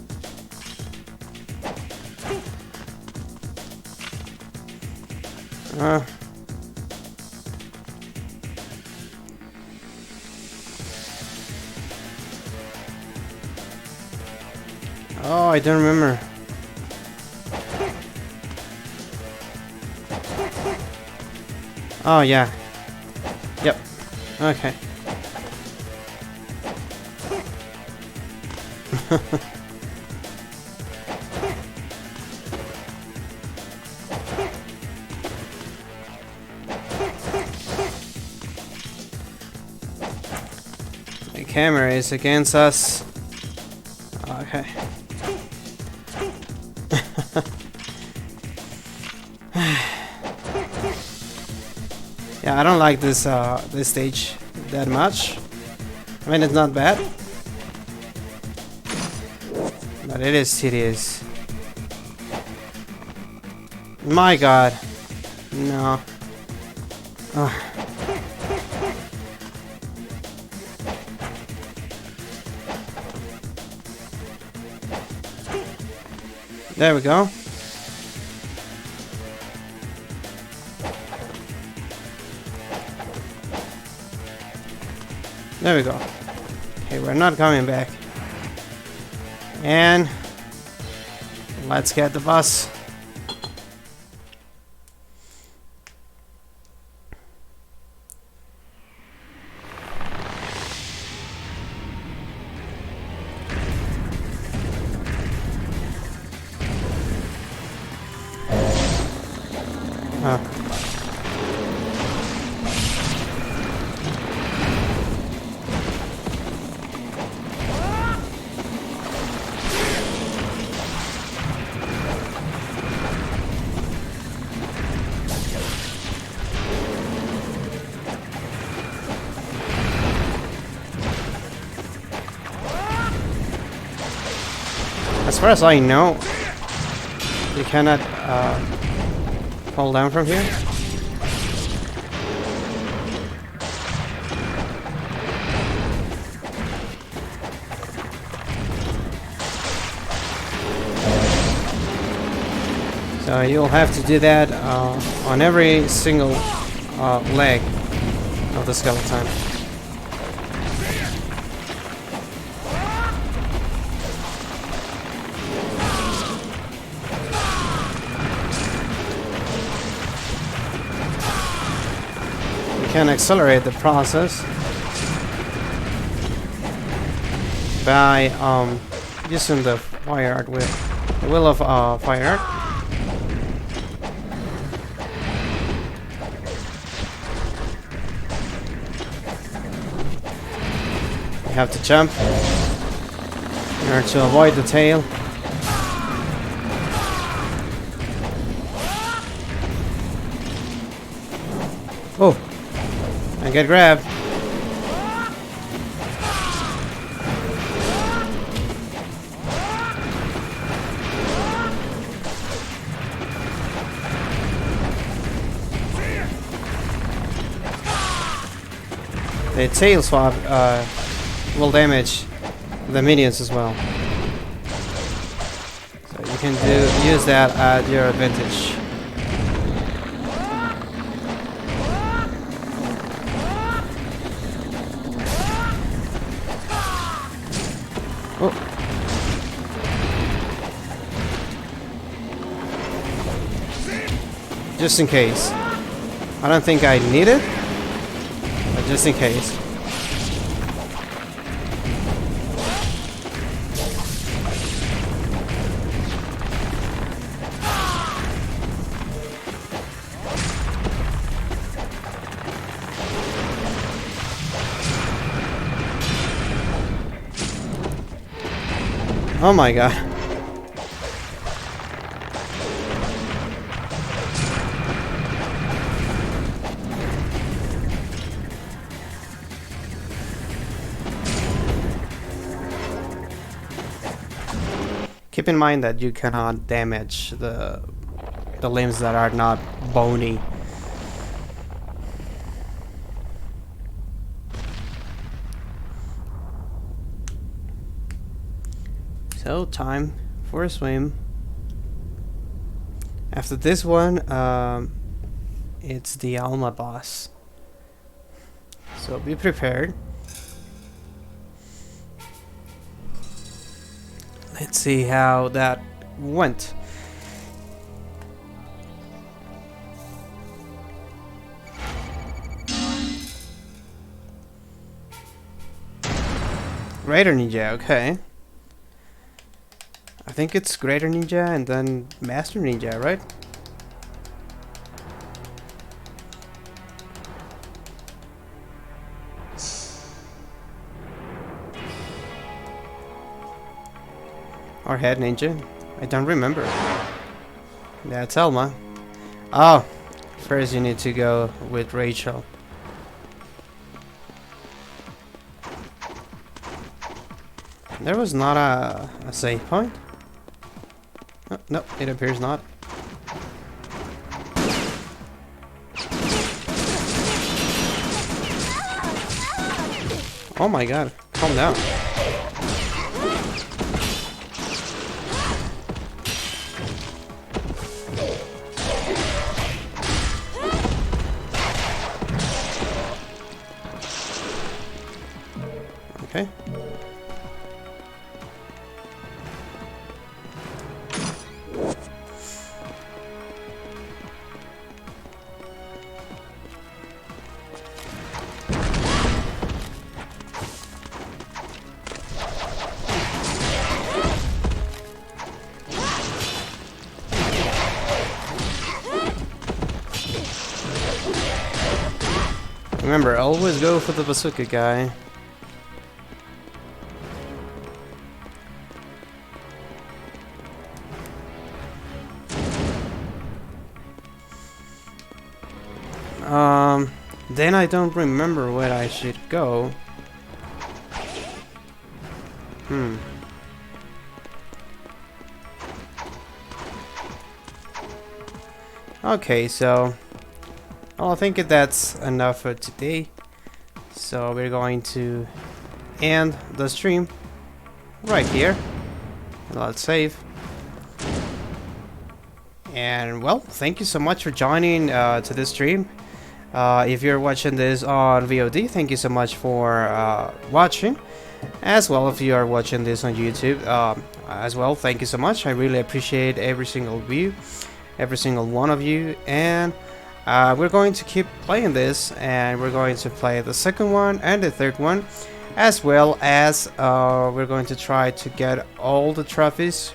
Oh, I don't remember. Oh, yeah. Yep. Okay. The camera is against us. Okay. Yeah, I don't like this this stage that much. I mean, it's not bad, but it is tedious. My God, no. Ugh. There we go. There we go. Okay, we're not coming back. And let's get the bus. As far as I know, you cannot fall down from here. So you'll have to do that on every single leg of the skeleton. You can accelerate the process by using the fire art with the wheel of fire art. You have to jump in order to avoid the tail. Oh, and get grabbed. The tail swap will damage the minions as well. So you can use that at your advantage. Oh. Just in case. I don't think I need it, but just in case. Oh my god. Keep in mind that you cannot damage the limbs that are not bony. So, time for a swim. After this one, it's the Alma boss. So be prepared. Let's see how that went. Greater Ninja, okay. I think it's Greater Ninja and then Master Ninja, right? Or Head Ninja? I don't remember. That's Elma. Oh, first you need to go with Rachel. There was not a save point? Oh, no, it appears not. Oh my god, calm down. Okay. Remember, always go for the bazooka guy. Then I don't remember where I should go. Okay, so I think that's enough for today. So we're going to end the stream right here. And let's save. And well, thank you so much for joining to this stream. If you're watching this on VOD, thank you so much for watching. As well, if you are watching this on YouTube, as well, thank you so much. I really appreciate every single view, every single one of you. And we're going to keep playing this, and we're going to play the second one and the third one, as well as we're going to try to get all the trophies.